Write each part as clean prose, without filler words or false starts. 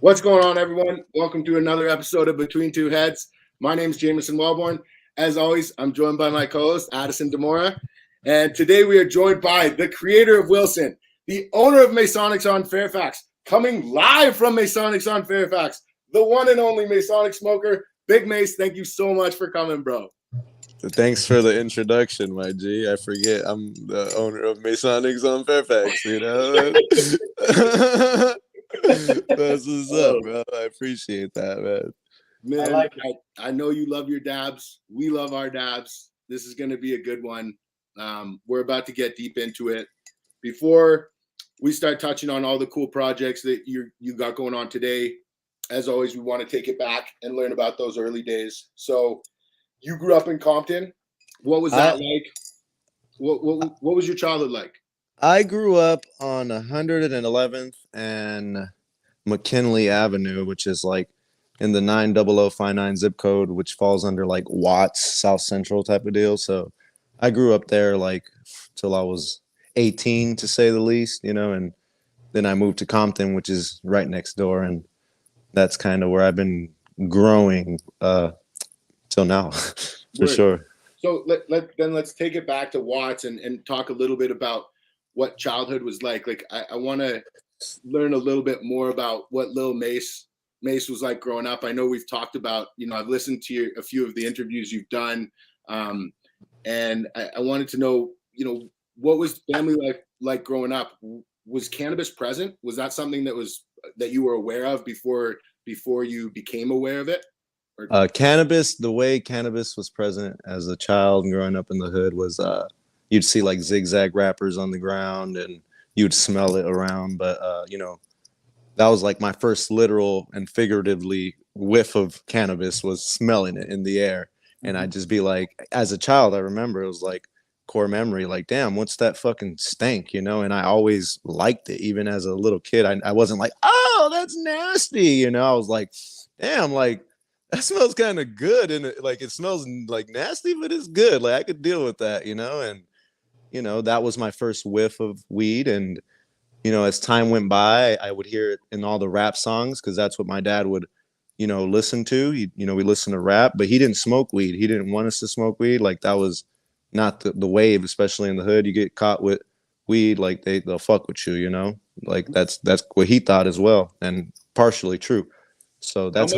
What's going on, everyone? Welcome to another episode of Between Two Heads. My name is Jameson Welbourn. As always, I'm joined by my co-host, Addison DeMoura. And today we are joined by the creator of Wilson, the owner of Masonic on Fairfax, coming live from Masonic on Fairfax, the one and only Masonic Smoker, Big Mase. Thank you so much for coming, bro. Thanks for the introduction, my G. I forget I'm the owner of Masonic on Fairfax, you know? That's what's up, bro. I appreciate that, man. Man, I know you love your dabs. We love our dabs. This is going to be a good one. We're about to get deep into it. Before we start touching on all the cool projects that you got going on today, as always, we want to take it back and learn about those early days. So you grew up in Compton. What was that like? What was your childhood like? I grew up on 111th and McKinley Avenue, which is like in the 90059 zip code, which falls under like Watts, South Central type of deal. So I grew up there like till I was 18, to say the least, you know, and then I moved to Compton, which is right next door. And that's kind of where I've been growing till now, for sure. So let's take it back to Watts and talk a little bit about what childhood was like. Like I want to learn a little bit more about what Lil Mase was like growing up. I know we've talked about, you know, I've listened to a few of the interviews you've done, and I wanted to know, you know, what was family like growing up? Was cannabis present? Was that something that you were aware of before you became aware of it? Cannabis, the way cannabis was present as a child and growing up in the hood was you'd see like zigzag wrappers on the ground and you'd smell it around. But, you know, that was like my first literal and figuratively whiff of cannabis, was smelling it in the air. And I'd just be like, as a child, I remember it was like core memory, like, damn, what's that fucking stank, you know? And I always liked it, even as a little kid. I wasn't like, oh, that's nasty, you know? I was like, damn, like, that smells kind of good. And it smells like nasty, but it's good. Like, I could deal with that, you know? And, you know, that was my first whiff of weed. And, you know, as time went by, I would hear it in all the rap songs, because that's what my dad would, you know, listen to. We listened to rap, but he didn't smoke weed. He didn't want us to smoke weed. Like, that was not the wave, especially in the hood. You get caught with weed, like they'll fuck with you, you know? Like, that's what he thought as well, and partially true. So that's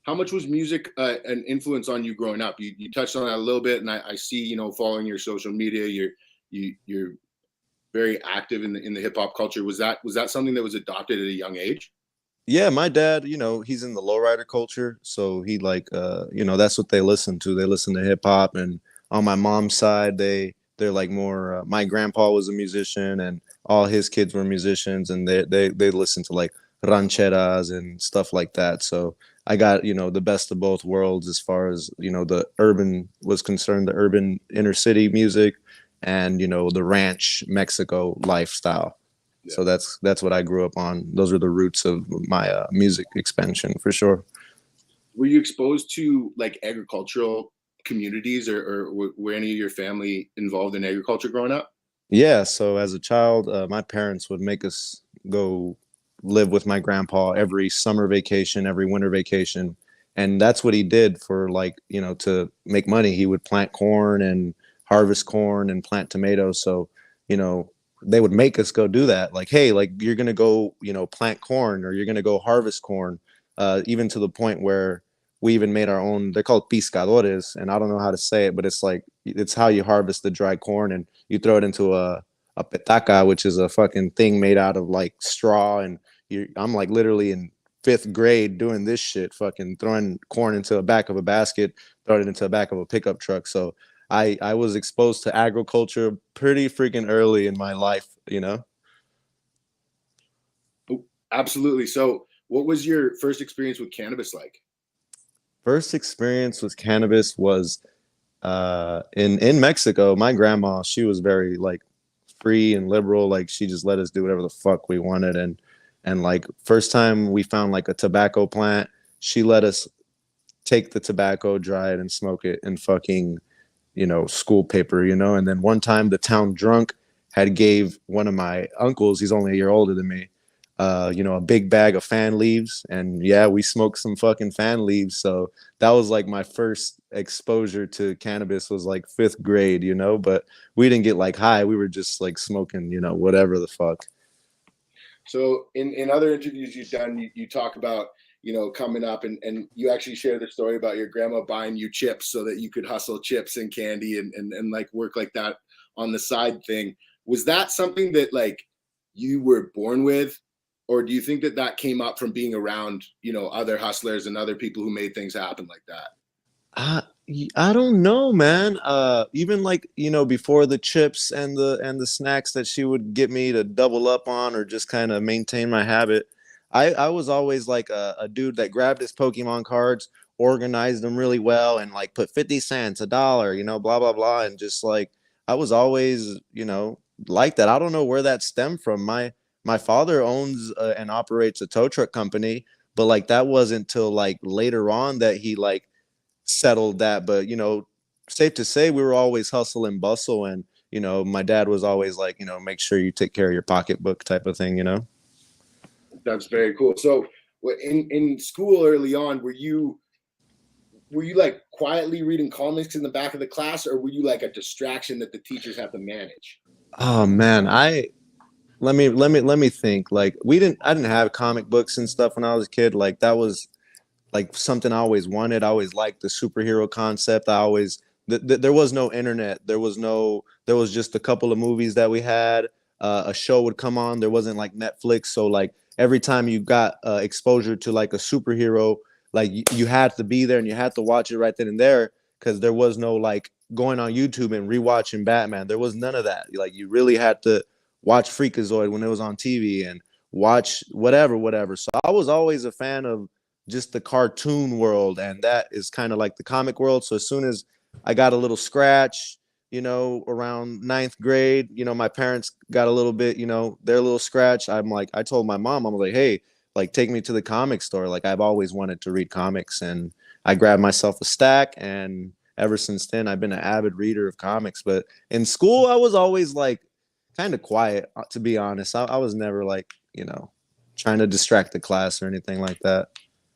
how much was music an influence on you growing up? You touched on that a little bit, and I see, you know, following your social media, you're very active in the hip hop culture. Was that something that was adopted at a young age? Yeah, my dad, you know, he's in the lowrider culture, so he like you know, that's what they listen to. They listen to hip hop. And on my mom's side, they're like more. My grandpa was a musician, and all his kids were musicians, and they listen to like rancheras and stuff like that. So I got, you know, the best of both worlds as far as, you know, the urban was concerned, the urban inner city music, and, you know, the ranch Mexico lifestyle. Yeah. So that's what I grew up on. Those are the roots of my music expansion, for sure. Were you exposed to like agricultural communities, or were any of your family involved in agriculture growing up? Yeah. So as a child, my parents would make us go live with my grandpa every summer vacation, every winter vacation. And that's what he did for, like, you know, to make money. He would plant corn and harvest corn and plant tomatoes. So, you know, they would make us go do that. Like, hey, like, you're going to go, you know, plant corn, or you're going to go harvest corn, even to the point where we even made our own. They're called piscadores, and I don't know how to say it, but it's like, it's how you harvest the dry corn, and you throw it into a petaca, which is a fucking thing made out of like straw. And I'm like literally in 5th grade doing this shit, fucking throwing corn into the back of a basket, throwing it into the back of a pickup truck. So I was exposed to agriculture pretty freaking early in my life, you know? Absolutely. So what was your first experience with cannabis like? First experience with cannabis was in Mexico. My grandma, she was very like free and liberal. Like, she just let us do whatever the fuck we wanted. And like, first time we found like a tobacco plant, she let us take the tobacco, dry it, and smoke it in fucking, you know, school paper, you know? And then one time the town drunk had gave one of my uncles, he's only a year older than me, you know, a big bag of fan leaves, and yeah, we smoked some fucking fan leaves. So that was like my first exposure to cannabis was like 5th grade, you know, but we didn't get like high. We were just like smoking, you know, whatever the fuck. So in other interviews you've done, you talk about, you know, coming up and you actually share the story about your grandma buying you chips so that you could hustle chips and candy and like work like that on the side thing. Was that something that like you were born with, or do you think that that came up from being around, you know, other hustlers and other people who made things happen like that? I I don't know, man. Even like, you know, before the chips and the snacks that she would get me to double up on or just kind of maintain my habit, I was always like a dude that grabbed his Pokemon cards, organized them really well, and like put 50 cents, a dollar, you know, blah blah blah, and just like I was always, you know, like that. I don't know where that stemmed from. My father owns and operates a tow truck company, but like that wasn't till like later on that he like settled that. But you know, safe to say we were always hustle and bustle, and you know, my dad was always like, you know, make sure you take care of your pocketbook type of thing, you know. That's very cool. So in school early on, were you like quietly reading comics in the back of the class, or were you like a distraction that the teachers have to manage? Oh man, I let me think. Like I didn't have comic books and stuff when I was a kid. Like that was like something I always wanted. I always liked the superhero concept. I always there was no internet. There was just a couple of movies that we had. A show would come on. There wasn't like Netflix, so like every time you got exposure to like a superhero, like you had to be there and you had to watch it right then and there because there was no like going on YouTube and rewatching Batman. There was none of that. Like you really had to watch Freakazoid when it was on TV and watch whatever. So I was always a fan of just the cartoon world, and that is kind of like the comic world. So as soon as I got a little scratch, you know, around 9th grade, you know, my parents got a little bit, you know, their little scratch. I'm like, I told my mom, I'm like, hey, like take me to the comic store. Like I've always wanted to read comics, and I grabbed myself a stack, and ever since then I've been an avid reader of comics. But in school I was always like kind of quiet, to be honest. I was never like, you know, trying to distract the class or anything like that.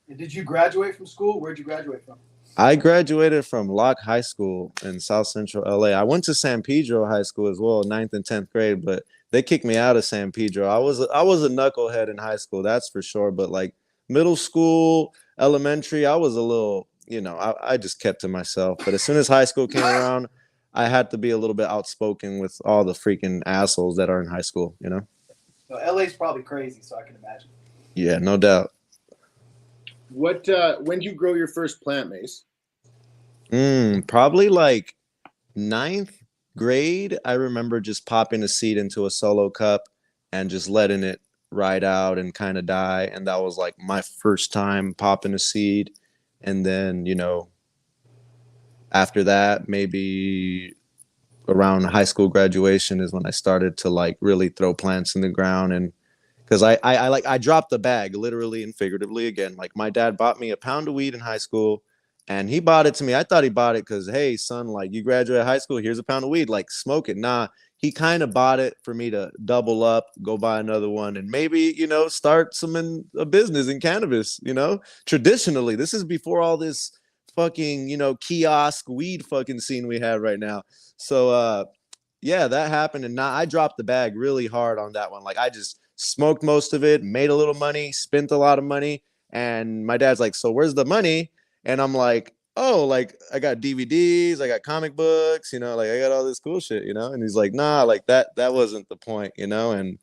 And did you graduate from school? Where'd you graduate from? I graduated from Locke High School in South Central LA. I went to San Pedro High School as well, 9th and 10th grade, but they kicked me out of San Pedro. I was a knucklehead in high school, that's for sure. But like middle school, elementary, I was a little, you know, I just kept to myself. But as soon as high school came around, I had to be a little bit outspoken with all the freaking assholes that are in high school, you know? So LA's probably crazy, so I can imagine. Yeah, no doubt. What when did you grow your first plant, Mace? Probably like 9th grade. I remember just popping a seed into a solo cup and just letting it ride out and kind of die. And that was like my first time popping a seed. And then, you know, after that, maybe around high school graduation is when I started to like really throw plants in the ground. And because I dropped the bag literally and figuratively again. Like my dad bought me a pound of weed in high school, and he bought it to me. I thought he bought it because, hey son, like you graduate high school, here's a pound of weed, like smoke it. Nah, he kind of bought it for me to double up, go buy another one, and maybe, you know, start a business in cannabis. You know, traditionally, this is before all this fucking, you know, kiosk weed fucking scene we have right now. So yeah, that happened, and now I dropped the bag really hard on that one. Like I just smoked most of it, made a little money, spent a lot of money, and my dad's like, "So where's the money?" And I'm like, "Oh, like I got DVDs, I got comic books, you know, like I got all this cool shit, you know." And he's like, "Nah, like that wasn't the point, you know." And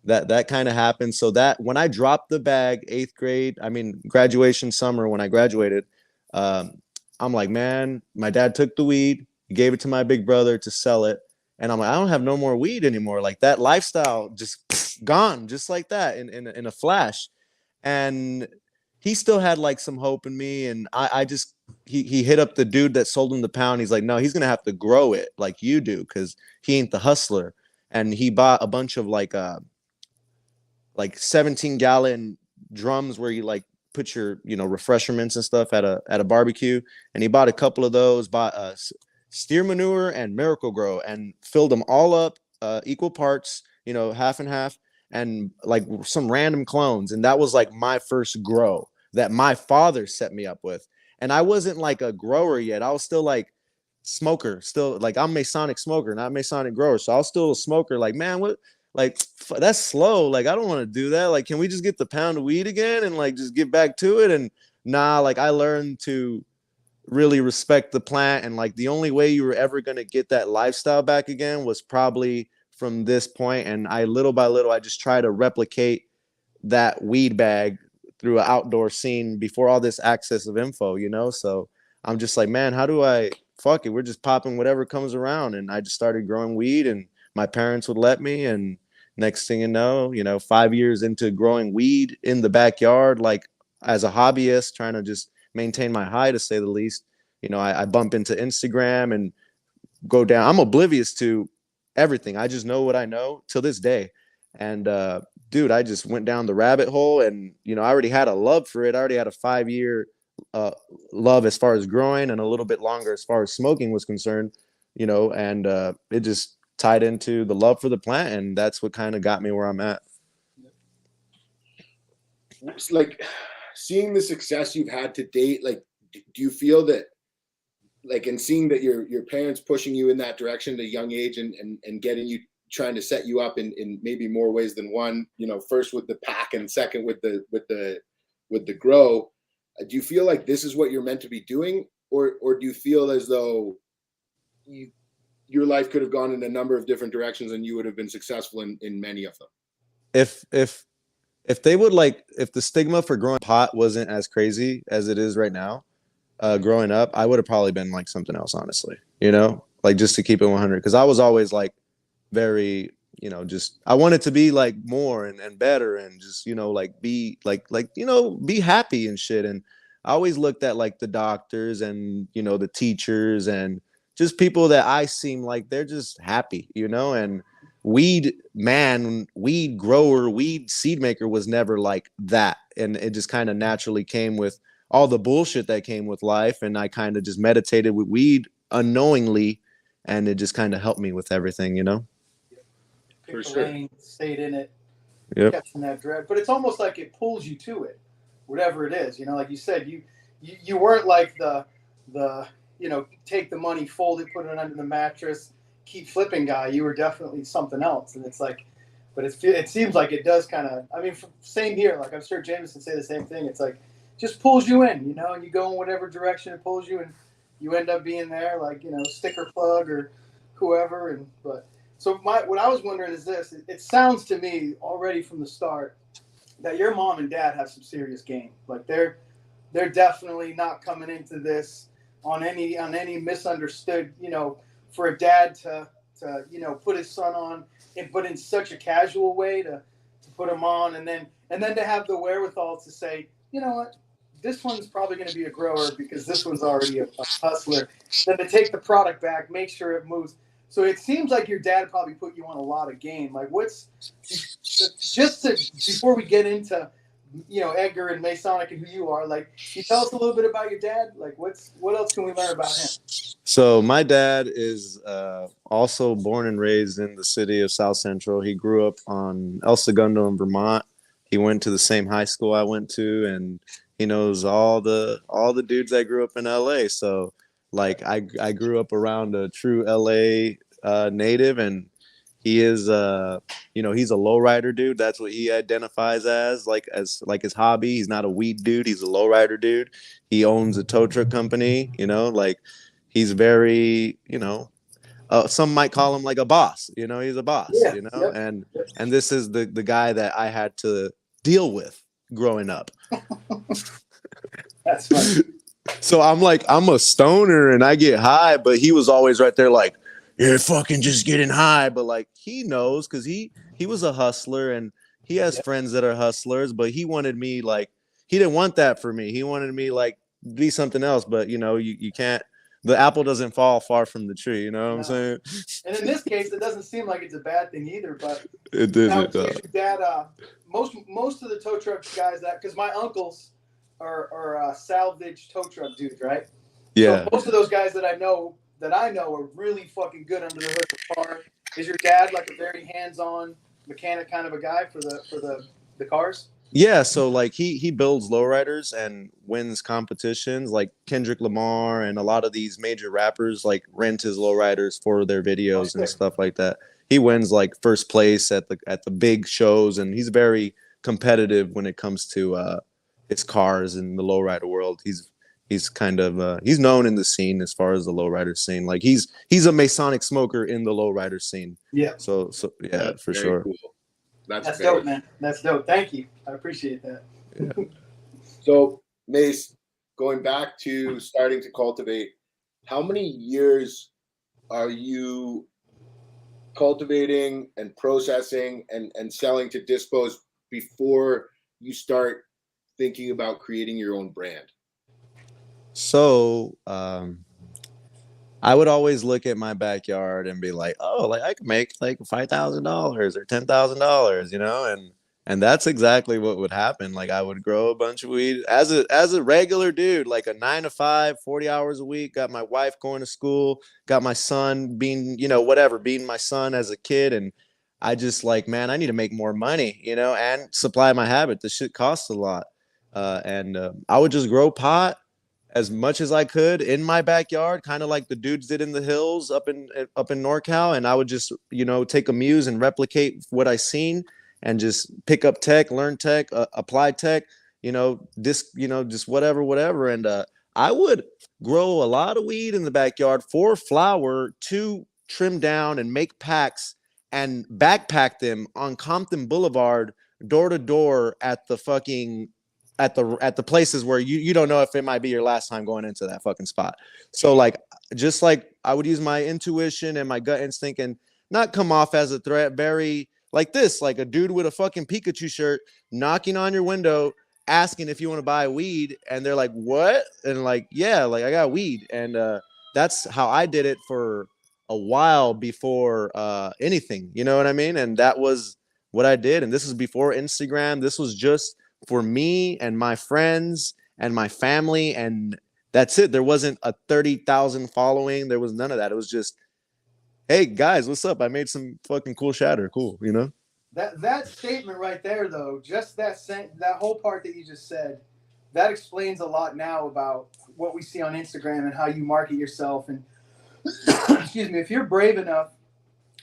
that kind of happened. So that when I dropped the bag, 8th grade, I mean graduation summer when I graduated, um, I'm like, man, my dad took the weed, he gave it to my big brother to sell it. And I'm like, I don't have no more weed anymore. Like that lifestyle just gone, just like that in a flash. And he still had like some hope in me. And I just, he hit up the dude that sold him the pound. He's like, no, he's going to have to grow it like you do, because he ain't the hustler. And he bought a bunch of like 17-gallon drums where you like put your, you know, refreshments and stuff at a barbecue. And he bought a couple of those, bought steer manure and Miracle Grow, and filled them all up equal parts, you know, half and half. and like some random clones. And that was like my first grow that my father set me up with. And I wasn't like a grower yet. I was still like smoker, still like I'm Masonic Smoker, not Masonic grower. So I was still a smoker. Like, man, what? Like that's slow. Like I don't want to do that. Like, can we just get the pound of weed again and like just get back to it? And nah, like I learned to really respect the plant, and like the only way you were ever going to get that lifestyle back again was probably from this point. And I little by little I just try to replicate that weed bag through an outdoor scene before all this access of info, you know. So I'm just like, man, how do I fuck it, we're just popping whatever comes around. And I just started growing weed, and my parents would let me. And next thing you know, 5 years into growing weed in the backyard, like as a hobbyist, trying to just maintain my high, to say the least. You know, I bump into Instagram and go down. I'm oblivious to everything. I just know what I know till this day. And dude, I just went down the rabbit hole, and you know, I already had a love for it. I already had a 5 year love as far as growing, and a little bit longer as far as smoking was concerned, you know. And it just tied into the love for the plant, and that's what kind of got me where I'm at. It's like seeing the success you've had to date, like do you feel that, like, and seeing that your parents pushing you in that direction at a young age, and getting you, trying to set you up in maybe more ways than one, you know, first with the pack and second with the grow, do you feel like this is what you're meant to be doing, or do you feel as though your life could have gone in a number of different directions and you would have been successful in many of them? If they would, like, if the stigma for growing pot wasn't as crazy as it is right now, growing up, I would have probably been like something else, honestly, you know, like just to keep it 100. Because I was always like very, you know, just I wanted to be like more and better, and just, you know, like be like you know, be happy and shit. And I always looked at like the doctors and, you know, the teachers and just people that I seem like they're just happy, you know. And weed man, weed grower, weed seed maker was never like that. And it just kind of naturally came with all the bullshit that came with life. And I kind of just meditated with weed unknowingly, and it just kind of helped me with everything, you know. For sure. Lane, stayed in it, yep. Kept in that dread. But it's almost like it pulls you to it, whatever it is. You know, like you said, you weren't like the you know, take the money, fold it, put it under the mattress, keep flipping guy. You were definitely something else. And it's like, but it seems like it does kind of, I mean, same here. Like I'm sure Jameson say the same thing. It's like, just pulls you in, you know, and you go in whatever direction it pulls you, and you end up being there, like, you know, sticker plug or whoever. And but so what I was wondering is this: it sounds to me already from the start that your mom and dad have some serious game. Like they're definitely not coming into this on any misunderstood, you know, for a dad to you know, put his son on, but in such a casual way to put him on, and then to have the wherewithal to say, you know what, this one's probably going to be a grower because this one's already a hustler. Then to take the product back, make sure it moves. So it seems like your dad probably put you on a lot of game. Like what's just before we get into, you know, Edgar and Masonic and who you are, like, can you tell us a little bit about your dad? Like what else can we learn about him? So my dad is also born and raised in the city of South Central. He grew up on El Segundo in Vermont. He went to the same high school I went to, and he knows all the dudes that grew up in LA. So like I grew up around a true LA native, and he is you know, he's a lowrider dude. That's what he identifies as his hobby. He's not a weed dude, he's a lowrider dude. He owns a tow truck company, you know, like he's very, you know, some might call him like a boss, you know, he's a boss, yeah, you know. Yep. And this is the guy that I had to deal with growing up. That's funny. So I'm like, I'm a stoner and I get high, but he was always right there like, you're fucking just getting high. But like, he knows, because he was a hustler, and he has friends that are hustlers, but he wanted me, like, he didn't want that for me. He wanted me like be something else. But you know, you can't, the apple doesn't fall far from the tree, you know what I'm saying? And in this case, it doesn't seem like it's a bad thing either, but it doesn't. Dad, most of the tow truck guys, that, because my uncles are salvage tow truck dudes, right? Yeah. So most of those guys that I know are really fucking good under the hood of the car. Is your dad like a very hands-on, mechanic kind of a guy for the cars? Yeah, so like he builds lowriders and wins competitions. Like Kendrick Lamar and a lot of these major rappers like rent his lowriders for their videos and stuff like that. He wins like first place at the big shows, and he's very competitive when it comes to his cars in the lowrider world. He's kind of he's known in the scene as far as the lowrider scene. Like he's a Masonic Smoker in the lowrider scene. Yeah. So yeah, That's for very sure. cool. That's dope, man. That's dope. Thank you. I appreciate that. Yeah. So, Mase, going back to starting to cultivate, how many years are you cultivating and processing and selling to dispos before you start thinking about creating your own brand? So I would always look at my backyard and be like, oh, like I could make like $5,000 or $10,000, you know, and that's exactly what would happen. Like I would grow a bunch of weed as a regular dude, like a 9 to 5, 40 hours a week, got my wife going to school, got my son being, you know, whatever, being my son as a kid. And I just like, man, I need to make more money, you know, and supply my habit. This shit costs a lot. And I would just grow pot as much as I could in my backyard, kind of like the dudes did in the hills up in NorCal. And I would just, you know, take a muse and replicate what I seen and just pick up tech, learn tech, apply tech, you know, just whatever. And I would grow a lot of weed in the backyard for flower to trim down and make packs and backpack them on Compton Boulevard, door to door at the fucking at the places where you don't know if it might be your last time going into that fucking spot. So like, just like I would use my intuition and my gut instinct and not come off as a threat, very like this, like a dude with a fucking Pikachu shirt knocking on your window, asking if you want to buy weed. And they're like, what? And like, yeah, like I got weed. And that's how I did it for a while before anything, you know what I mean? And that was what I did. And this is before Instagram. This was just for me and my friends and my family, and that's it. There wasn't a 30,000 following. There was none of that. It was just, hey guys, what's up? I made some fucking cool shatter. Cool, you know? That statement right there, though, just that whole part that you just said, that explains a lot now about what we see on Instagram and how you market yourself. And excuse me, if you're brave enough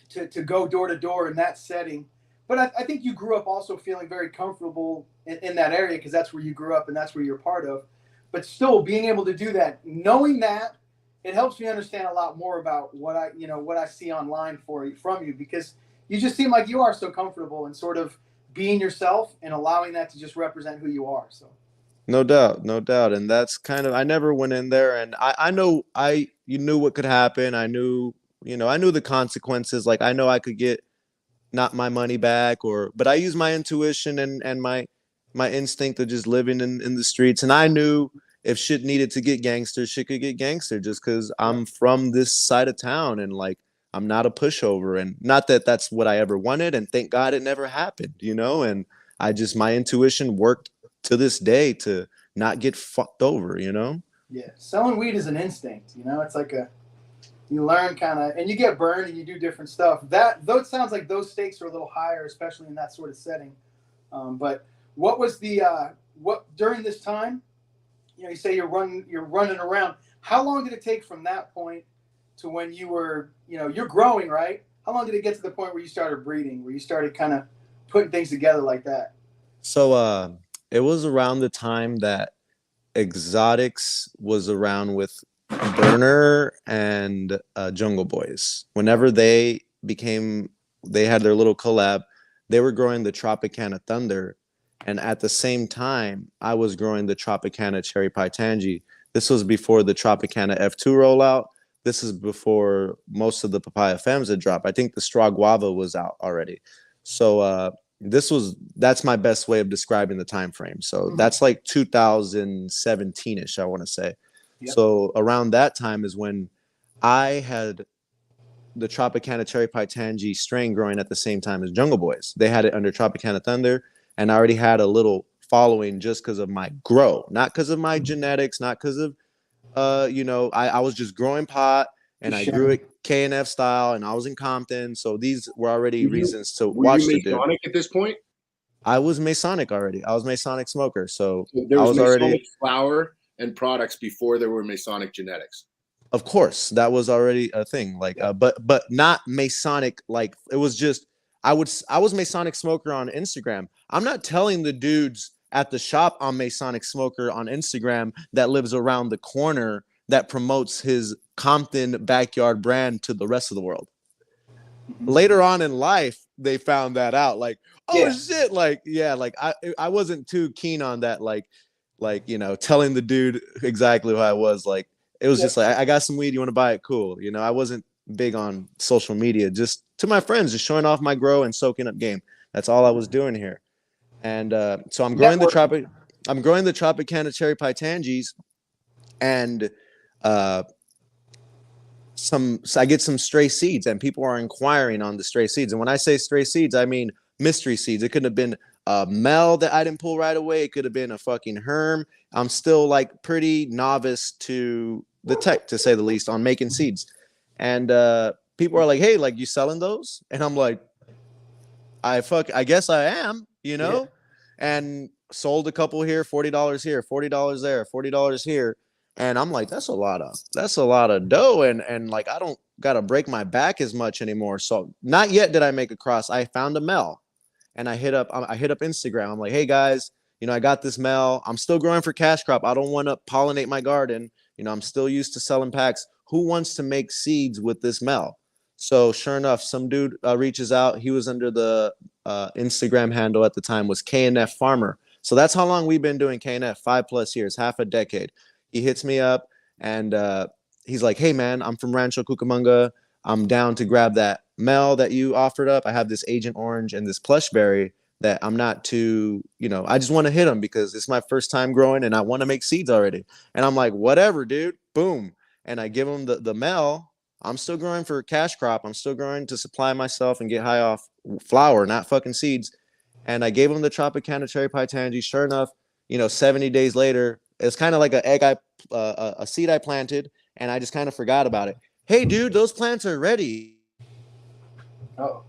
to go door to door in that setting. But I think you grew up also feeling very comfortable in that area because that's where you grew up and that's where you're part of. But still being able to do that, knowing that, it helps me understand a lot more about what I see online from you, because you just seem like you are so comfortable and sort of being yourself and allowing that to just represent who you are. So no doubt. And that's kind of, I never went in there, and I know you knew what could happen. I knew the consequences. Like I know I could get not my money back, but I use my intuition and my instinct of just living in the streets. And I knew if shit needed to get gangster, shit could get gangster, just because I'm from this side of town and like I'm not a pushover. And not that that's what I ever wanted, and thank God it never happened, you know. And my intuition worked to this day to not get fucked over, you know. Yeah, selling weed is an instinct, you know. It's like you learn kind of, and you get burned and you do different stuff. Though it sounds like those stakes are a little higher, especially in that sort of setting. But what was what during this time? You know, you say you're running around. How long did it take from that point to when you were, you're growing, right? How long did it get to the point where you started breeding, where you started kind of putting things together like that? So it was around the time that Exotics was around with Burner and Jungle Boys. Whenever they had their little collab, they were growing the Tropicana Thunder, and at the same time I was growing the Tropicana Cherry Pie Tangy. This was before the Tropicana F2 rollout. This is before most of the Papaya Femmes had dropped. I think the Straw Guava was out already. So that's my best way of describing the time frame. So that's like 2017ish, I want to say. Yep. So around that time is when I had the Tropicana Cherry Pie Tangy strain growing at the same time as Jungle Boys. They had it under Tropicana Thunder, and I already had a little following just because of my grow, not because of my genetics, not because of I was just growing pot and I grew it K&F style, and I was in Compton. So these were already reasons to were watch you the dude. Masonic at this point? I was Masonic already. I was Masonic Smoker. So there I was was Masonic already flower and products before there were Masonic genetics. Of course, that was already a thing. Like, but not Masonic. Like, it was just I was Masonic Smoker on Instagram. I'm not telling the dudes at the shop I'm Masonic Smoker on Instagram that lives around the corner that promotes his Compton backyard brand to the rest of the world. Later on in life, they found that out. Like, oh shit! Like, yeah, like I wasn't too keen on that. Like you know, telling the dude exactly who I was. Like, it was just like, I got some weed. You want to buy it? Cool. You know, I wasn't big on social media. Just to my friends, just showing off my grow and soaking up game. That's all I was doing here. And so I'm growing the Tropicana cherry Pytangies, and I get some stray seeds, and people are inquiring on the stray seeds. And when I say stray seeds, I mean mystery seeds. It could have been a Mel that I didn't pull right away. It could have been a fucking Herm. I'm still like pretty novice to the tech, to say the least, on making seeds. And people are like, hey, like, you selling those? And I'm like, I guess I am, you know? And sold a couple here, $40 here, $40 there, $40 here. And I'm like, that's a lot of dough. And like, I don't gotta break my back as much anymore. So not yet did I make a cross. I found a Mel. And I hit up Instagram. I'm like, hey guys, you know, I got this Mel. I'm still growing for cash crop. I don't want to pollinate my garden. You know, I'm still used to selling packs. Who wants to make seeds with this Mel? So sure enough, some dude reaches out. He was under the Instagram handle at the time was K&F Farmer. So that's how long we've been doing K&F, 5+ years, half a decade. He hits me up and he's like, hey man, I'm from Rancho Cucamonga. I'm down to grab that Mel that you offered up. I have this Agent Orange and this Plush Berry that I'm not too, you know, I just want to hit them because it's my first time growing and I want to make seeds already. And I'm like, whatever, dude, boom. And I give him the Mel. I'm still growing for cash crop. I'm still growing to supply myself and get high off flour, not fucking seeds. And I gave him the Tropicana cherry Pytangy. Sure enough, you know, 70 days later, it's kind of like a seed I planted, and I just kind of forgot about it. Hey, dude, those plants are ready. Oh.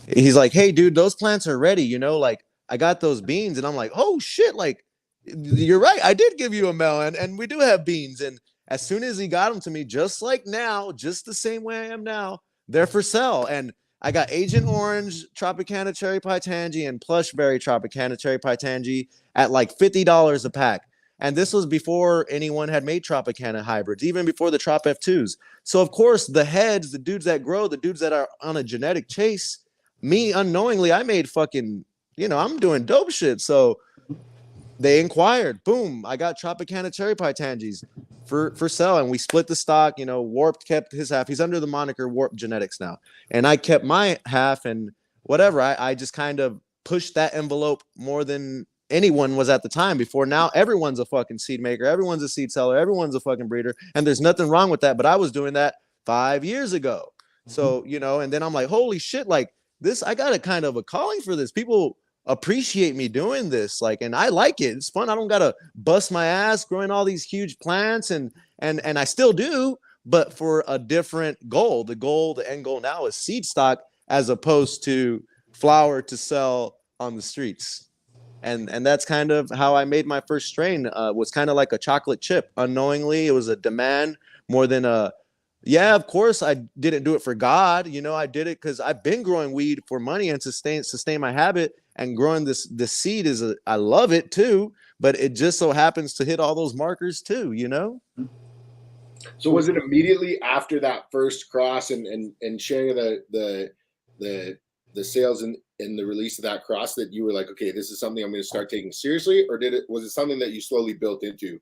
He's like, hey, dude, those plants are ready. You know, like, I got those beans. And I'm like, oh, shit. Like, you're right. I did give you a melon, and we do have beans. And as soon as he got them to me, just like now, just the same way I am now, they're for sale. And I got Agent Orange, Tropicana cherry Pytangy, and Plush Berry Tropicana cherry Pytangy at like $50 a pack. And this was before anyone had made Tropicana hybrids, even before the Trop F2s. So, of course, the heads, the dudes that grow, the dudes that are on a genetic chase, me unknowingly, I made fucking, you know, I'm doing dope shit. So they inquired. Boom. I got Tropicana cherry Pytangies for sale. And we split the stock. You know, Warped kept his half. He's under the moniker Warped Genetics now. And I kept my half and whatever. I just kind of pushed that envelope more than anyone was at the time. Before now, everyone's a fucking seed maker, everyone's a seed seller, everyone's a fucking breeder, and there's nothing wrong with that. But I was doing that 5 years ago. So, you know, and then I'm like, holy shit, like this, I got a kind of a calling for this. People appreciate me doing this, like, and I like it. It's fun. I don't gotta bust my ass growing all these huge plants, and I still do, but for a different goal. The end goal now is seed stock as opposed to flower to sell on the streets. And that's kind of how I made my first strain. Was kind of like a chocolate chip. Unknowingly, it was a demand more than a. Yeah, of course, I didn't do it for God. You know, I did it because I've been growing weed for money and sustain my habit. And growing this seed I love it too. But it just so happens to hit all those markers too. You know. So was it immediately after that first cross and sharing the sales and the release of that cross that you were like, okay, this is something I'm going to start taking seriously? Or was it something that you slowly built into?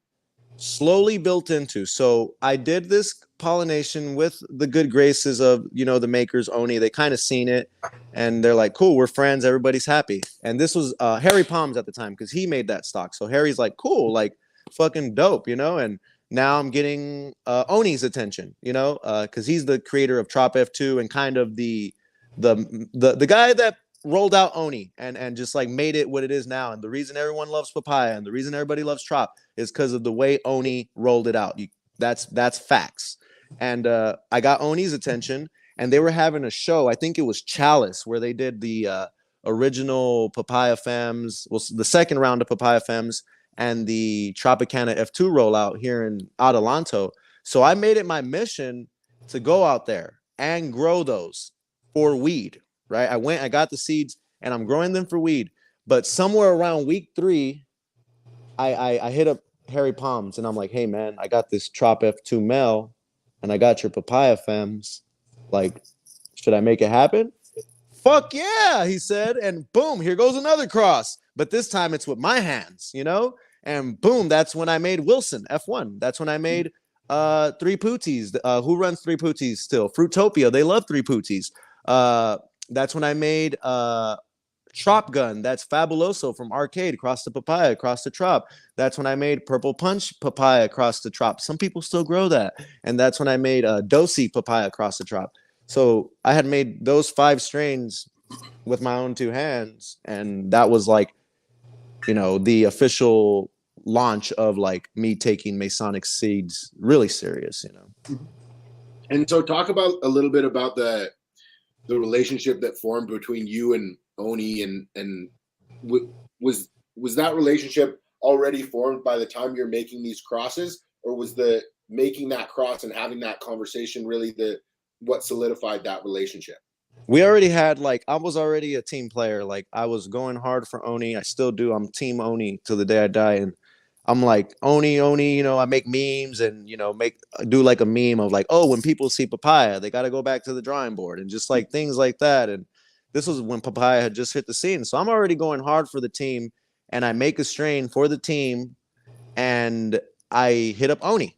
Slowly built into. So I did this pollination with the good graces of, you know, the makers, Oni. They kind of seen it and they're like, cool, we're friends. Everybody's happy. And this was Harry Palms at the time because he made that stock. So Harry's like, cool, like fucking dope, you know? And now I'm getting Oni's attention, you know, because he's the creator of Trop F2 and kind of the guy that rolled out Oni and just like made it what it is now. And the reason everyone loves papaya and the reason everybody loves Trop is because of the way Oni rolled it out. That's facts. And I got Oni's attention, and they were having a show. I think it was Chalice, where they did the original Papaya Femmes, well, the second round of Papaya Femmes, and the Tropicana F2 rollout here in Adelanto. So I made it my mission to go out there and grow those for weed, right? I got the seeds, and I'm growing them for weed. But somewhere around week 3, I hit up Harry Palms, and I'm like, hey, man, I got this Trop F2 male, and I got your Papaya Femmes. Like, should I make it happen? Fuck yeah, he said. And boom, here goes another cross. But this time it's with my hands, you know? And boom, that's when I made Wilson F1. That's when I made Three Pooties. Who runs Three Pooties still? Fruitopia. They love Three Pooties. That's when I made Trop Gun. That's Fabuloso from Arcade, across the Papaya, across the Trop. That's when I made Purple Punch Papaya across the Trop. Some people still grow that. And that's when I made Dosey Papaya across the Trop. So I had made those 5 strains with my own 2 hands. And that was like, you know, the official launch of like me taking Masonic seeds really serious, you know. And so talk about a little bit about the relationship that formed between you and Oni, and was that relationship already formed by the time you're making these crosses, or was the making that cross and having that conversation really what solidified that relationship? We already had, like, I was already a team player. Like, I was going hard for Oni. I still do. I'm team Oni till the day I die. And I'm like, Oni, you know, I make memes and, you know, do like a meme of like, oh, when people see Papaya, they got to go back to the drawing board, and just like things like that. And this was when Papaya had just hit the scene. So I'm already going hard for the team, and I make a strain for the team, and I hit up Oni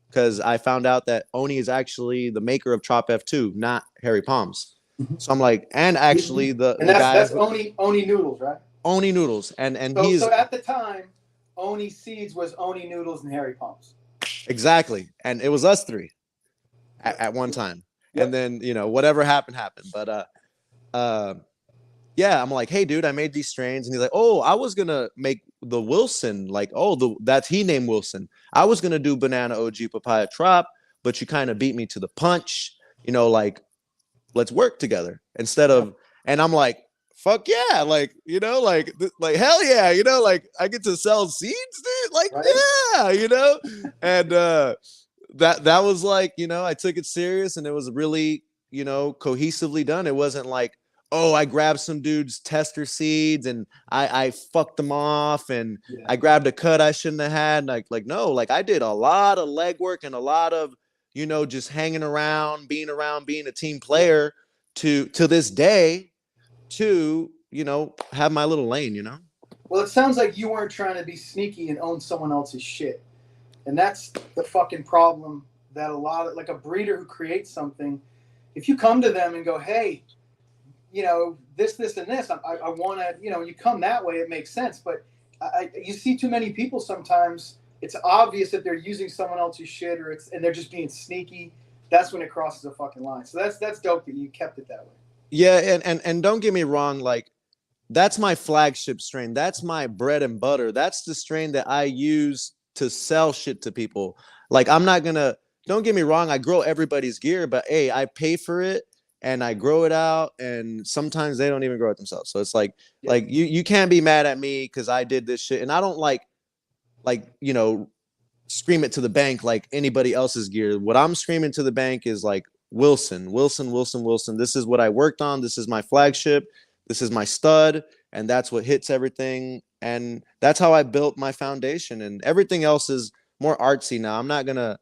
because I found out that Oni is actually the maker of Trop F2, not Harry Palms. So I'm like, and actually the guy, that's Oni Noodles, right? Oni Noodles, and so at the time, Oni Seeds was Oni Noodles and Harry Palms. Exactly, and it was us 3 at one time. Yep. And then, you know, whatever happened. But yeah, I'm like, hey, dude, I made these strains, and he's like, oh, I was gonna make the Wilson, like, oh, that's he named Wilson. I was gonna do Banana OG Papaya Trop, but you kind of beat me to the punch, you know, like, let's work together instead of. And I'm like, fuck yeah, like, you know, like hell yeah, you know, like I get to sell seeds, dude, like, right? Yeah, you know. And that was like, you know, I took it serious, and it was really, you know, cohesively done. It wasn't like, oh, I grabbed some dude's tester seeds and I fucked them off, and I grabbed a cut I shouldn't have had. Like no, like I did a lot of legwork and a lot of, you know, just hanging around, being a team player to this day, to, you know, have my little lane, you know. Well, it sounds like you weren't trying to be sneaky and own someone else's shit. And that's the fucking problem, that a lot of, like, a breeder who creates something, if you come to them and go, hey, you know, this, and this, I want to, you know, you come that way, it makes sense. But you see too many people sometimes, it's obvious that they're using someone else's shit, and they're just being sneaky. That's when it crosses a fucking line. So that's dope that you kept it that way. Yeah, and don't get me wrong, like, that's my flagship strain. That's my bread and butter. That's the strain that I use to sell shit to people. Like, I'm not gonna, don't get me wrong, I grow everybody's gear, but hey, I pay for it and I grow it out, and sometimes they don't even grow it themselves. So it's like, like you can't be mad at me because I did this shit, and I don't like, you know, scream it to the bank like anybody else's gear. What I'm screaming to the bank is like, Wilson. This is what I worked on. This is my flagship. This is my stud. And that's what hits everything. And that's how I built my foundation. And everything else is more artsy now. I'm not going to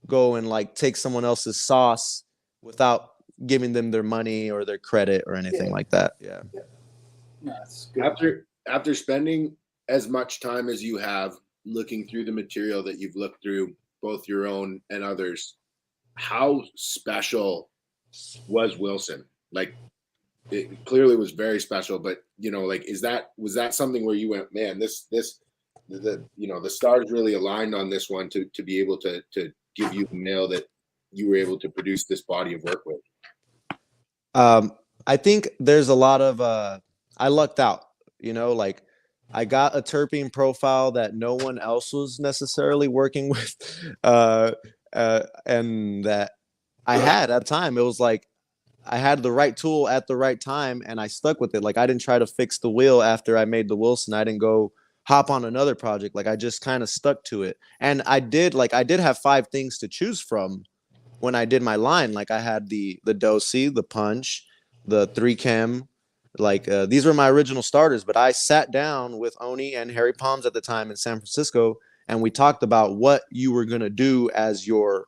go and like take someone else's sauce without giving them their money or their credit or anything like that. Yeah. No, that's good. After spending as much time as you have looking through the material that you've looked through, both your own and others, how special was Wilson? Like, it clearly was very special, but, you know, like, was that something where you went, man, you know, the stars really aligned on this one to be able to give you the nail that you were able to produce this body of work with? I think there's a lot of, I lucked out, you know, like, I got a terpene profile that no one else was necessarily working with. and that I had at the time. It was like I had the right tool at the right time, and I stuck with it. Like I didn't try to fix the wheel after I made the Wilson. I didn't go hop on another project. Like I just kind of stuck to it. And I did have 5 things to choose from when I did my line. Like I had the Dosey, the Punch, the 3 Chem. Like these were my original starters, but I sat down with Oni and Harry Palms at the time in San Francisco, and we talked about what you were gonna do as you,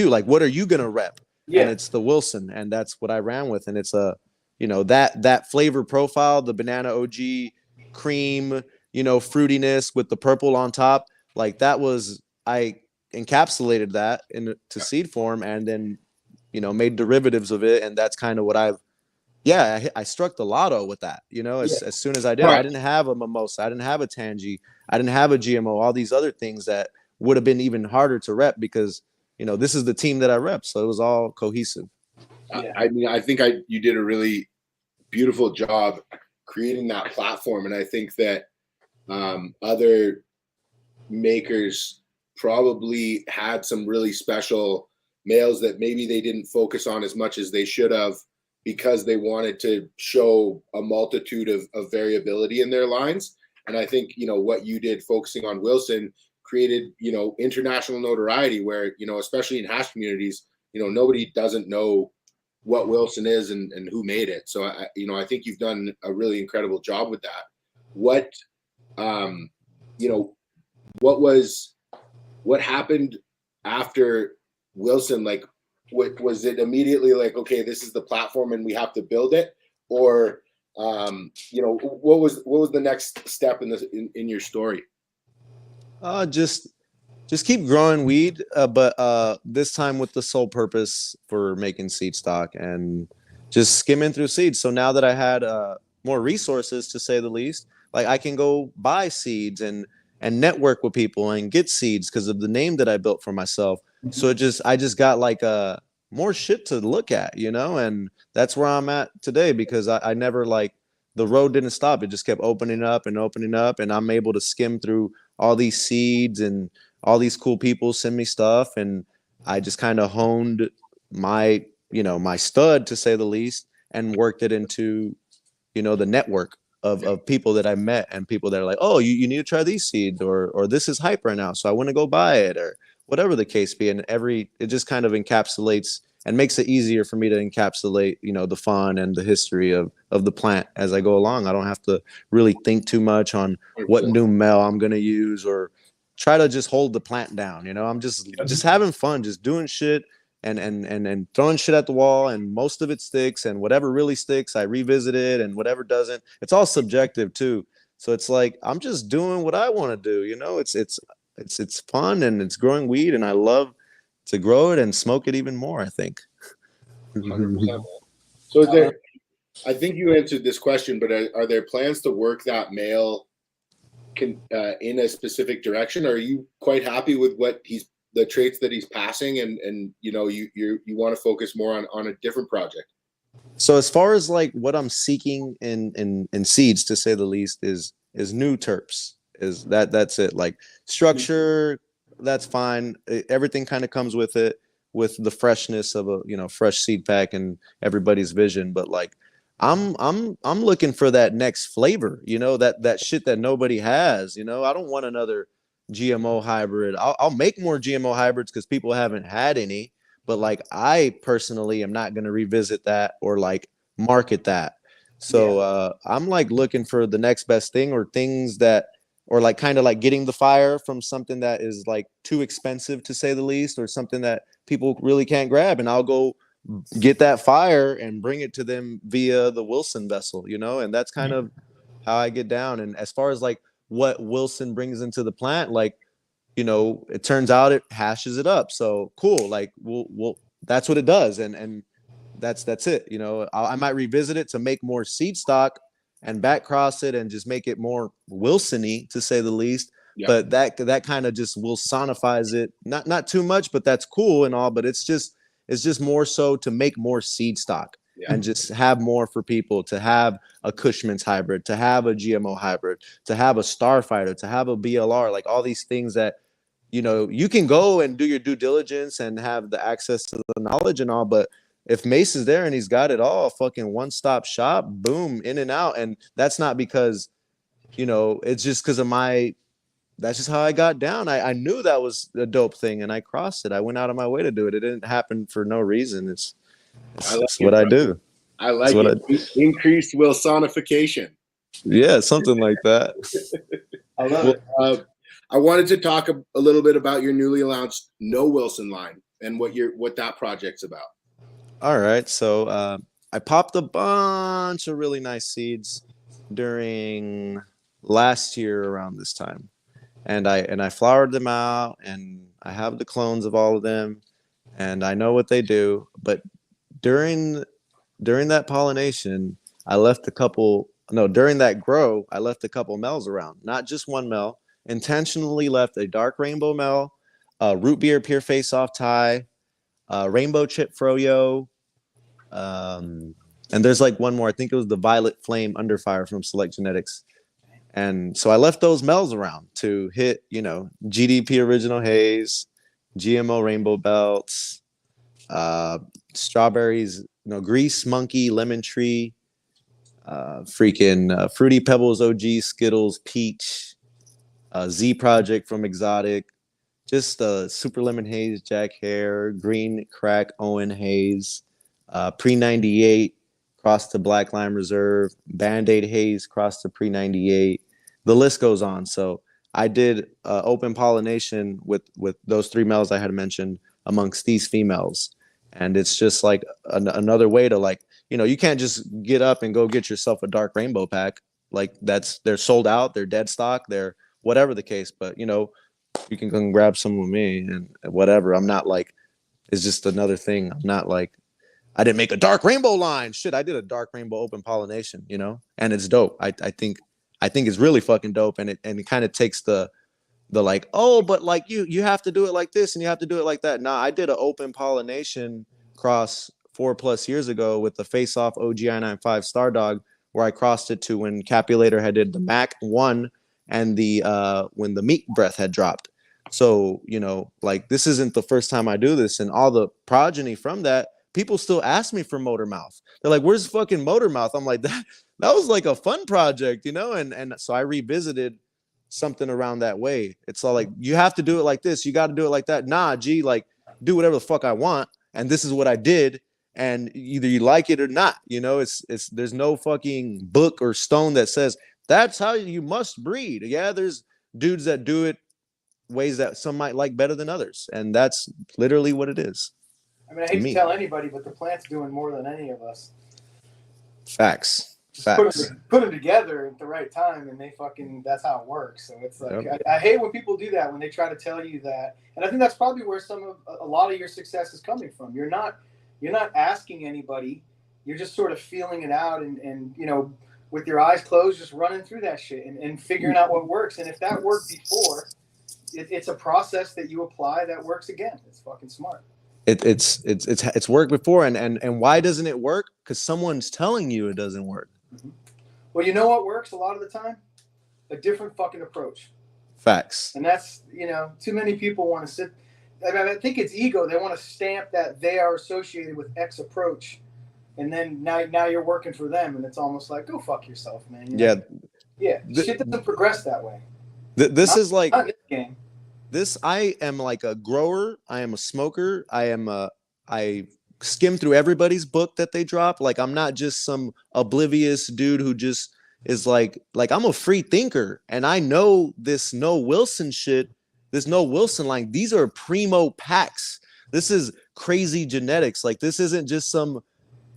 like what are you gonna rep? Yeah. And it's the Wilson, and that's what I ran with. And it's a, that flavor profile, the banana OG cream, fruitiness with the purple on top. Like that was, I encapsulated that into seed form, and then made derivatives of it. And that's kind of what I struck the lotto with that. As soon as I did, I didn't have a mimosa, I didn't have a tangy, I didn't have a GMO, all these other things that would have been even harder to rep, because this is the team that I rep, so it was all cohesive. I mean, I think you did a really beautiful job creating that platform, and I think that other makers probably had some really special males that maybe they didn't focus on as much as they should have, because they wanted to show a multitude of variability in their lines. And I think what you did, focusing on Wilson, created international notoriety, where especially in hash communities, nobody doesn't know what Wilson is and who made it. So I think you've done a really incredible job with that. What what happened after Wilson? Like, what was it immediately like, okay, this is the platform and we have to build it? Or what was the next step in your story? Just keep growing weed, but this time with the sole purpose for making seed stock and just skimming through seeds. So now that I had more resources, to say the least, like I can go buy seeds and network with people and get seeds because of the name that I built for myself. So I just got like more shit to look at, and that's where I'm at today, because I never, like, the road didn't stop. It just kept opening up, and I'm able to skim through all these seeds, and all these cool people send me stuff, and I just kind of honed my stud, to say the least, and worked it into the network of people that I met, and people that are like, oh, you need to try these seeds, or this is hype right now, so I want to go buy it, or whatever the case be. And it just kind of encapsulates and makes it easier for me to encapsulate the fun and the history of the plant as I go along. I don't have to really think too much on what new mel I'm going to use, or try to just hold the plant down. I'm just having fun, just doing shit and throwing shit at the wall, and most of it sticks, and whatever really sticks I revisit it, and whatever doesn't, it's all subjective too. So it's like I'm just doing what I want to do. It's fun, and it's growing weed, and I love to grow it and smoke it even more, I think. 100%. So I think you answered this question, but are there plans to work that male in a specific direction? Or are you quite happy with the traits that he's passing, and you want to focus more on a different project? So as far as like what I'm seeking in seeds, to say the least, is new terps. That's it. Like structure, that's fine. Everything kind of comes with it, with the freshness of a fresh seed pack and everybody's vision. But like I'm looking for that next flavor, that shit that nobody has. I don't want another GMO hybrid. I'll make more GMO hybrids because people haven't had any, but like I personally am not going to revisit that or like market that. So I'm like looking for the next best thing, or things that, or like kind of like getting the fire from something that is like too expensive, to say the least, or something that people really can't grab, and I'll go get that fire and bring it to them via the Wilson vessel, and that's kind of how I get down. And as far as like what Wilson brings into the plant, like, it turns out it hashes it up. So cool. Like we'll that's what it does. And that's it. I might revisit it to make more seed stock and back cross it and just make it more Wilson-y, to say the least. Yeah. But that kind of just Wilsonifies it. Not too much, but that's cool and all. But it's just more so to make more seed stock. Yeah. And just have more for people, to have a Cushman's hybrid, to have a GMO hybrid, to have a Starfighter, to have a BLR, like all these things that, you know, you can go and do your due diligence and have the access to the knowledge and all, but if Mase is there and he's got it all, fucking one-stop shop, boom, in and out. And that's not because, you know, it's just because of that's just how I got down. I knew that was a dope thing and I crossed it. I went out of my way to do it. It didn't happen for no reason. It's what I do. I like it. Increased Wilsonification. Yeah, something like that. I love it. I wanted to talk a little bit about your newly launched No Wilson line and what that project's about. All right. So I popped a bunch of really nice seeds during last year around this time. And I flowered them out and I have the clones of all of them and I know what they do. But during that pollination, during that grow, I left a couple males around, not just one male, intentionally left a dark rainbow male, root beer pure face off tie, rainbow chip froyo, and there's like one more. I think it was the violet flame under fire from Select Genetics. And so I left those males around to hit, you know, GDP original haze, GMO rainbow belts, strawberries, you know, grease monkey, lemon tree, fruity pebbles, OG Skittles, peach, Z project from Exotic, just super lemon haze, Jack Hare, green crack Owen haze, pre 98 cross to Black Lime Reserve, Band-Aid haze cross to pre 98. The list goes on. So I did open pollination with those three males I had mentioned amongst these females. And it's just like another way to, like, you know, you can't just get up and go get yourself a dark rainbow pack. Like they're sold out, they're dead stock, they're whatever the case. But, you know, you can come grab some with me and whatever. I'm not like, it's just another thing. I'm not like, I didn't make a dark rainbow line. Shit, I did a dark rainbow open pollination, you know, and it's dope. I think it's really fucking dope. And it kind of takes the like, oh, but like you have to do it like this and you have to do it like that. Nah, I did an open pollination cross 4+ years ago with the face off OGI95 Star Dog, where I crossed it to when Capulator had did the Mac 1 and the when the meat breath had dropped. So, you know, like this isn't the first time I do this, and all the progeny from that, people still ask me for Motor Mouth. They're like, where's fucking Motor Mouth? I'm like, that was like a fun project, you know? And so I revisited something around that way. It's all like, you have to do it like this. You got to do it like that. Nah, G, like, do whatever the fuck I want. And this is what I did. And either you like it or not, you know, it's there's no fucking book or stone that says that's how you must breed. Yeah, there's dudes that do it ways that some might like better than others. And that's literally what it is. I mean, I hate to tell anybody, but the plant's doing more than any of us. Facts. Put them together at the right time, and that's how it works. So it's like, yep. I hate when people do that, when they try to tell you that. And I think that's probably where a lot of your success is coming from. You're not asking anybody. You're just sort of feeling it out and you know, with your eyes closed, just running through that shit and figuring out what works. And if that worked before, it's a process that you apply that works again. It's fucking smart. It's worked before, and why doesn't it work? Because someone's telling you it doesn't work. Mm-hmm. Well, you know what works a lot of the time? A different fucking approach. Facts. And that's, you know, too many people want to sit. I think it's ego. They want to stamp that they are associated with X approach, and then now you're working for them, and it's almost like, go fuck yourself, man. You know? Yeah. Shit doesn't progress that way. This is like not this game. This, I am like a grower. I am a smoker. I skim through everybody's book that they drop. Like, I'm not just some oblivious dude who just is like I'm a free thinker, and I know this No Wilson shit, this No Wilson line. These are primo packs. This is crazy genetics. Like, this isn't just some,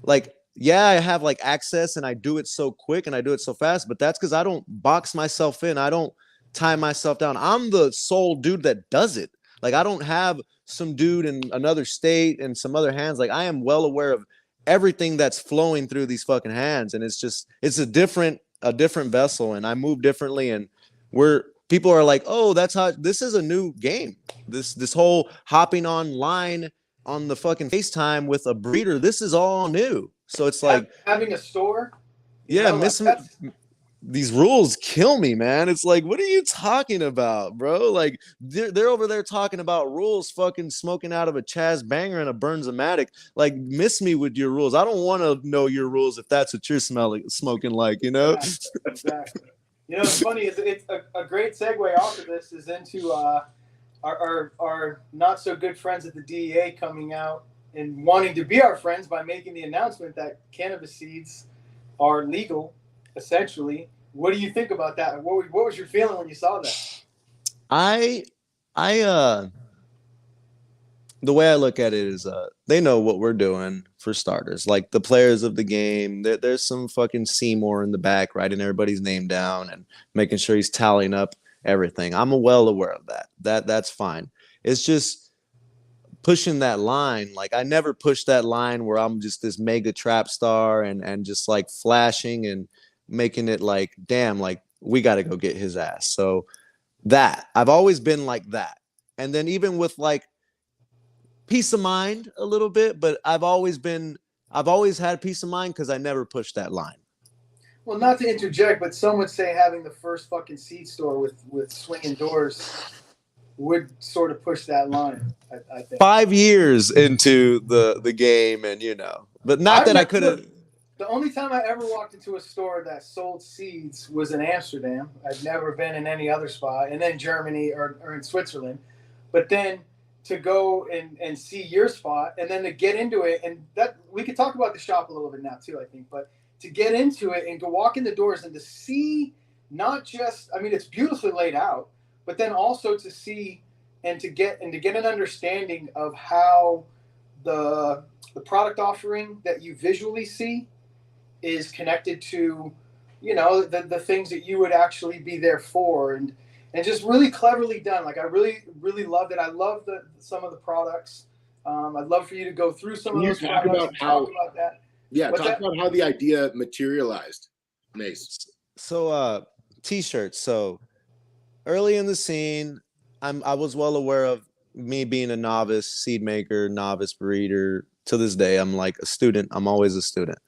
like, yeah, I have like access and I do it so quick and I do it so fast, but that's because I don't box myself in. I don't tie myself down. I'm the sole dude that does it. Like, I don't have some dude in another state and some other hands. Like, I am well aware of everything that's flowing through these fucking hands, and it's a different vessel, and I move differently, and people are like, oh, that's how this is a new game. This whole hopping online on the fucking FaceTime with a breeder, this is all new. So it's like having a store. Yeah, these rules kill me, man. It's like, what are you talking about, bro? Like they're over there talking about rules, fucking smoking out of a Chaz banger and a Burns-O-Matic. Like, miss me with your rules. I don't want to know your rules if that's what you're smoking like, you know? Exactly. You know, it's funny is it's a great segue off of this is into our not so good friends at the DEA coming out and wanting to be our friends by making the announcement that cannabis seeds are legal, essentially. What do you think about that? What was your feeling when you saw that? I the way I look at it is they know what we're doing for starters. Like the players of the game, there's some fucking Seymour in the back writing everybody's name down and making sure he's tallying up everything. I'm well aware of that. That's fine. It's just pushing that line. Like I never pushed that line where I'm just this mega trap star and just like flashing and making it like, damn, like we got to go get his ass. So that I've always been like that. And then even with like peace of mind a little bit, but I've always had peace of mind because I never pushed that line. Well, not to interject, but some would say having the first fucking seed store with swinging doors would sort of push that line. I think 5 years into the game, and you know, but not that I could have. The only time I ever walked into a store that sold seeds was in Amsterdam. I've never been in any other spot, and then Germany or in Switzerland. But then to go and see your spot, and then to get into it, and that we could talk about the shop a little bit now too, I think. But to get into it and to walk in the doors and to see not just, I mean, it's beautifully laid out, but then also to see and to get an understanding of how the product offering that you visually see is connected to, you know, the things that you would actually be there for, and just really cleverly done. Like I really loved it. I love some of the products. I'd love for you to go through some of those products and talk about that. Yeah, talk about how the idea materialized, Mase. So t-shirts. So early in the scene, I was well aware of me being a novice seed maker, novice breeder. To this day, I'm like a student. I'm always a student.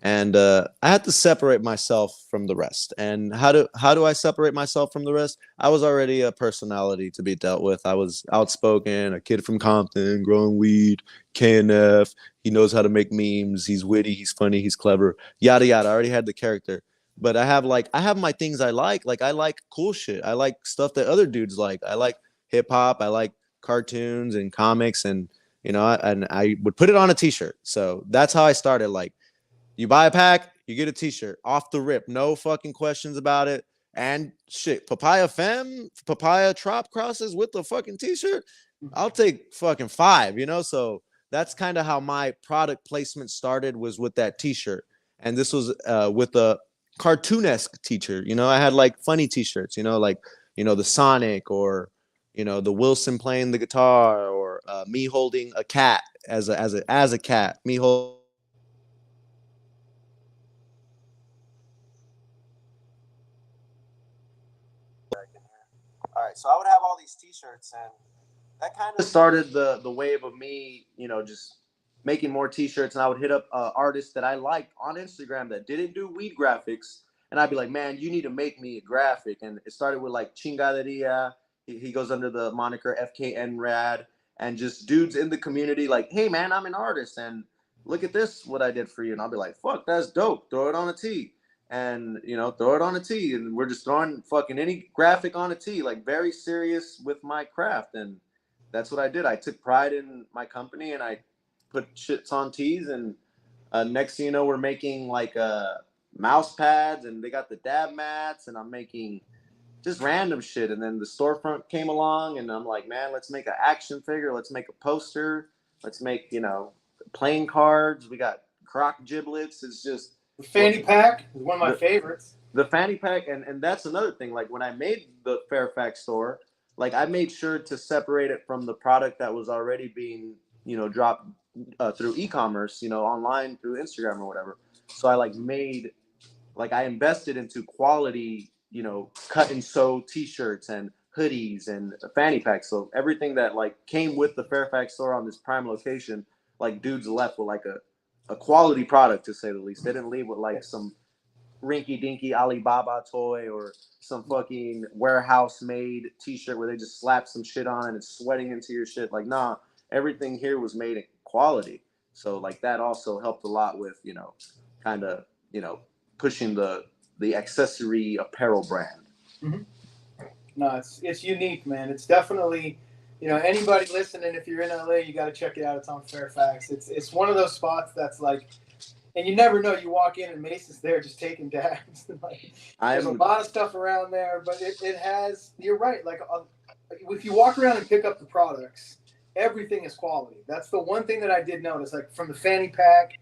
And I had to separate myself from the rest. And how do I separate myself from the rest? I was already a personality to be dealt with. I was outspoken, a kid from Compton, growing weed, KNF. He knows how to make memes. He's witty. He's funny. He's clever. Yada yada. I already had the character. But I have my things I like. Like I like cool shit. I like stuff that other dudes like. I like hip hop. I like cartoons and comics, and you know, and I would put it on a t-shirt. So that's how I started. Like, you buy a pack, you get a t-shirt off the rip. No fucking questions about it. And shit, papaya trop crosses with the fucking t-shirt. I'll take fucking 5, you know? So that's kind of how my product placement started, was with that t-shirt. And this was with a cartoonesque t-shirt. You know, I had like funny t-shirts, you know, like, you know, the Sonic, or, you know, the Wilson playing the guitar, or me holding a cat as a cat, me holding. All right, so I would have all these t-shirts, and that kind of started the wave of me, you know, just making more t-shirts. And I would hit up artists that I liked on Instagram that didn't do weed graphics, and I'd be like, man, you need to make me a graphic. And it started with like Chingaderia. He goes under the moniker FKN Rad, and just dudes in the community like, hey man, I'm an artist, and look at this, what I did for you. And I'll be like, fuck, that's dope. Throw it on a tee. And you know, throw it on a tee, and we're just throwing fucking any graphic on a tee, like very serious with my craft. And that's what I did. I took pride in my company, and I put shits on tees. And next thing you know, we're making like mouse pads, and they got the dab mats, and I'm making just random shit. And then the storefront came along, and I'm like, man, let's make an action figure, let's make a poster, let's make, you know, playing cards. We got croc giblets. It's just the fanny pack is one of my favorites. The fanny pack, and that's another thing. Like when I made the Fairfax store, like I made sure to separate it from the product that was already being, you know, dropped through e-commerce, you know, online through Instagram or whatever. So I invested into quality, you know, cut and sew t-shirts and hoodies and fanny packs. So everything that like came with the Fairfax store on this prime location, like dudes left with like a quality product, to say the least. They didn't leave with like some rinky-dinky Alibaba toy or some fucking warehouse-made T-shirt where they just slap some shit on and it's sweating into your shit. Like, nah, everything here was made in quality. So, like, that also helped a lot with, you know, kind of, you know, pushing the accessory apparel brand. Mm-hmm. No, it's unique, man. It's definitely, you know, anybody listening, if you're in LA, you got to check it out. It's on Fairfax. It's one of those spots that's like, and you never know. You walk in and Mason's there just taking dabs. Like, there's a lot of stuff around there, but it has. You're right. Like if you walk around and pick up the products, everything is quality. That's the one thing that I did notice. Like from the fanny pack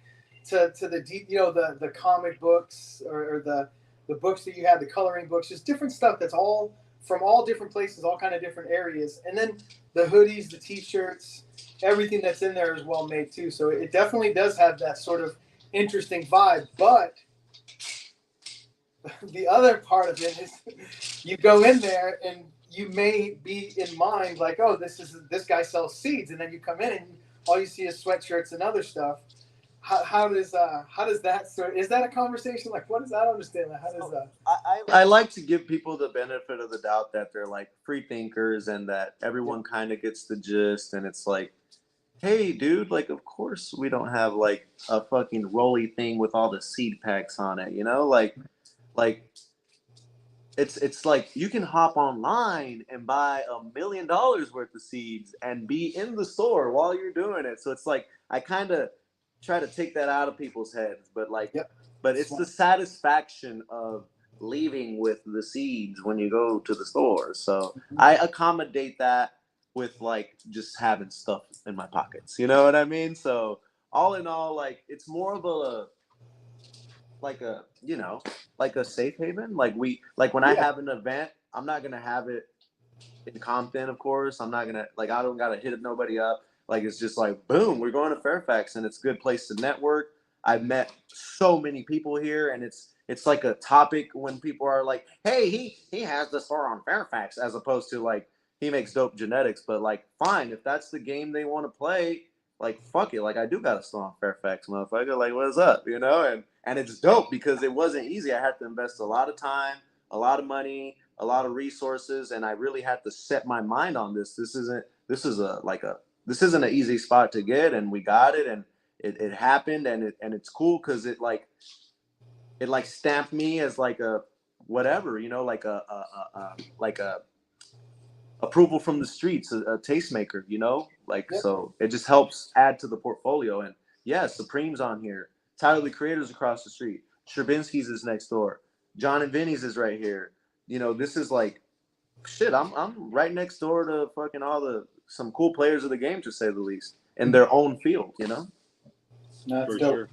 to the deep, you know, the comic books or the books that you had, the coloring books, just different stuff. That's all from all different places, all kind of different areas, and then the hoodies, the T-shirts, everything that's in there is well made too. So it definitely does have that sort of interesting vibe. But the other part of it is you go in there and you may be in mind like, oh, this guy sells seeds, and then you come in and all you see is sweatshirts and other stuff. How does that sort? Is that a conversation? Like, what is that? I don't understand that. How does that? I like to give people the benefit of the doubt that they're like free thinkers and that everyone kind of gets the gist, and it's like, hey, dude, like, of course we don't have like a fucking rolly thing with all the seed packs on it, you know, like it's like you can hop online and buy $1 million worth of seeds and be in the store while you're doing it. So it's like I kind of try to take that out of people's heads, but like, but it's the satisfaction of leaving with the seeds when you go to the store. So I accommodate that with like just having stuff in my pockets, you know what I mean? So all in all, like it's more of a you know, like a safe haven. Like when I have an event, I'm not gonna have it in Compton, of course. I'm not gonna I don't gotta hit nobody up. Like it's just like boom, we're going to Fairfax, and it's a good place to network. I've met so many people here, and it's like a topic when people are like, hey, he has the store on Fairfax, as opposed to like he makes dope genetics. But like, fine, if that's the game they want to play, like fuck it. Like I do got a store on Fairfax, motherfucker. Like what's up, you know? And it's dope because it wasn't easy. I had to invest a lot of time, a lot of money, a lot of resources, and I really had to set my mind on this. This isn't an easy spot to get, and we got it, and it happened, and it's cool because it stamped me as like a whatever, you know, like a approval from the streets, a tastemaker, you know, like so it just helps add to the portfolio. And Supreme's on here, Tyler the Creator's across the street, Stravinsky's is next door, John and Vinny's is right here. You know, this is like shit. I'm right next door to fucking some cool players of the game, to say the least, in their own field, you know? No, that's dope. Sure.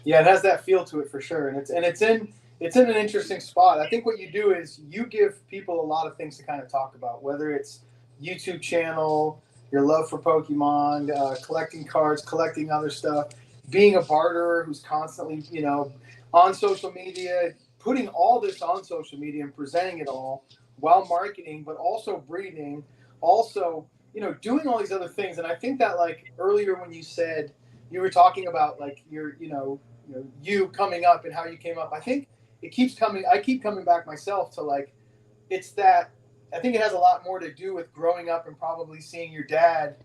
Yeah, it has that feel to it for sure. And it's in an interesting spot. I think what you do is you give people a lot of things to kind of talk about, whether it's YouTube channel, your love for Pokemon, collecting cards, collecting other stuff, being a barterer who's constantly, you know, on social media, putting all this on social media and presenting it all while marketing, but also breeding, also, you know, doing all these other things. And I think that like earlier when you said you were talking about like you coming up and how you came up, I think I keep coming back myself to like, it's that, I think it has a lot more to do with growing up and probably seeing your dad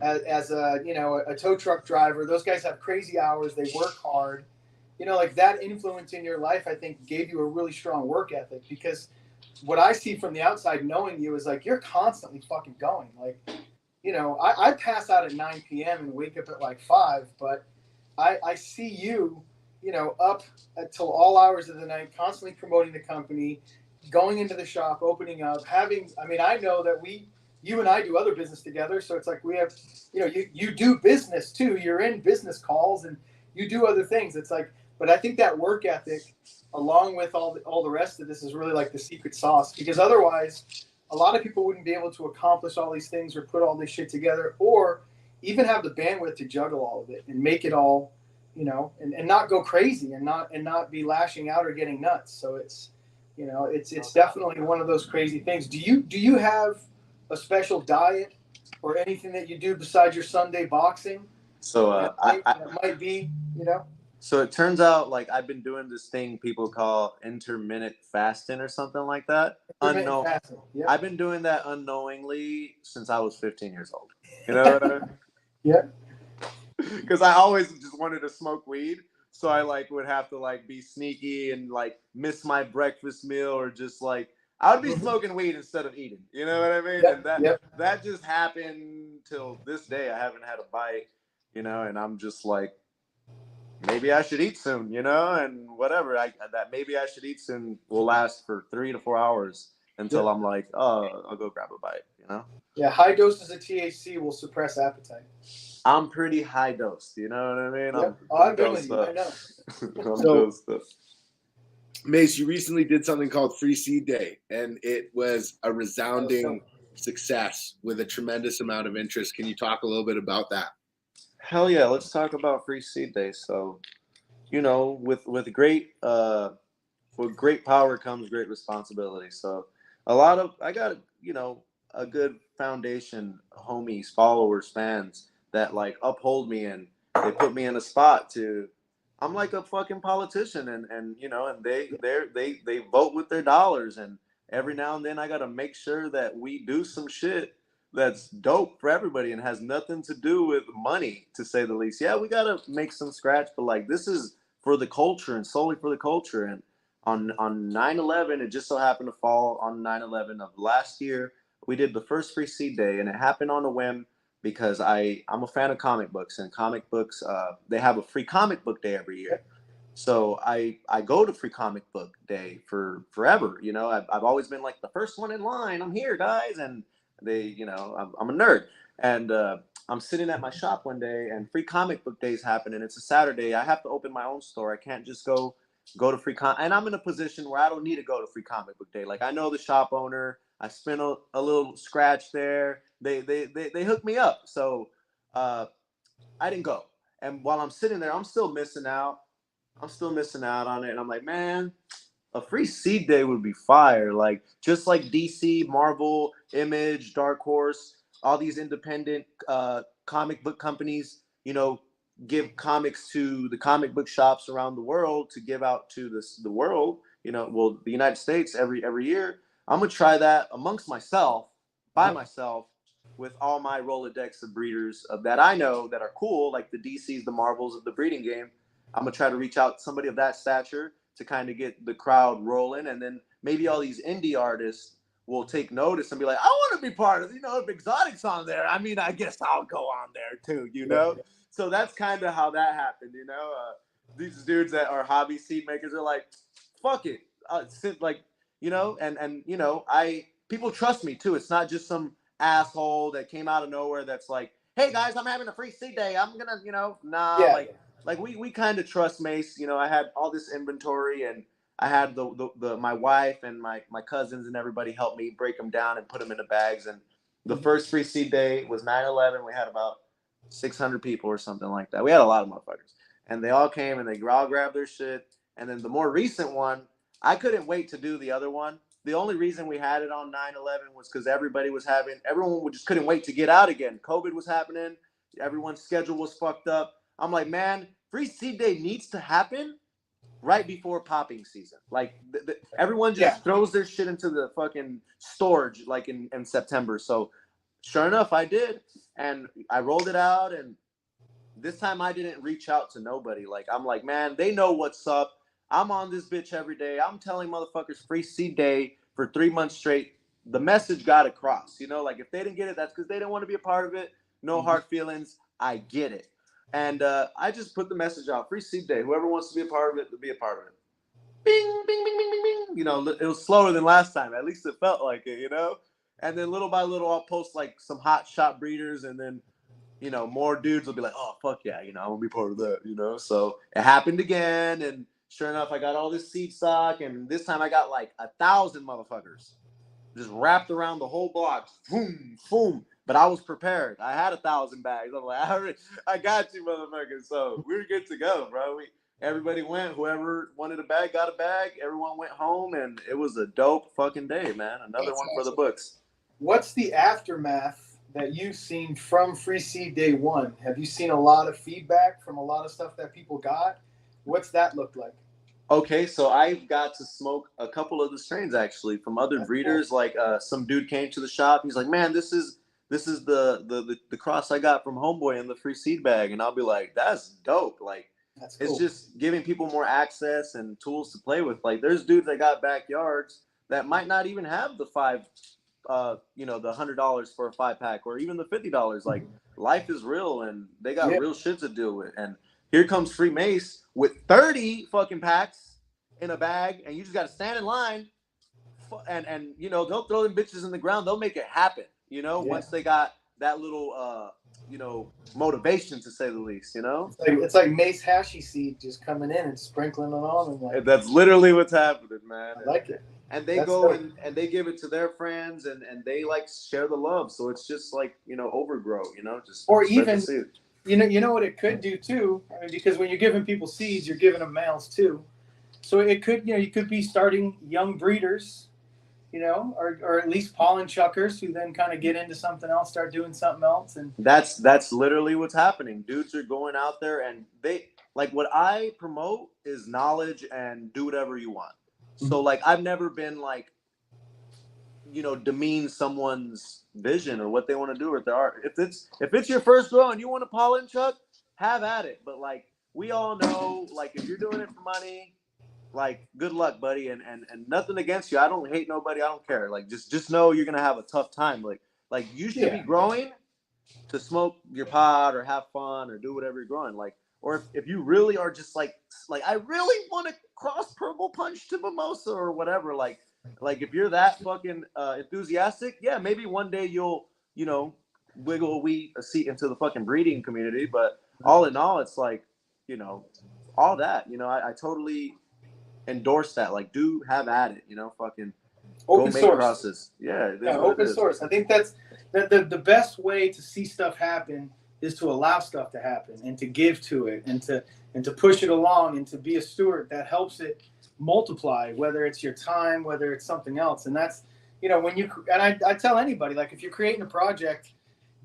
as a, you know, a tow truck driver. Those guys have crazy hours. They work hard, you know, like that influence in your life, I think gave you a really strong work ethic, because what I see from the outside knowing you is like, you're constantly fucking going. Like, you know, I pass out at 9 p.m. and wake up at like 5, but I see you, you know, up until all hours of the night, constantly promoting the company, going into the shop, opening up, I know that you and I do other business together. So it's like we have, you know, you do business too. You're in business calls and you do other things. It's like, but I think that work ethic, along with all the rest of this, is really like the secret sauce, because otherwise a lot of people wouldn't be able to accomplish all these things or put all this shit together, or even have the bandwidth to juggle all of it and make it all, you know, and not go crazy and not be lashing out or getting nuts. So it's, you know, it's definitely one of those crazy things. Do you have a special diet or anything that you do besides your Sunday boxing? So that might be, you know. So it turns out like I've been doing this thing people call intermittent fasting or something like that. Intermittent fasting. Yep. I've been doing that unknowingly since I was 15 years old. You know what I mean? Yeah. Because I always just wanted to smoke weed. So I like would have to like be sneaky and like miss my breakfast meal, or just like I would be smoking weed instead of eating. You know what I mean? Yep. And that just happened till this day. I haven't had a bite, you know, and I'm just like, maybe I should eat soon, you know, and whatever. That maybe I should eat soon will last for 3 to 4 hours until I'm like, oh, I'll go grab a bite, you know? Yeah, high doses of THC will suppress appetite. I'm pretty high dose, you know what I mean? Yep. I'm good with you, I know. I'm dosed up. Mase, you recently did something called Free Seed Day, and it was a resounding success with a tremendous amount of interest. Can you talk a little bit about that? Hell yeah, let's talk about Free Seed Day. So, you know, with great power comes great responsibility. So I got, you know, a good foundation, homies, followers, fans that like uphold me, and they put me in a spot to, I'm like a fucking politician, and you know, and they vote with their dollars, and every now and then I gotta make sure that we do some shit that's dope for everybody and has nothing to do with money, to say the least. Yeah, we gotta make some scratch, but like this is for the culture and solely for the culture. And on 9/11, it just so happened to fall on 9/11 of last year. We did the first Free Seed Day, and it happened on a whim because I'm a fan of comic books, and comic books, they have a free comic book day every year. So I go to Free Comic Book Day for forever. You know, I've always been like the first one in line. I'm here, guys. And they, you know, I'm a nerd. And I'm sitting at my shop one day, and Free Comic Book Days happen, and it's a Saturday. I have to open my own store. I can't just go to and I'm in a position where I don't need to go to Free Comic Book Day. Like, I know the shop owner. I spent a little scratch there. They hooked me up. So I didn't go. And while I'm sitting there, I'm still missing out on it. And I'm like, man, a Free Seed Day would be fire. Like, just like DC, Marvel, Image, Dark Horse, all these independent comic book companies, you know, give comics to the comic book shops around the world to give out to the world, you know, well, the United States every year. I'm gonna try that amongst myself, by myself, with all my Rolodex of breeders that I know that are cool, like the DCs, the Marvels of the breeding game. I'm gonna try to reach out to somebody of that stature to kind of get the crowd rolling, and then maybe all these indie artists will take notice and be like, I want to be part of, you know, if Exotic's on there, I mean, I guess I'll go on there too, you know? So that's kind of how that happened, you know? These dudes that are hobby seed makers are like, fuck it. Like, you know, and you know, people trust me too. It's not just some asshole that came out of nowhere that's like, hey guys, I'm having a Free Seed Day. I'm gonna, you know, like we kind of trust Mase. You know, I had all this inventory, and I had the my wife and my cousins and everybody helped me break them down and put them into bags. And the first Free Seed Day was 9/11. We had about 600 people or something like that. We had a lot of motherfuckers, and they all came and they all grabbed their shit. And then the more recent one, I couldn't wait to do the other one. The only reason we had it on 9/11 was because everyone just couldn't wait to get out again. COVID was happening. Everyone's schedule was fucked up. I'm like, man, Free Seed Day needs to happen right before popping season. Like, everyone just throws their shit into the fucking storage, like in September. So sure enough, I did. And I rolled it out. And this time I didn't reach out to nobody. Like, I'm like, man, they know what's up. I'm on this bitch every day. I'm telling motherfuckers Free Seed Day for 3 months straight. The message got across. You know, like, if they didn't get it, that's because they didn't want to be a part of it. No hard feelings. I get it. And I just put the message out. Free Seed Day. Whoever wants to be a part of it, to be a part of it. Bing, bing, bing, bing, bing, bing. You know, it was slower than last time. At least it felt like it, you know? And then little by little, I'll post, like, some hot shot breeders, and then, you know, more dudes will be like, oh, fuck yeah, you know, I want to be part of that, you know? So it happened again, and sure enough, I got all this seed stock, and this time I got like 1,000 motherfuckers just wrapped around the whole block. Boom, boom. But I was prepared. I had 1,000 bags. I'm like, I got you, motherfuckers. So we were good to go, bro. Everybody went. Whoever wanted a bag got a bag. Everyone went home, and it was a dope fucking day, man. Another one for the books. What's the aftermath that you've seen from Free Seed Day 1? Have you seen a lot of feedback from a lot of stuff that people got? What's that look like? Okay, so I've got to smoke a couple of the strains actually from other That's breeders. cool. Like some dude came to the shop. He's like, "Man, this is the cross I got from Homeboy in the free seed bag," and I'll be like, "That's dope!" Like, That's it's cool. just giving people more access and tools to play with. Like, there's dudes that got backyards that might not even have the the $100 for a 5-pack or even the $50. Like, life is real, and they got real shit to deal with. And here comes Free Mace with 30 fucking packs in a bag, and you just got to stand in line, and they'll throw them bitches in the ground. They'll make it happen. Once they got that little motivation, to say the least. It's like Mace Hashi seed just coming in and sprinkling it on, and like That's literally what's happening, man. I like it. And they That's go dope. and they give it to their friends, and they like share the love. So it's just like overgrow. Just Or spread the even seed. you know what it could do too. I mean, because when you're giving people seeds, you're giving them males too. So it could you could be starting young breeders, or at least pollen chuckers who then kind of get into something else, start doing something else, and That's literally what's happening. Dudes are going out there, and they like what I promote is knowledge and do whatever you want. So like I've never been like demean someone's vision or what they want to do with their art. If it's your first grow and you want to pollen chuck, have at it. But like we all know, like if you're doing it for money, like good luck, buddy. And nothing against you. I don't hate nobody. I don't care. Like just know you're gonna have a tough time. Like you should be growing to smoke your pod or have fun or do whatever you're growing. Like, or if you really are just like I really want to cross purple punch to mimosa or whatever. Like if you're that fucking enthusiastic, yeah, maybe one day you'll wiggle a seat into the fucking breeding community. But all in all, it's like all that. I totally endorse that. Like, do have at it. Fucking open go make source. crosses. Yeah, Open source. I think that's the best way to see stuff happen is to allow stuff to happen and to give to it and to push it along and to be a steward that helps it multiply, whether it's your time, whether it's something else. And that's when you and I tell anybody, like if you're creating a project,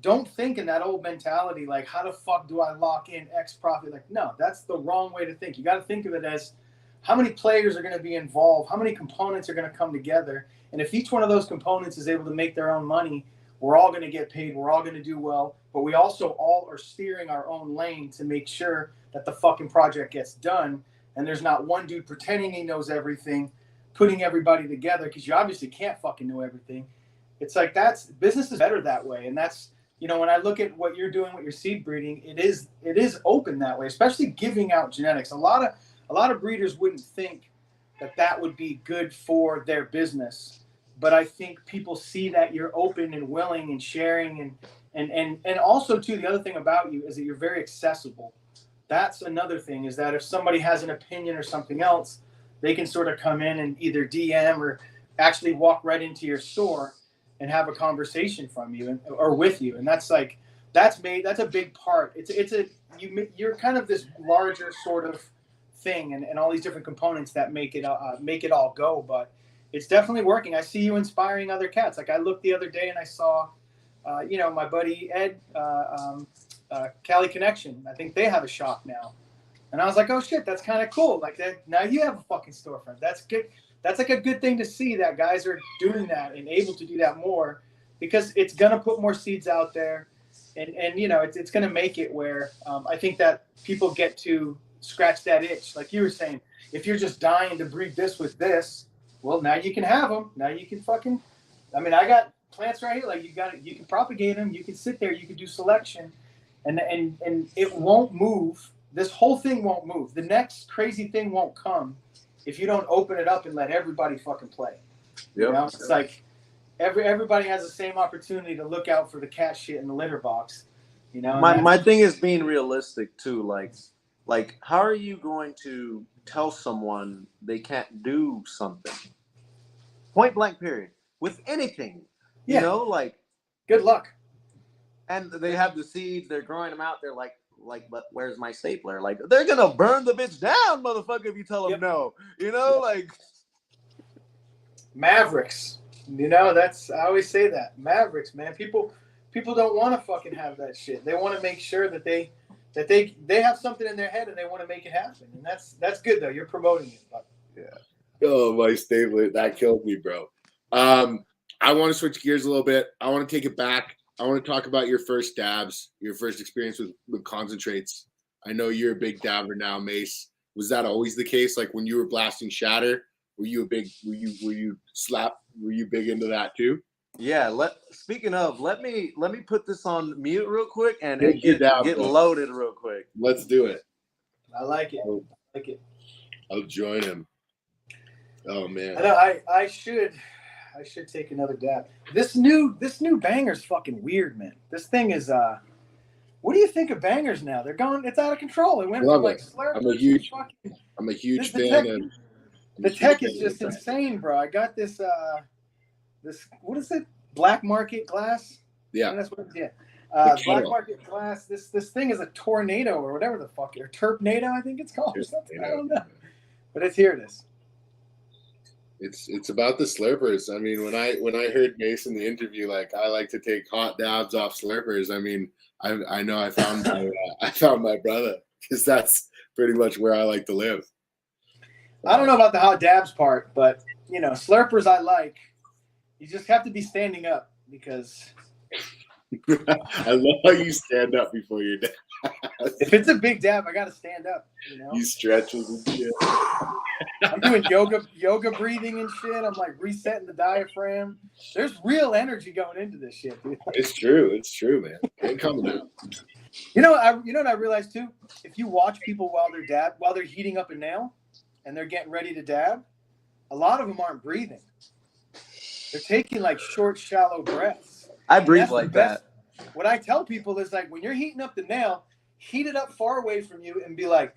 don't think in that old mentality like how the fuck do I lock in X profit? Like no, that's the wrong way to think. You got to think of it as how many players are going to be involved, how many components are going to come together, and if each one of those components is able to make their own money, we're all going to get paid, we're all going to do well, but we also all are steering our own lane to make sure that the fucking project gets done, and there's not one dude pretending he knows everything, putting everybody together, because you obviously can't fucking know everything. It's like business is better that way, and that's when I look at what you're doing with your seed breeding, it is open that way, especially giving out genetics. A lot of breeders wouldn't think that would be good for their business. But I think people see that you're open and willing and sharing and also too, the other thing about you is that you're very accessible. That's another thing, is that if somebody has an opinion or something else, they can sort of come in and either DM or actually walk right into your store and have a conversation from you or with you. And that's a big part. You're kind of this larger sort of thing and all these different components that make it all go, but it's definitely working. I see you inspiring other cats. Like I looked the other day and I saw my buddy Ed, Cali Connection. I think they have a shop now, and I was like, oh shit, that's kind of cool. Like that, now you have a fucking storefront. That's good. That's like a good thing to see that guys are doing that and able to do that more, because it's gonna put more seeds out there, and it's gonna make it where I think that people get to scratch that itch. Like you were saying, if you're just dying to breed this with this, well, now you can have them. Now you can fucking, I got plants right here. Like you can propagate them. You can sit there. You can do selection, and it won't move. This whole thing won't move. The next crazy thing won't come if you don't open it up and let everybody fucking play. Yep. It's like everybody has the same opportunity to look out for the cat shit in the litter box. My thing is being realistic too. Like, how are you going to tell someone they can't do something? Point blank, period. With anything, like. Good luck. And they have the seeds. They're growing them out. They're like, but where's my stapler? Like, they're gonna burn the bitch down, motherfucker, if you tell them no. Like. Mavericks. I always say that. Mavericks, man. People don't want to fucking have that shit. They want to make sure that they that they have something in their head and they want to make it happen, and that's good though. You're promoting it. But. Yeah. Oh, my statement, that killed me, bro. I want to switch gears a little bit. I want to take it back. I want to talk about your first dabs, your first experience with concentrates. I know you're a big dabber now, Mase. Was that always the case? Like when you were blasting shatter, were you big into that too? Yeah. Speaking of, let me put this on mute real quick and Get loaded real quick. Let's do it. I like it. I like it. I'll join him. Oh man. I know. I should take another dab. This new banger's fucking weird, man. This thing is what do you think of bangers now? They're going. It's out of control. It went from like slurpers. I'm a huge fan of. The tech is just insane, bro. I got this what is it? Black market glass. Yeah. That's what. Yeah. Black market glass. This thing is a tornado or whatever the fuck, or Terpnado, I think it's called or something. I don't know. But here it is. It's about the slurpers. I mean, when I heard Mase in the interview, like I like to take hot dabs off slurpers. I mean, I know I found my brother, because that's pretty much where I like to live. I don't know about the hot dabs part, but slurpers I like. You just have to be standing up because. I love how you stand up before your dab. If it's a big dab, I gotta stand up. You stretch and shit. I'm doing yoga breathing and shit. I'm like resetting the diaphragm. There's real energy going into this shit, dude. It's true, man. Ain't coming out. You know what I realized too? If you watch people while they're heating up a nail and they're getting ready to dab, a lot of them aren't breathing. They're taking like short, shallow breaths. I breathe like that. What I tell people is like when you're heating up the nail, heat it up far away from you and be like,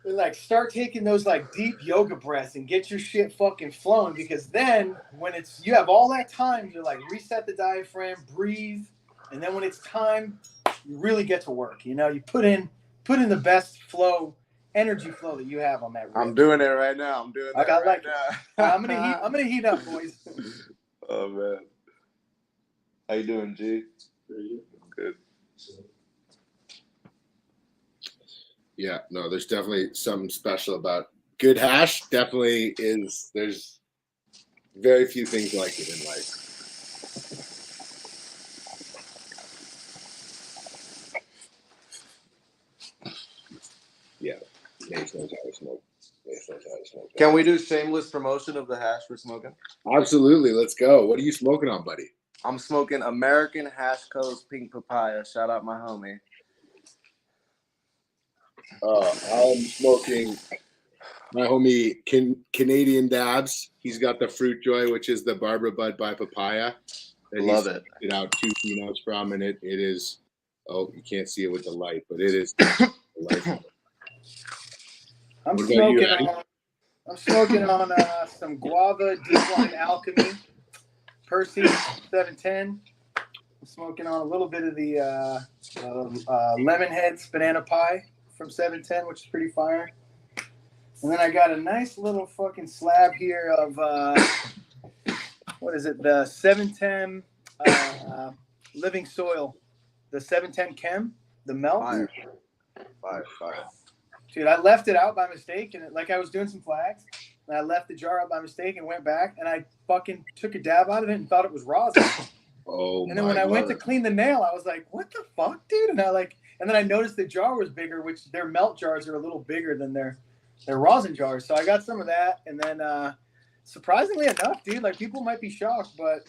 and like start taking those like deep yoga breaths and get your shit fucking flowing, because then when you have all that time to like reset the diaphragm, breathe, and then when it's time, you really get to work. You put in the best energy flow that you have on that rib. I'm doing it right now. I'm doing it right now. I'm gonna heat up, boys. Oh man. How you doing, G? Good. Yeah, no, there's definitely something special about good hash. Definitely is. There's very few things like it in life. Yeah, Mase knows how to smoke. Can we do shameless promotion of the hash we're smoking? Absolutely, let's go. What are you smoking on, buddy? I'm smoking American Hash Co's Pink Papaya. Shout out my homie. I'm smoking my homie Canadian Dabs. He's got the Fruit Joy, which is the Barbara Bud by Papaya. Love it. It out 2 keynotes from, and it is. Oh, you can't see it with the light, but it is. I'm smoking on some Guava Deep Line Alchemy, Percy 710. I'm smoking on a little bit of the Lemonheads Banana Pie from 710, which is pretty fire. And then I got a nice little fucking slab here of what is it? The 710 Living Soil, the 710 Chem, the melt. Fire. Dude, I left it out by mistake, and I was doing some flags, and I left the jar out by mistake and went back, and I fucking took a dab out of it and thought it was rosin. Oh, and then when I went to clean the nail, I was like, "What the fuck, dude?" And then I noticed the jar was bigger, which their melt jars are a little bigger than their rosin jars. So I got some of that, and then surprisingly enough, dude, like people might be shocked, but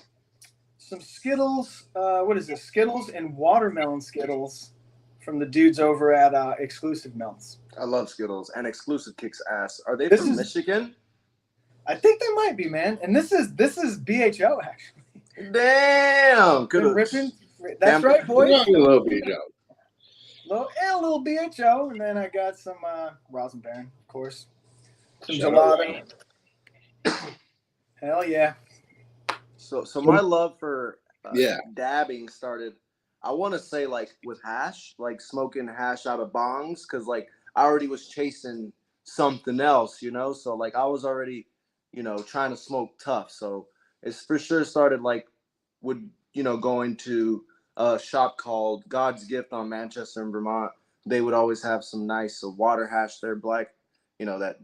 some Skittles. What is this? Skittles and watermelon Skittles from the dudes over at Exclusive Melts. I love Skittles, and Exclusive kicks ass. Are they from Michigan? I think they might be, man. And this is BHO actually. Damn, good ripping. That's right, boys. A little BHO. A little BHO, and then I got some Rosin Baron, of course. Some gelato. Hell yeah. So my love for dabbing started, I want to say, like, with hash, like smoking hash out of bongs, because, like, I already was chasing something else, So, like, I was already, trying to smoke tough. So it's for sure started, like, going to a shop called God's Gift on Manchester in Vermont. they would always have some nice water hash there, black, that,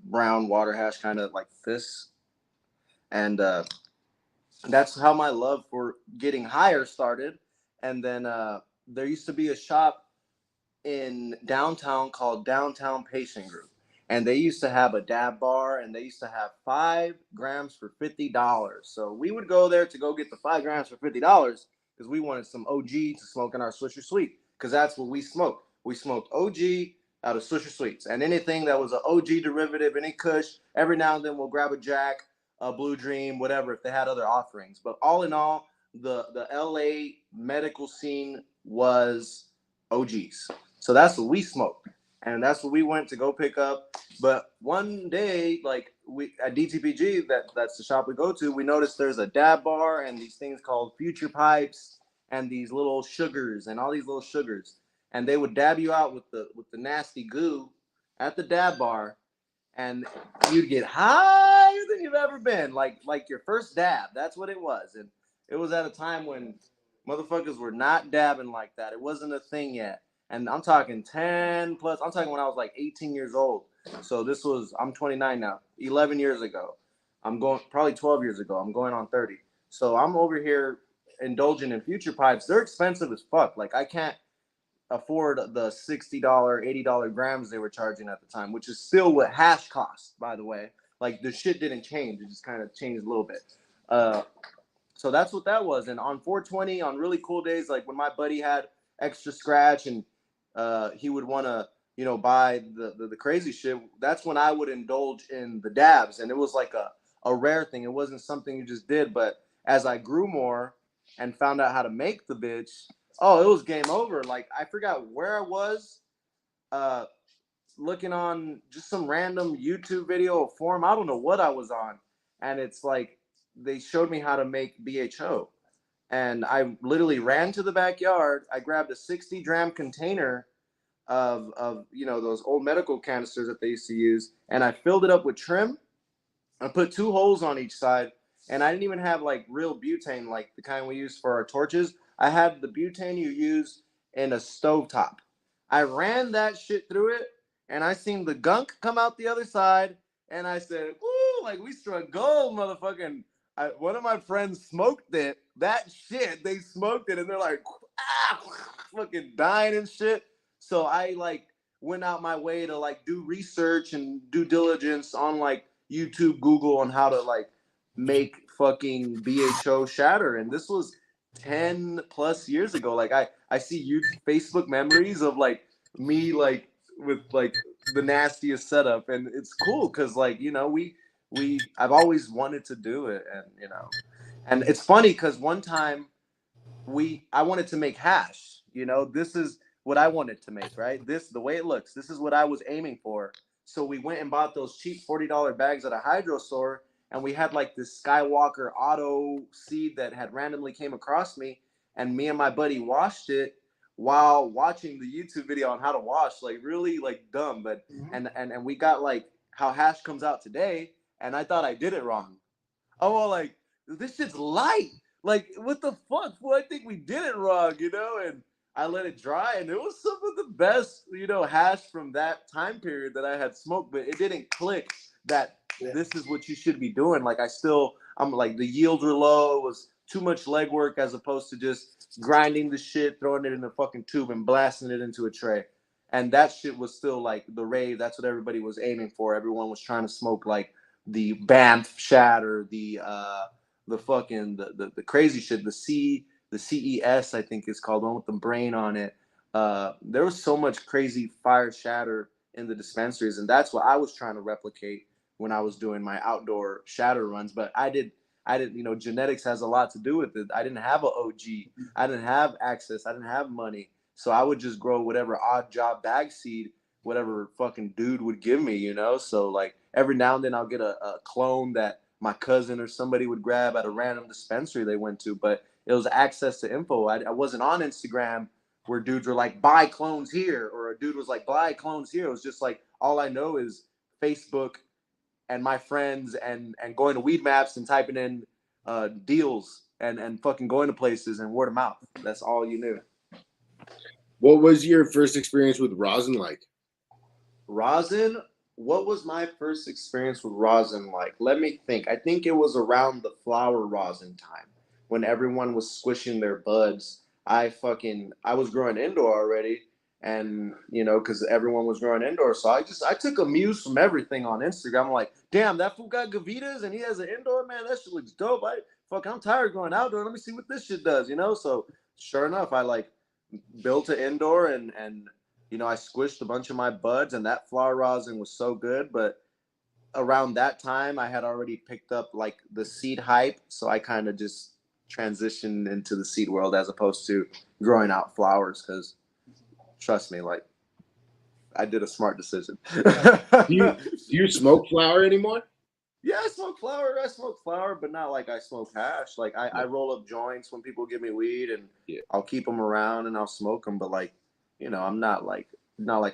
brown water hash, kind of like this. And that's how my love for getting higher started. And then there used to be a shop in downtown called Downtown Patient Group. And they used to have a dab bar, and they used to have 5 grams for $50. So we would go there to go get the 5 grams for $50 because we wanted some OG to smoke in our Swisher Sweet, because that's what we smoked. We smoked OG out of Swisher Sweets, and anything that was an OG derivative, any Kush. Every now and then we'll grab a Jack, a Blue Dream, whatever, if they had other offerings. But all in all, the LA medical scene was OGs. So that's what we smoked, and that's what we went to go pick up. But one day, like, we at DTPG, that's the shop we go to, we noticed there's a dab bar and these things called future pipes and these little sugars and all these little sugars, and they would dab you out with the nasty goo at the dab bar, and you'd get higher than you've ever been, like your first dab. That's what it was. And it was at a time when motherfuckers were not dabbing like that. It wasn't a thing yet. And I'm talking 10 plus. I'm talking when I was like 18 years old. So this was, I'm 29 now, 11 years ago. I'm going, probably 12 years ago. I'm going on 30. So I'm over here indulging in future pipes. They're expensive as fuck. Like, I can't afford the $60, $80 grams they were charging at the time, which is still what hash cost, by the way. Like, the shit didn't change. It just kind of changed a little bit. So that's what that was. And on 420, on really cool days, like when my buddy had extra scratch and he would want to, buy the crazy shit, that's when I would indulge in the dabs. And it was like a rare thing. It wasn't something you just did. But as I grew more and found out how to make the bitch, oh, it was game over. Like, I forgot where I was looking on just some random YouTube video or forum. I don't know what I was on. And it's like, they showed me how to make BHO. And I literally ran to the backyard. I grabbed a 60-dram container of those old medical canisters that they used to use, and I filled it up with trim. I put 2 holes on each side, and I didn't even have like real butane, like the kind we use for our torches. I had the butane you use in a stovetop. I ran that shit through it, and I seen the gunk come out the other side, and I said, "Woo! Like, we struck gold, motherfucking." One of my friends smoked it. That shit, they smoked it, and they're like, fucking dying and shit. So I like went out my way to like do research and due diligence on like YouTube, Google, on how to like make fucking BHO shatter. And this was 10 plus years ago. Like, I see Facebook memories of like me like with like the nastiest setup, and it's cool because like I've always wanted to do it, and it's funny because one time I wanted to make hash. This is what I wanted to make, right? The way it looks, this is what I was aiming for. So we went and bought those cheap $40 bags at a hydro store, and we had like this Skywalker auto seed that had randomly came across me, and me and my buddy washed it while watching the YouTube video on how to wash, like really like dumb, but and we got like how hash comes out today, and I thought I did it wrong. Oh, well, like, this shit's light. Like, what the fuck? Well, I think we did it wrong, and I let it dry, and it was some of the best, hash from that time period that I had smoked, but it didn't click that this is what you should be doing. Like, I'm like, the yields were low. It was too much legwork as opposed to just grinding the shit, throwing it in a fucking tube and blasting it into a tray. And that shit was still like the rave. That's what everybody was aiming for. Everyone was trying to smoke like the Banff shatter, the fucking the crazy shit, the CES, I think it's called, one with the brain on it. There was so much crazy fire shatter in the dispensaries, and that's what I was trying to replicate when I was doing my outdoor shatter runs. But I didn't, genetics has a lot to do with it. I didn't have an OG. I didn't have access. I didn't have money. So I would just grow whatever odd job bag seed, whatever fucking dude would give me, So like every now and then I'll get a clone that my cousin or somebody would grab at a random dispensary they went to, but it was access to info. I wasn't on Instagram where dudes were like, buy clones here, or a dude was like, buy clones here. It was just like, all I know is Facebook and my friends and going to Weed Maps and typing in deals and fucking going to places and word of mouth. That's all you knew. What was your first experience with rosin like? Rosin, what was my first experience with rosin like? Let me think. I think it was around the flower rosin time when everyone was squishing their buds. I was growing indoor already, and because everyone was growing indoor, so I took a muse from everything on Instagram. I'm like, damn, that fool got gavitas and he has an indoor, man. That shit looks dope. I'm tired of going outdoor. Let me see what this shit does, So sure enough, I like built an indoor and I squished a bunch of my buds, and that flower rosin was so good. But around that time, I had already picked up like the seed hype, so I kind of just transitioned into the seed world as opposed to growing out flowers. Because trust me, like I did a smart decision. Do you smoke flower anymore? Yeah, I smoke flower, but not like I smoke hash. Like I roll up joints when people give me weed, and I'll keep them around and I'll smoke them. But like, I'm not like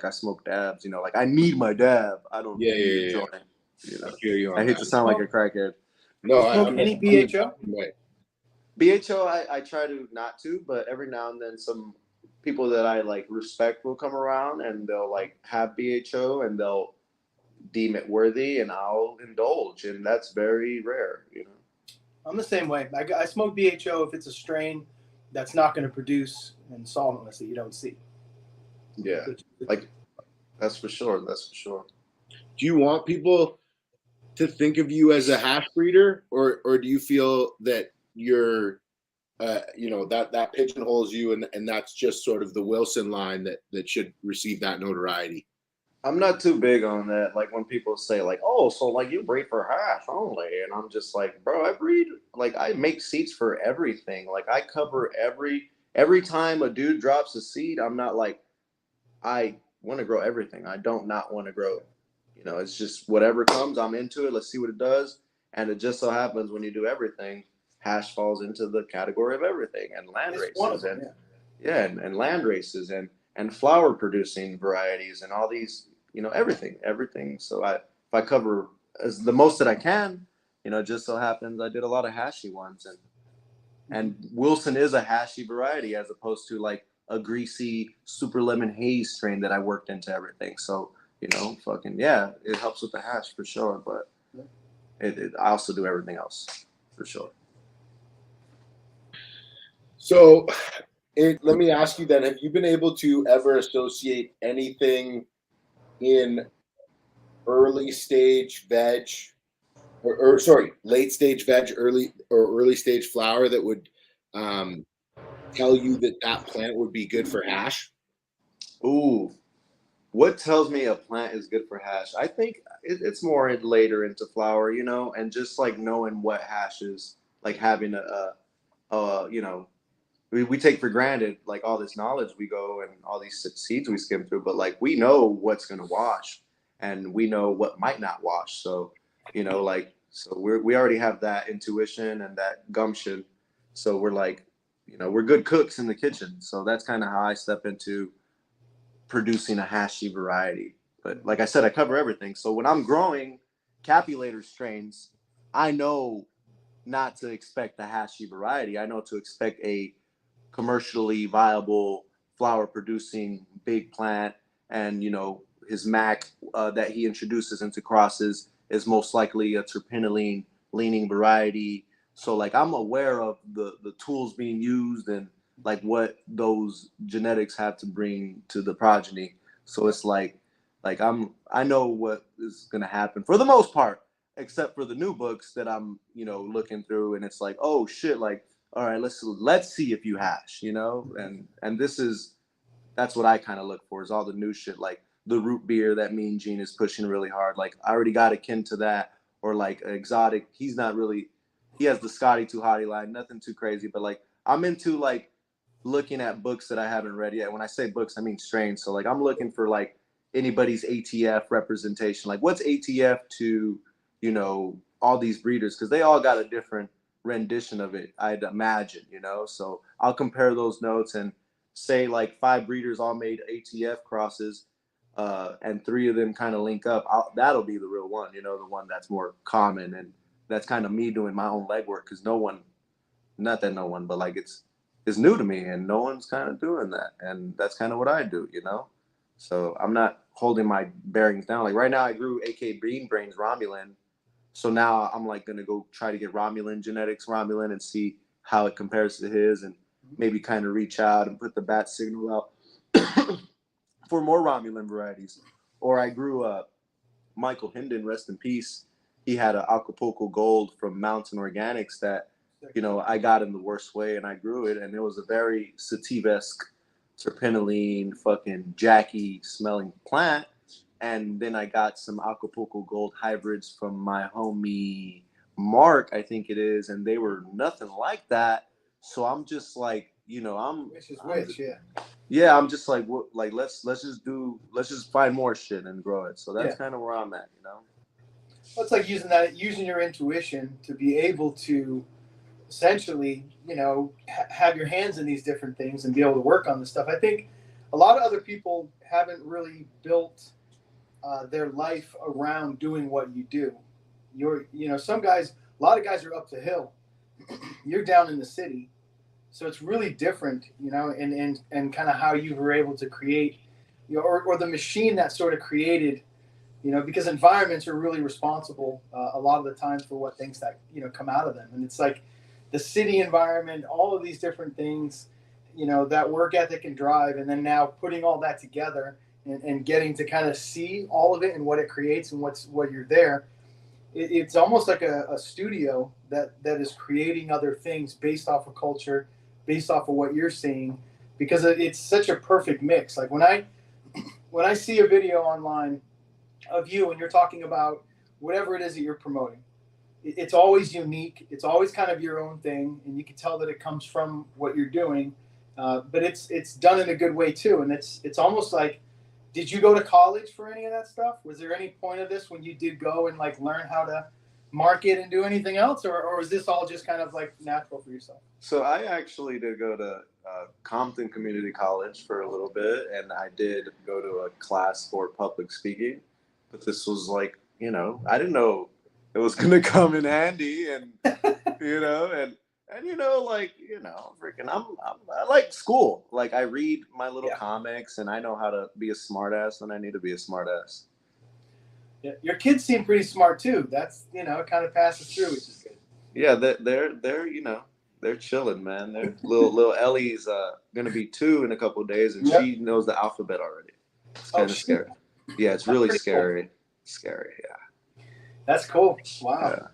I smoke dabs. Like I need my dab. I don't need a joint. I hear you on I hate that. to sound like a crackhead. No, smoke any BHO? BHO, I try to not to, but every now and then some people that I like respect will come around and they'll like have BHO and they'll deem it worthy, and I'll indulge, and that's very rare. I'm the same way. I smoke BHO if it's a strain that's not going to produce in solventless that you don't see. Yeah, like that's for sure. Do you want people to think of you as a hash breeder, or do you feel that you're that pigeonholes you, and that's just sort of the Wilson line that should receive that notoriety? I'm not too big on that. Like when people say like, oh, so like you breed for hash only. And I'm just like, bro, I breed, like I make seeds for everything. Like I cover every time a dude drops a seed, I'm not like, I want to grow everything. I don't not want to grow. It's just whatever comes, I'm into it. Let's see what it does. And it just so happens when you do everything, hash falls into the category of everything, and land races and land races and flower producing varieties and all these, everything. So if I cover as the most that I can, it just so happens I did a lot of hashy ones, and Wilson is a hashy variety as opposed to like a greasy super lemon haze strain that I worked into everything. So, it helps with the hash for sure, but I also do everything else for sure. So let me ask you then, have you been able to ever associate anything in early stage veg or late stage veg, early stage flower that would tell you that plant would be good for hash? Ooh, what tells me a plant is good for hash? I think it's more later into flower, and just like knowing what hash is, like having we take for granted like all this knowledge we go and all these seeds we skim through, but like we know what's going to wash and we know what might not wash. So, so we already have that intuition and that gumption. So we're like, we're good cooks in the kitchen. So that's kind of how I step into producing a hashy variety. But like I said, I cover everything. So when I'm growing capulator strains, I know not to expect the hashy variety. I know to expect a commercially viable flower producing big plant, and his mac that he introduces into crosses is most likely a terpinolene leaning variety. So like I'm aware of the tools being used and like what those genetics have to bring to the progeny. So it's like I know what is going to happen for the most part, except for the new books that I'm looking through, and it's like, oh shit, like all right, let's see if you hash, and that's what I kind of look for, is all the new shit, like the root beer that Mean Gene is pushing really hard. Like I already got akin to that, or like exotic. He has the Scotty Too Hottie line, nothing too crazy, but like I'm into like looking at books that I haven't read yet. When I say books, I mean strains. So like I'm looking for like anybody's ATF representation. Like what's ATF to, all these breeders, because they all got a different rendition of it, I'd imagine, so I'll compare those notes and say like 5 breeders all made ATF crosses, and 3 of them kind of link up. That'll be the real one, the one that's more common, and that's kind of me doing my own legwork, because not that no one, but like it's is new to me, and no one's kind of doing that. And that's kind of what I do, you know? So I'm not holding my bearings down. Like right now I grew AK Bean Brains Romulan. So now I'm like going to go try to get Romulan genetics, Romulan, and see how it compares to his, and maybe kind of reach out and put the bat signal out for more Romulan varieties. Or I grew Michael Hinden, rest in peace. He had an Acapulco Gold from Mountain Organics that, you know, I got in the worst way, and I grew it, and it was a very sativa-esque, terpenoline, fucking Jackie smelling plant. And then I got some Acapulco Gold hybrids from my homie Mark, I think it is, and they were nothing like that. So I'm just like, you know, yeah, I'm just like, what, like let's just find more shit and grow it. So that's kind of where I'm at, you know. Well, it's like using your intuition to be able to essentially, you know, have your hands in these different things and be able to work on this stuff. I think a lot of other people haven't really built their life around doing what you do. You know, a lot of guys are up the hill. You're down in the city. So it's really different, you know, and kind of how you were able to create, you know, or the machine that sort of created, you know, because environments are really responsible a lot of the times for what things that, you know, come out of them. And it's like the city environment, all of these different things, you know, that work ethic and drive, and then now putting all that together and getting to kind of see all of it and what it creates and what you're there. It's almost like a studio that is creating other things based off of culture, based off of what you're seeing, because it's such a perfect mix. Like when I see a video online of you and you're talking about whatever it is that you're promoting, it's always unique. It's always kind of your own thing, and you can tell that it comes from what you're doing. But it's done in a good way too, and it's almost like, did you go to college for any of that stuff? Was there any point of this when you did go and like learn how to market and do anything else, or was this all just kind of like natural for yourself? So I actually did go to Compton Community College for a little bit, and I did go to a class for public speaking. But this was like, you know, I didn't know it was gonna come in handy, and you know, and you know, like, you know, freaking, I like school. Like I read my little comics, and I know how to be a smartass when I need to be a smartass. Yeah, your kids seem pretty smart too. That's, you know, it kind of passes through, which is good. Yeah, they're you know, they're chilling, man. They're little Ellie's gonna be 2 in a couple of days, and she knows the alphabet already. It's kind of scary. Yeah, it's really scary. Cool. Scary, yeah. That's cool. Wow. Yeah.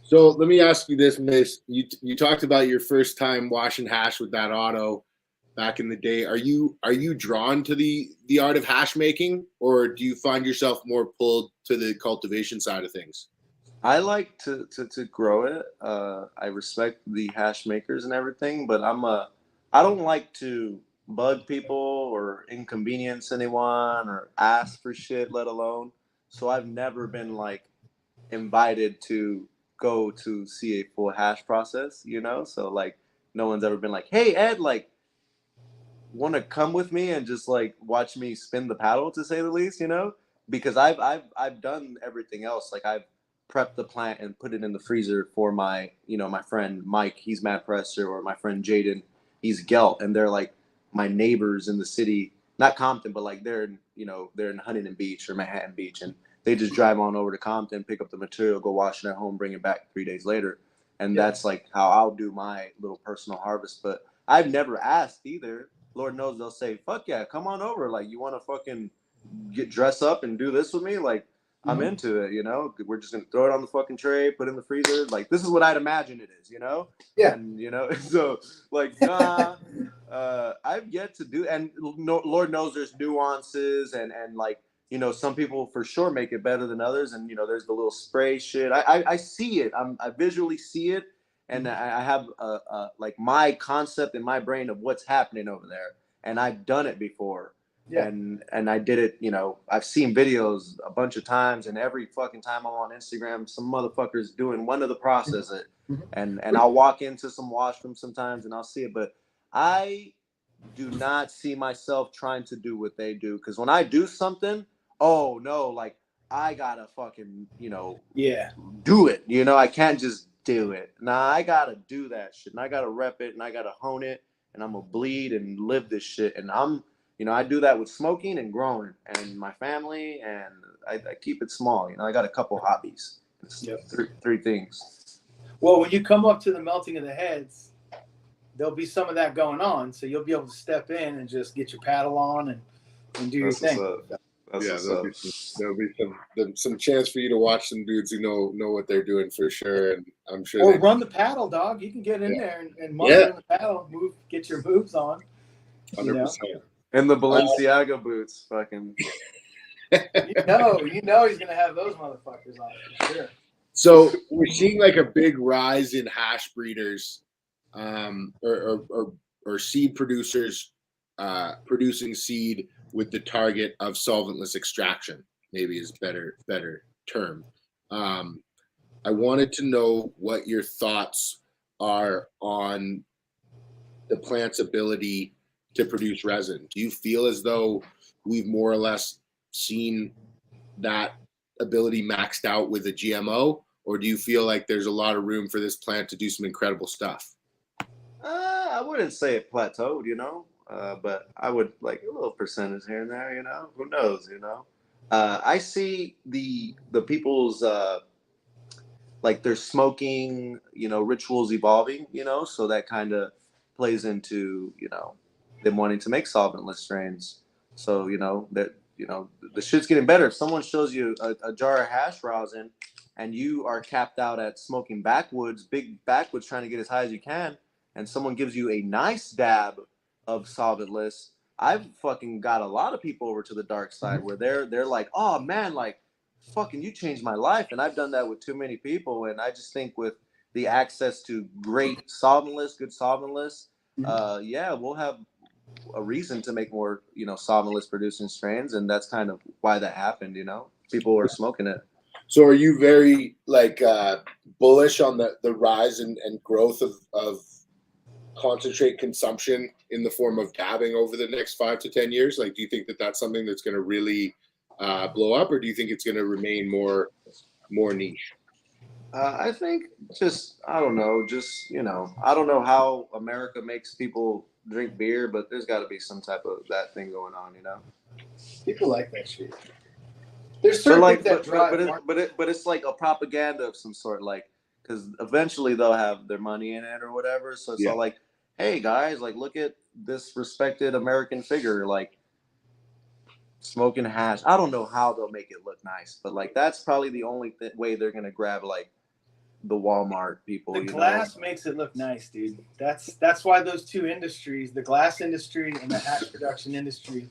So let me ask you this, Miss. You talked about your first time washing hash with that auto back in the day. Are you drawn to the art of hash making, or do you find yourself more pulled to the cultivation side of things? I like to grow it. I respect the hash makers and everything, but I don't like to bug people or inconvenience anyone or ask for shit, let alone. So I've never been like invited to go to see a full hash process, you know? So like no one's ever been like, hey Ed, like want to come with me and just like watch me spin the paddle, to say the least, you know? Because I've done everything else. Like I've prepped the plant and put it in the freezer for my, you know, my friend Mike, he's Mad Presser, or my friend Jaden, he's Gelt, and they're like my neighbors in the city, not Compton, but like they're in Huntington Beach or Manhattan Beach, and they just drive on over to Compton, pick up the material, go wash it at home, bring it back 3 days later. And that's like how I'll do my little personal harvest. But I've never asked either. Lord knows they'll say, fuck yeah, come on over. Like, you want to fucking get dressed up and do this with me? Like, I'm into it, you know? We're just going to throw it on the fucking tray, put it in the freezer. Like, this is what I'd imagine it is, you know? Yeah. And, you know, so, like, nah, I've yet to do, and Lord knows there's nuances and like, you know, some people for sure make it better than others. And, you know, there's the little spray shit. I see it. I visually see it. And I have like my concept in my brain of what's happening over there. And I've done it before. Yeah. And I did it, you know, I've seen videos a bunch of times, and every fucking time I'm on Instagram, some motherfuckers doing one of the process it. And I'll walk into some washrooms sometimes and I'll see it. But I do not see myself trying to do what they do. Because when I do something, oh no, like I gotta fucking, you know, do it. You know, I can't just do it. Nah, I gotta do that shit, and I gotta rep it, and I gotta hone it, and I'm gonna bleed and live this shit. And I'm, I do that with smoking and growing, and my family, and I keep it small. I got a couple hobbies. Yep. Three things. Well, when you come up to the melting of the heads, there'll be some of that going on, so you'll be able to step in and just get your paddle on and do your thing. There'll be some chance for you to watch some dudes who know what they're doing for sure, and I'm sure. Or run the paddle, dog. You can get in there and muster in the paddle, get your moves on. 100%. And the Balenciaga boots, fucking. You know he's gonna have those motherfuckers on for sure. So we're seeing like a big rise in hash breeders, or seed producers, producing seed with the target of solventless extraction. Maybe is better term. I wanted to know what your thoughts are on the plant's ability to produce resin. Do you feel as though we've more or less seen that ability maxed out with a GMO, or do you feel like there's a lot of room for this plant to do some incredible stuff? I wouldn't say it plateaued, but I would like a little percentage here and there, who knows, I see the people's like their smoking, rituals evolving, so that kind of plays into, them wanting to make solventless strains. So, that, the shit's getting better. If someone shows you a jar of hash rosin and you are capped out at smoking big backwoods, trying to get as high as you can, and someone gives you a nice dab of solventless, I've fucking got a lot of people over to the dark side where they're like, oh man, like fucking you changed my life. And I've done that with too many people. And I just think with the access to great solventless, good solventless, we'll have a reason to make more, solventless producing strains. And that's kind of why that happened, people are smoking it. So are you very bullish on the rise and growth of concentrate consumption in the form of dabbing over the next 5 to 10 years? Like, do you think that that's something that's going to really blow up, or do you think it's going to remain more niche? I think I don't know, I don't know how America makes people drink beer, but there's got to be some type of that thing going on, People like that shit. There's certain things that drive, but it's like a propaganda of some sort, like, because eventually they'll have their money in it or whatever. So it's all like, hey guys, like look at this respected American figure, like smoking hash. I don't know how they'll make it look nice, but like that's probably the only way they're gonna grab like the Walmart people. The glass makes it look nice, dude. That's why those two industries, the glass industry and the hash production industry,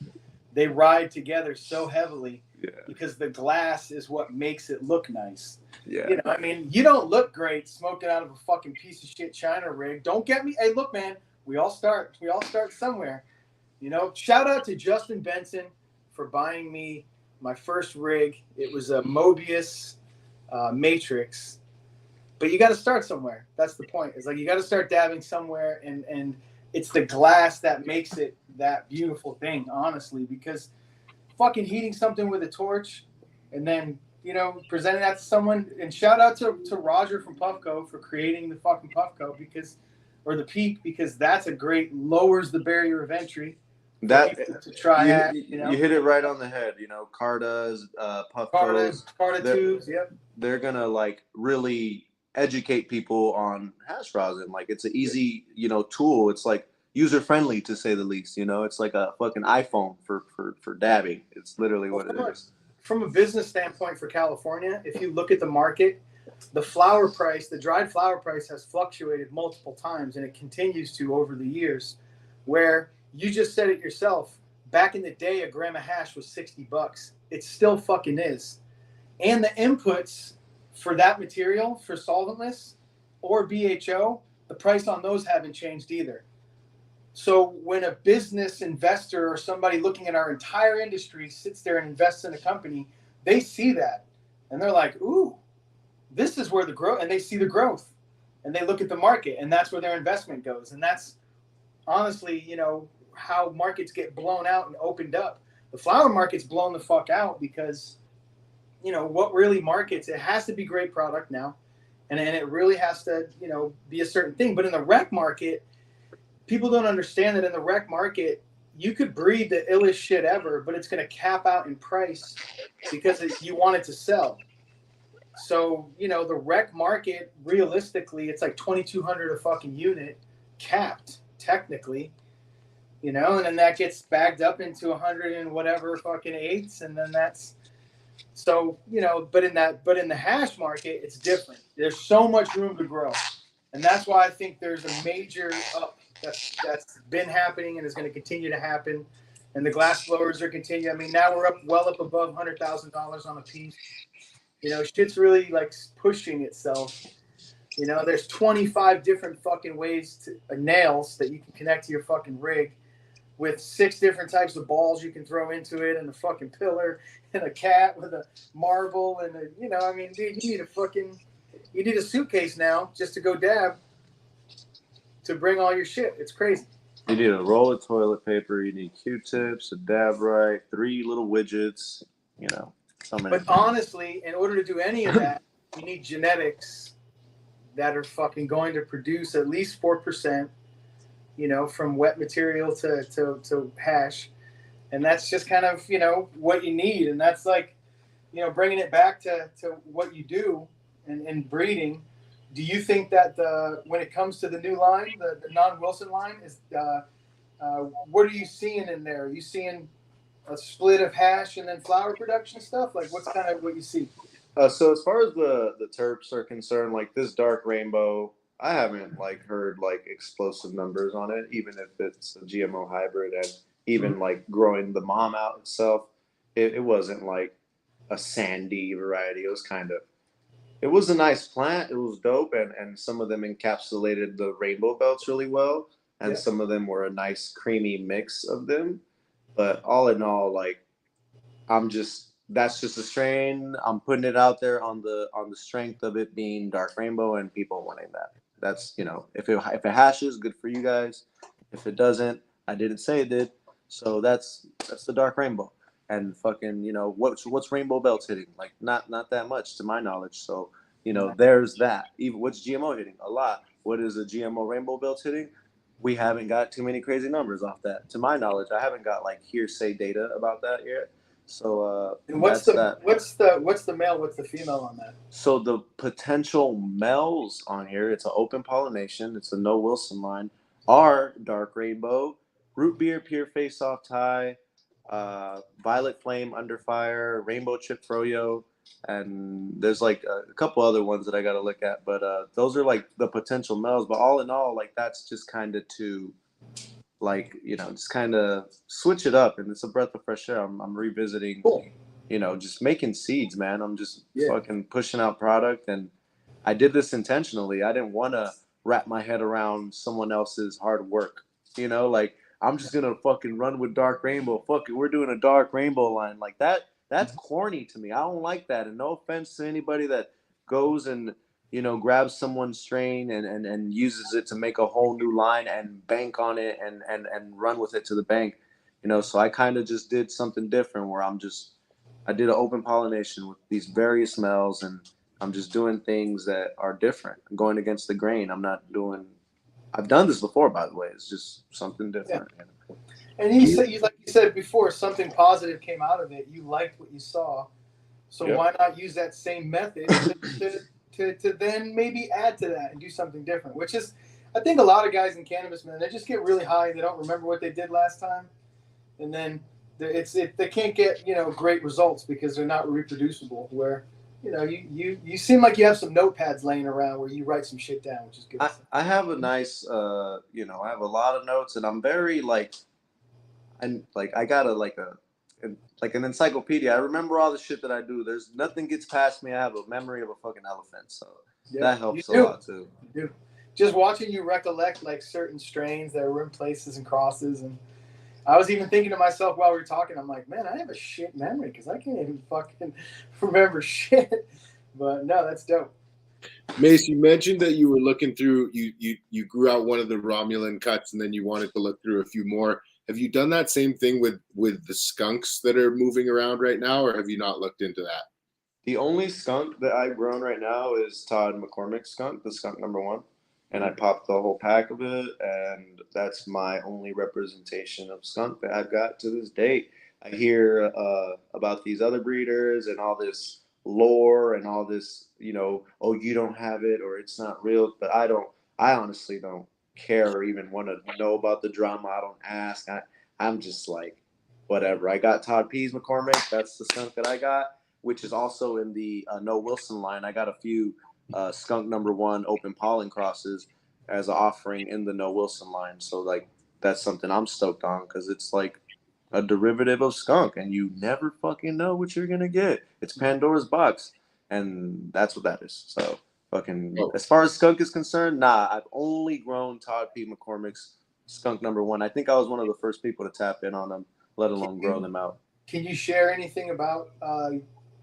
they ride together so heavily. Yeah. Because the glass is what makes it look nice. Yeah. I mean, you don't look great smoking out of a fucking piece of shit China rig. Don't get me. Hey, look, man, we all start somewhere. Shout out to Justin Benson for buying me my first rig. It was a Mobius Matrix. But you got to start somewhere. That's the point. It's like you got to start dabbing somewhere, and it's the glass that makes it that beautiful thing, honestly, because fucking heating something with a torch and then, presenting that to someone. And shout out to Roger from Puffco for creating the fucking Puffco or the Peak, because that's a great, lowers the barrier of entry. That to try you hit it right on the head. Cartas, Puffcos, Carta tubes, yep. They're gonna like really educate people on hash rosin. Like it's an easy, tool. It's like user friendly to say the least. It's like a fucking iPhone for dabbing. It's literally what it is. From a business standpoint for California, if you look at the market, the dried flower price has fluctuated multiple times, and it continues to over the years, where you just said it yourself. Back in the day, a gram of hash was $60. It still fucking is. And the inputs for that material, for solventless or BHO, the price on those haven't changed either. So when a business investor or somebody looking at our entire industry sits there and invests in a company, they see that and they're like, ooh, this is where the growth, and they see the growth and they look at the market, and that's where their investment goes. And that's honestly, how markets get blown out and opened up. The flower market's blown the fuck out because, what really markets, it has to be great product now. and it really has to, you know, be a certain thing. But in the rec market, people don't understand that in the rec market, you could breed the illest shit ever, but it's going to cap out in price because you want it to sell. So, you know, the rec market, realistically, it's like $2,200 a fucking unit, capped technically, you know, and then that gets bagged up into 100 and whatever fucking eighths, and then that's so, you know. But in the hash market, it's different. There's so much room to grow, and that's why I think there's a major up that's been happening and is going to continue to happen. And the glass blowers are continuing. I mean, now we're well up above $100,000 on a piece. You know, shit's really like pushing itself. You know, there's 25 different fucking ways to nails that you can connect to your fucking rig, with 6 different types of balls you can throw into it, and a fucking pillar, and a cat with a marble, and you know, I mean, dude, you need a suitcase now just to go dab to bring all your shit. It's crazy. You need a roll of toilet paper. You need Q-tips, a dab right, 3 little widgets. You know. But honestly, in order to do any of that, you need genetics that are fucking going to produce at least 4%, you know, from wet material to hash. And that's just kind of, you know, what you need. And that's like, you know, bringing it back to what you do and breeding. Do you think that when it comes to the new line, the non-Wilson line, is what are you seeing in there? Are you seeing a split of hash and then flower production stuff? Like, what's kind of what you see? So as far as the terps are concerned, like this dark rainbow, I haven't like heard like explosive numbers on it, even if it's a GMO hybrid, and even like growing the mom out itself, it wasn't like a sandy variety. It was a nice plant. It was dope, and some of them encapsulated the rainbow belts really well, and some of them were a nice creamy mix of them. But all in all, like, that's just a strain. I'm putting it out there on the strength of it being dark rainbow and people wanting that. That's, you know, if it hashes, good for you guys. If it doesn't, I didn't say it did. So that's the dark rainbow. And fucking, you know, what's rainbow belts hitting? Like not that much to my knowledge. So, you know, there's that. Even what's GMO hitting? A lot. What is a GMO rainbow belt hitting? We haven't got too many crazy numbers off that. To my knowledge, I haven't got like hearsay data about that yet. So and what's the male, what's the female on that? So the potential males on here, it's an open pollination, it's a no Wilson line, are dark rainbow, root beer, pure face off tie, violet flame under fire, rainbow chip froyo, and there's like a couple other ones that I got to look at, but those are like the potential males. But all in all, like that's just kind of to, like, you know, just kind of switch it up, and it's a breath of fresh air. I'm revisiting, you know, just making seeds, man. I'm just fucking pushing out product, and I did this intentionally. I didn't want to wrap my head around someone else's hard work, you know, like I'm just gonna fucking run with dark rainbow. Fuck it, we're doing a dark rainbow line like that. That's corny to me. I don't like that. And no offense to anybody that goes and, you know, grabs someone's strain and uses it to make a whole new line and bank on it and run with it to the bank. You know, so I kind of just did something different where I did an open pollination with these various smells, and I'm just doing things that are different. I'm going against the grain. I've done this before, by the way. It's just something different. Yeah. And like you said before, something positive came out of it. You liked what you saw. So why not use that same method to then maybe add to that and do something different? Which is, I think a lot of guys in cannabis, man, they just get really high and they don't remember what they did last time. And then they can't get, you know, great results because they're not reproducible. Where, you know, you seem like you have some notepads laying around where you write some shit down, which is good. I have a nice, you know, I have a lot of notes, and I'm very I got an encyclopedia. I remember all the shit that I do. There's nothing gets past me. I have a memory of a fucking elephant, so that helps a lot too. You do. Just watching you recollect like certain strains that were in places and crosses, and I was even thinking to myself while we were talking, I'm like, man, I have a shit memory because I can't even fucking remember shit. But no, that's dope. Mase, you mentioned that you were looking through. You grew out one of the Romulan cuts, and then you wanted to look through a few more. Have you done that same thing with the skunks that are moving around right now, or have you not looked into that? The only skunk that I've grown right now is Todd McCormick's skunk, the skunk number 1. And I popped the whole pack of it, and that's my only representation of skunk that I've got to this date. I hear about these other breeders and all this lore and all this, oh, you don't have it or it's not real, but I honestly don't care or even want to know about the drama. I don't ask. I'm just like, whatever. I got Todd P's McCormick. That's the skunk that I got, which is also in the No Wilson line. I got a few skunk number 1 open pollen crosses as an offering in the No Wilson line. So like that's something I'm stoked on because it's like a derivative of skunk and you never fucking know what you're gonna get. It's Pandora's box, and that's what that is. So fucking as far as skunk is concerned, I've only grown Todd P. McCormick's skunk number 1. I think I was one of the first people to tap in on them, let alone grow them out. Can you share anything about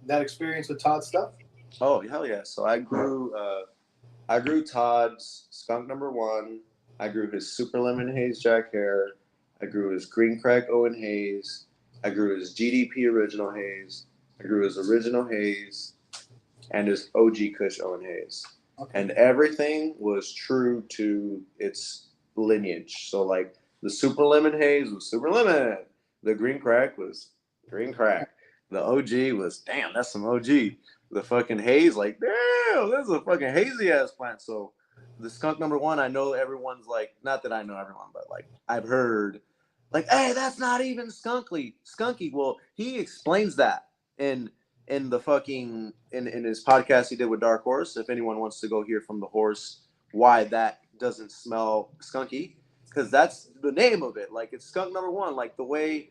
that experience with Todd stuff? Oh hell yeah! So I grew Todd's skunk number 1. I grew his Super Lemon Haze Jack Hare. I grew his Green Crack Owen Haze. I grew his GDP Original Haze. I grew his Original Haze, and his OG Kush Owen Haze. Okay. And everything was true to its lineage. So like the Super Lemon Haze was Super Lemon. The Green Crack was Green Crack. The OG was, damn, that's some OG. The fucking haze, like, damn, this is a fucking hazy ass plant. So the skunk number 1, I know everyone's like, not that I know everyone, but like I've heard like, hey, that's not even skunky. Well, he explains that in the fucking in his podcast he did with Dark Horse. If anyone wants to go hear from the horse why that doesn't smell skunky, because that's the name of it. Like it's skunk number 1, like the way,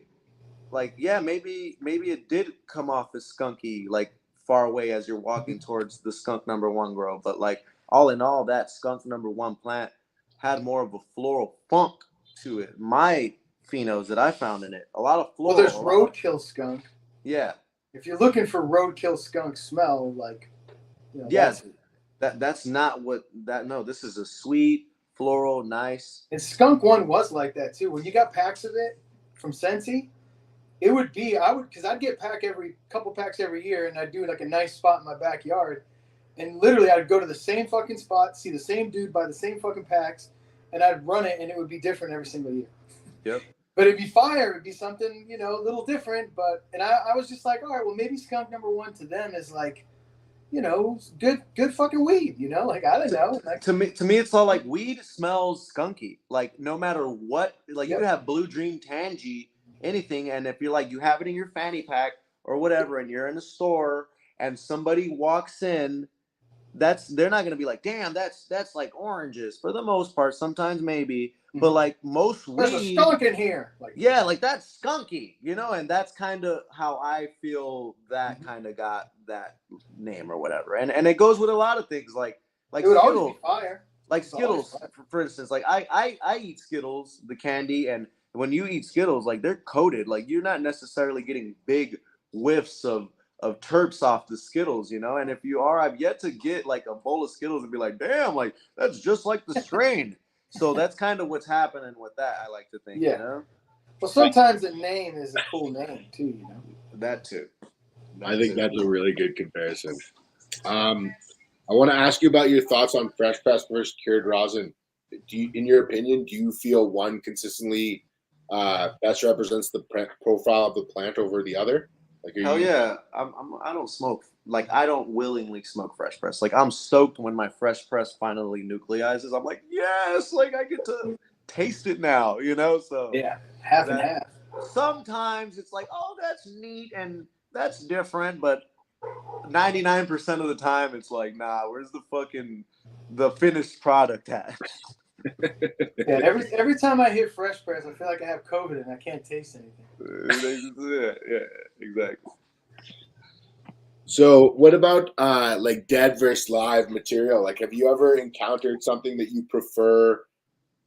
like, yeah, maybe it did come off as skunky, like far away as you're walking towards the skunk number 1 grove, but like all in all, that skunk number 1 plant had more of a floral funk to it. My phenos that I found in it, a lot of floral. Well, there's roadkill skunk. Yeah. If you're looking for roadkill skunk smell, like, yes, that's not what that. No, this is a sweet floral, nice. And skunk 1 was like that too. When you got packs of it from Scentsy, it would be because I'd get couple packs every year, and I'd do like a nice spot in my backyard, and literally I'd go to the same fucking spot, see the same dude buy the same fucking packs, and I'd run it, and it would be different every single year. Yep. But it'd be fire. It'd be something, a little different. And I was just like, all right, well, maybe skunk number 1 to them is like, good fucking weed. Like I don't know. Like, to me, it's all like weed smells skunky. Like no matter what, like you could have Blue Dream Tangy, anything, and if you're like you have it in your fanny pack or whatever, and you're in a store and somebody walks in, they're not gonna be like, damn, that's like oranges. For the most part, sometimes maybe. But like most weed, there's a skunk in here. Like, yeah, like that's skunky, and that's kind of how I feel that kind of got that name or whatever. And it goes with a lot of things like it would Skittles, always be fire. Like Skittles, for instance. Like I eat Skittles, the candy, and when you eat Skittles, like they're coated. Like you're not necessarily getting big whiffs of terps off the Skittles, And if you are, I've yet to get like a bowl of Skittles and be like, damn, like that's just like the strain. So that's kind of what's happening with that, I like to think, Well, sometimes the name is a cool name too, That too. I think that's a really good comparison. I want to ask you about your thoughts on fresh press versus cured rosin. In your opinion, do you feel one consistently best represents the profile of the plant over the other? Like, hell yeah. I don't smoke. Like, I don't willingly smoke fresh press. Like, I'm stoked when my fresh press finally nucleizes. I'm like, yes, like I get to taste it now, So yeah, half and half. Sometimes it's like, oh, that's neat and that's different, but 99% of the time it's like, nah, where's the finished product at? Yeah, every time I hit fresh press, I feel like I have COVID and I can't taste anything. Yeah, exactly. So what about like dead versus live material? Like, have you ever encountered something that you prefer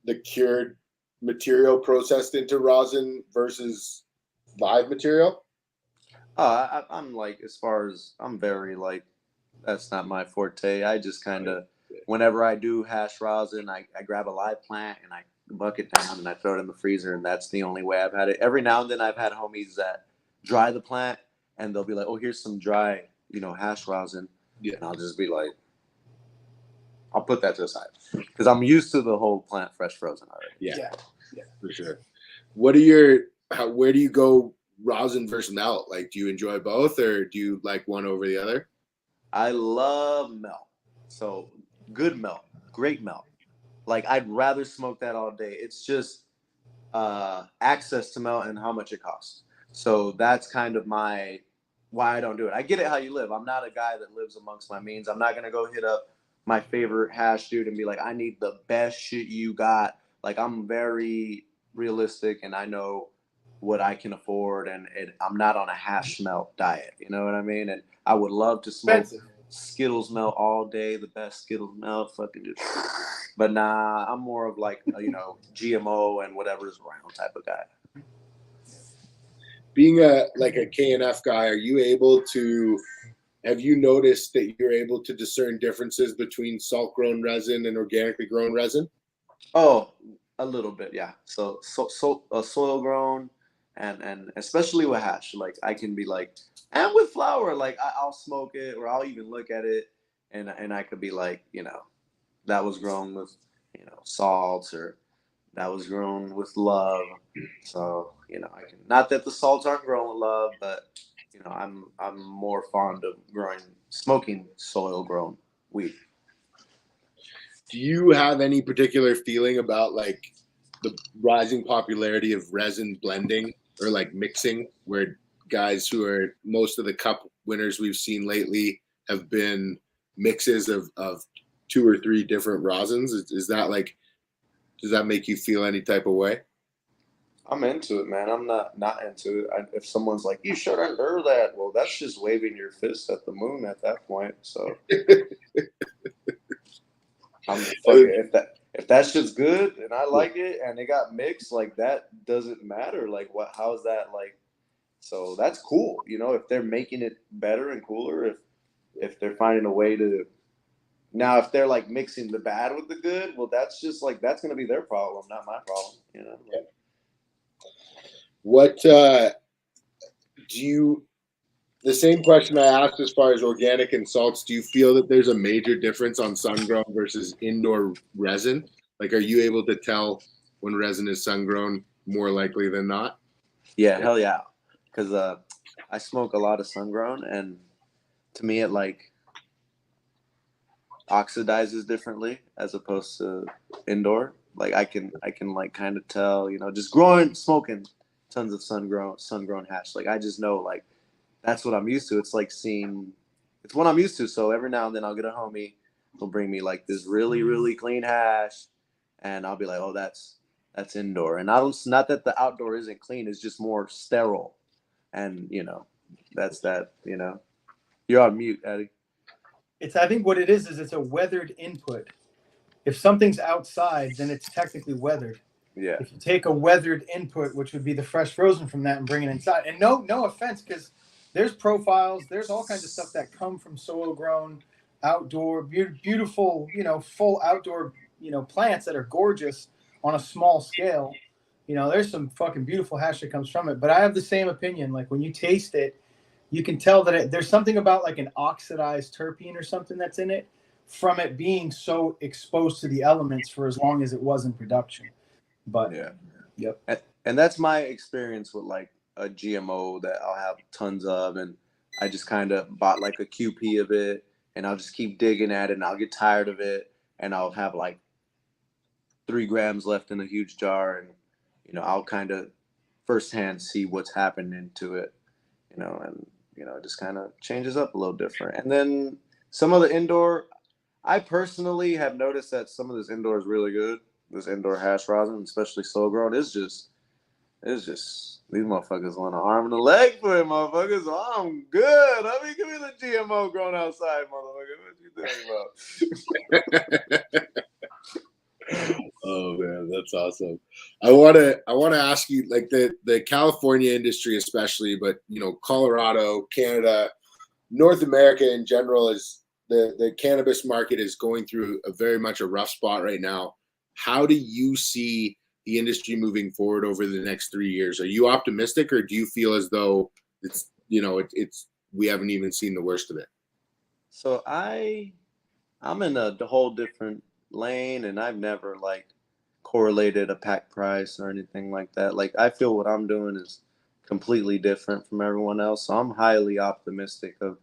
the cured material processed into rosin versus live material? I'm like, as far as I'm very like, that's not my forte. I just kind of, whenever I do hash rosin, I grab a live plant and I buck it down and I throw it in the freezer, and that's the only way I've had it. Every now and then I've had homies that dry the plant and they'll be like, oh, here's some dry hash rosin. Yeah. And I'll just be like, I'll put that to the side because I'm used to the whole plant fresh frozen already. Yeah, for sure. Where do you go rosin versus melt? Like, do you enjoy both, or do you like one over the other? I love melt. So good melt, great melt. Like I'd rather smoke that all day. It's just access to melt and how much it costs. So that's kind of why I don't do it. I get it how you live. I'm not a guy that lives amongst my means. I'm not gonna go hit up my favorite hash dude and be like, I need the best shit you got. Like I'm very realistic and I know what I can afford, and I'm not on a hash melt diet. You know what I mean? And I would love to smoke Skittles melt all day, the best Skittles melt, fucking dude. But nah, I'm more of like GMO and whatever's around type of guy. Being a KNF guy, have you noticed that you're able to discern differences between salt grown resin and organically grown resin? Oh, a little bit, yeah. So soil grown and especially with hash, like I can be like, and with flower, like I'll smoke it or I'll even look at it and I could be like, that was grown with, salts, or that was grown with love. So, I can, not that the salts aren't grown with love, but I'm more fond of smoking soil grown weed. Do you have any particular feeling about like the rising popularity of resin blending or like mixing, where guys who are most of the cup winners we've seen lately have been mixes of 2 or 3 different rosins? Is that like, does that make you feel any type of way? I'm into it, man. I'm not into it. If someone's like, you shouldn't do that, well, that's just waving your fist at the moon at that point. So if that shit's good and I like it and it got mixed, like that doesn't matter. Like how's that like? So that's cool. If they're making it better and cooler, if they're finding a way to. Now, if they're like mixing the bad with the good, well, that's just like, that's going to be their problem, not my problem. Yeah. What the same question I asked as far as organic and salts, do you feel that there's a major difference on sun-grown versus indoor resin? Like, are you able to tell when resin is sun-grown more likely than not? Yeah, hell yeah. Because I smoke a lot of sun-grown, and to me it like oxidizes differently as opposed to indoor. Like I can like kind of tell, just smoking tons of sun-grown hash. Like I just know, like that's what I'm used to. It's like it's what I'm used to. So every now and then I'll get a homie who'll bring me like this really, really clean hash, and I'll be like, oh, that's indoor. And not that the outdoor isn't clean, it's just more sterile. And that's that. You're on mute, Eddie. I think what it is it's a weathered input. If something's outside, then it's technically weathered. Yeah. If you take a weathered input, which would be the fresh frozen from that, and bring it inside, and no offense, because there's profiles, there's all kinds of stuff that come from soil grown, outdoor, beautiful, full outdoor, plants that are gorgeous on a small scale. There's some fucking beautiful hash that comes from it. But I have the same opinion. Like when you taste it, you can tell that there's something about like an oxidized terpene or something that's in it from it being so exposed to the elements for as long as it was in production. But yeah, yep. And that's my experience with like a GMO that I'll have tons of, and I just kind of bought like a QP of it, and I'll just keep digging at it, and I'll get tired of it, and I'll have like 3 grams left in a huge jar, and I'll kind of firsthand see what's happening to it, and it just kind of changes up a little different. And then some of the indoor, I personally have noticed that some of this indoor is really good. This indoor hash rosin, especially soil grown, it's just these motherfuckers want an arm and a leg for it, motherfuckers. So I'm good. I mean, give me the GMO grown outside, motherfucker. What you think about? Oh man, that's awesome. I want to ask you, like the California industry especially, but Colorado, Canada, North America in general, is the cannabis market is going through very much a rough spot right now. How do you see the industry moving forward over the next 3 years? Are you optimistic, or do you feel as though it's we haven't even seen the worst of it? So I'm in a whole different lane, and I've never like correlated a pack price or anything like that. Like I feel what I'm doing is completely different from everyone else. So I'm highly optimistic of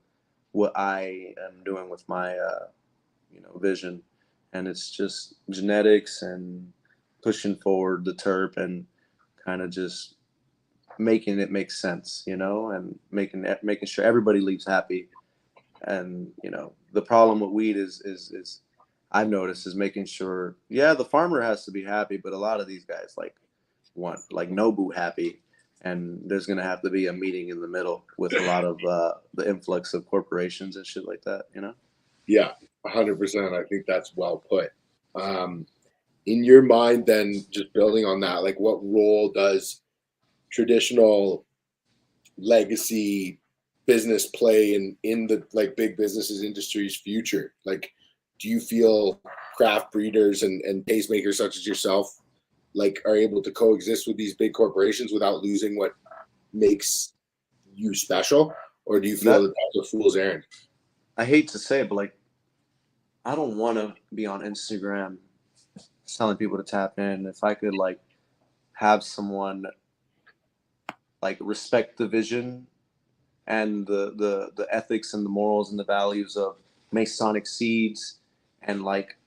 what I am doing with my vision, and it's just genetics and pushing forward the terp and kind of just making it make sense, and making sure everybody leaves happy. And the problem with weed is I've noticed is making sure, yeah, the farmer has to be happy, but a lot of these guys want like Nobu happy, and there's gonna have to be a meeting in the middle with a lot of the influx of corporations and shit like that. Yeah, 100%. I think that's well put. In your mind, then, just building on that, like, what role does traditional legacy business play in the like big businesses industry's future? Like, do you feel craft breeders and tastemakers such as yourself like are able to coexist with these big corporations without losing what makes you special, or do you feel that that's a fool's errand? I hate to say it, but like I don't want to be on Instagram telling people to tap in. If I could like have someone like respect the vision and the ethics and the morals and the values of Masonic seeds, and like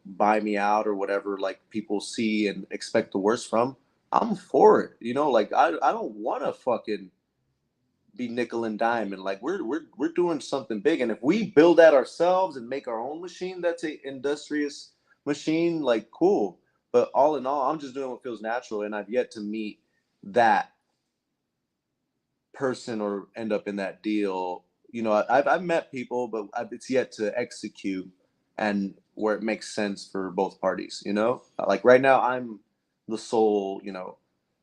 buy me out or whatever like people see and expect the worst from, I'm for it. Like I don't want to fucking be nickel and dime, and like we're doing something big, and if we build that ourselves and make our own machine that's a industrious machine, like cool. But all in all, I'm just doing what feels natural, and I've yet to meet that person or end up in that deal. I've met people, but it's yet to execute and where it makes sense for both parties. Like right now I'm the sole,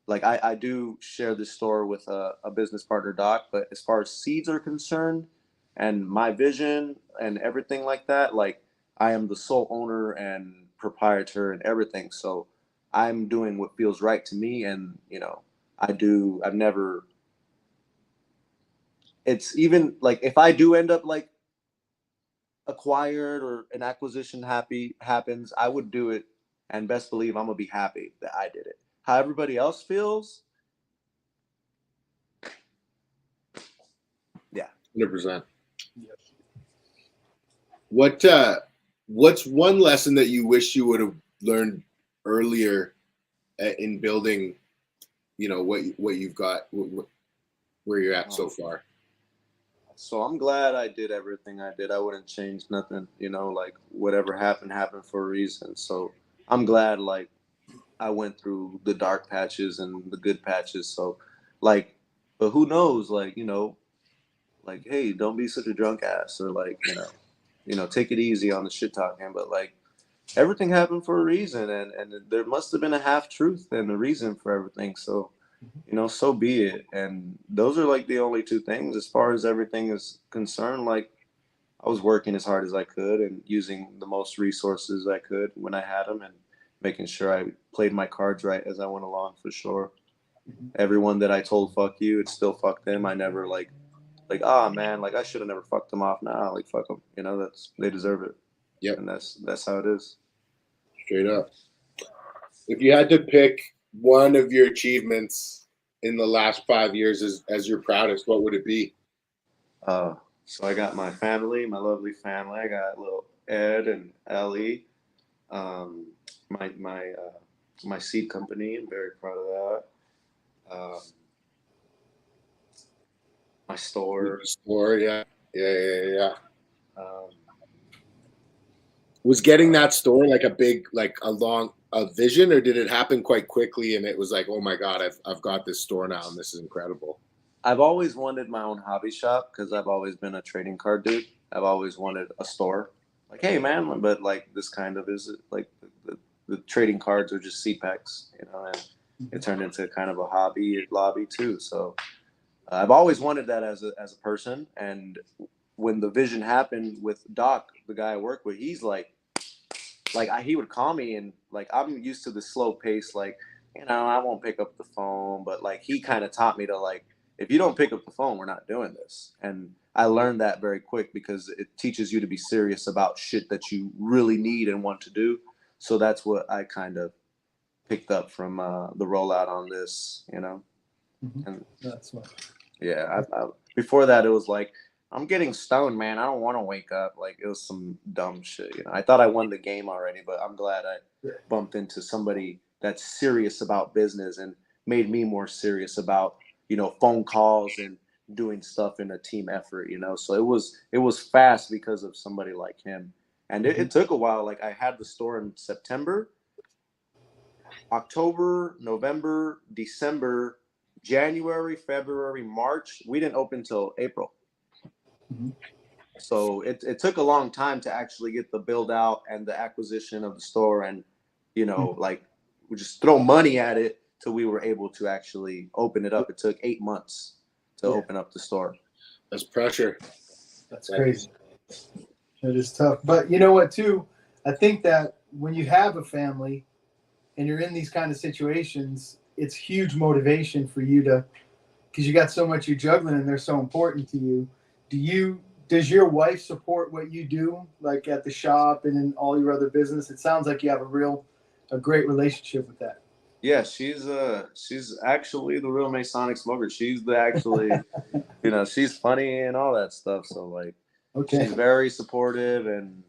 like I do share this store with a business partner, Doc, but as far as seeds are concerned and my vision and everything like that, like I am the sole owner and proprietor and everything. So I'm doing what feels right to me. And, I've never, it's even like, if I do end up like acquired or an acquisition happens, I would do it. And best believe I'm gonna be happy that I did it. How everybody else feels, yeah, 100%. What's one lesson that you wish you would have learned earlier in building, what you've got, where you're at so far? So I'm glad I did everything I did. I wouldn't change nothing, like whatever happened for a reason. So I'm glad like I went through the dark patches and the good patches. So like, but who knows, like, like, hey, don't be such a drunk ass, or like, take it easy on the shit talking. But like everything happened for a reason, and there must have been a half truth and a reason for everything. So so be it. And those are like the only two things as far as everything is concerned. Like I was working as hard as I could and using the most resources I could when I had them, and making sure I played my cards right as I went along, for sure. Everyone that I told fuck you, it's still fuck them. I never like oh man, like I should have never fucked them off. Nah, like fuck them. They deserve it. Yep. And that's how it is. Straight up. If you had to pick one of your achievements in the last 5 years as your proudest, what would it be? So I got my family, my lovely family. I got little Ed and Ellie. My seed company. I'm very proud of that. My store. Yeah. Was getting that store like a big, like a vision, or did it happen quite quickly and it was like, oh my God, I've got this store now and this is incredible? I've always wanted my own hobby shop because I've always been a trading card dude. I've always wanted a store. Like, hey man, but like this kind of is like the trading cards are just CPECs, and it turned into kind of a hobby lobby too. So I've always wanted that as a person. And when the vision happened with Doc, the guy I work with, he's like he would call me, and like I'm used to the slow pace, like I won't pick up the phone, but like he kind of taught me to like if you don't pick up the phone, we're not doing this. And I learned that very quick because it teaches you to be serious about shit that you really need and want to do. So that's what I kind of picked up from the rollout on this, you know. And That's what. yeah, before that it was like, I'm getting stoned, man. I don't want to wake up. Like, it was some dumb shit, you know. I thought I won the game already, but I'm glad I bumped into somebody that's serious about business and made me more serious about, you know, phone calls and doing stuff in a team effort, you know. So it was fast because of somebody like him. And it took a while. Like, I had the store in September, October, November, December, January, February, March. We didn't open till April. So it took a long time to actually get the build out and the acquisition of the store, and, you know, like, we just throw money at it till we were able to actually open it up. It took 8 months to open up the store. That's pressure. That's crazy. It is tough. But you know what, too? I think that when you have a family and you're in these kind of situations, it's huge motivation for you to, because you got so much you're juggling and they're so important to you. Does your wife support what you do, like at the shop and in all your other business? It sounds like you have a great relationship with that. Yeah, she's actually the real Masonic Smoker. She's the actually, you know, she's funny and all that stuff. So, like, she's very supportive, and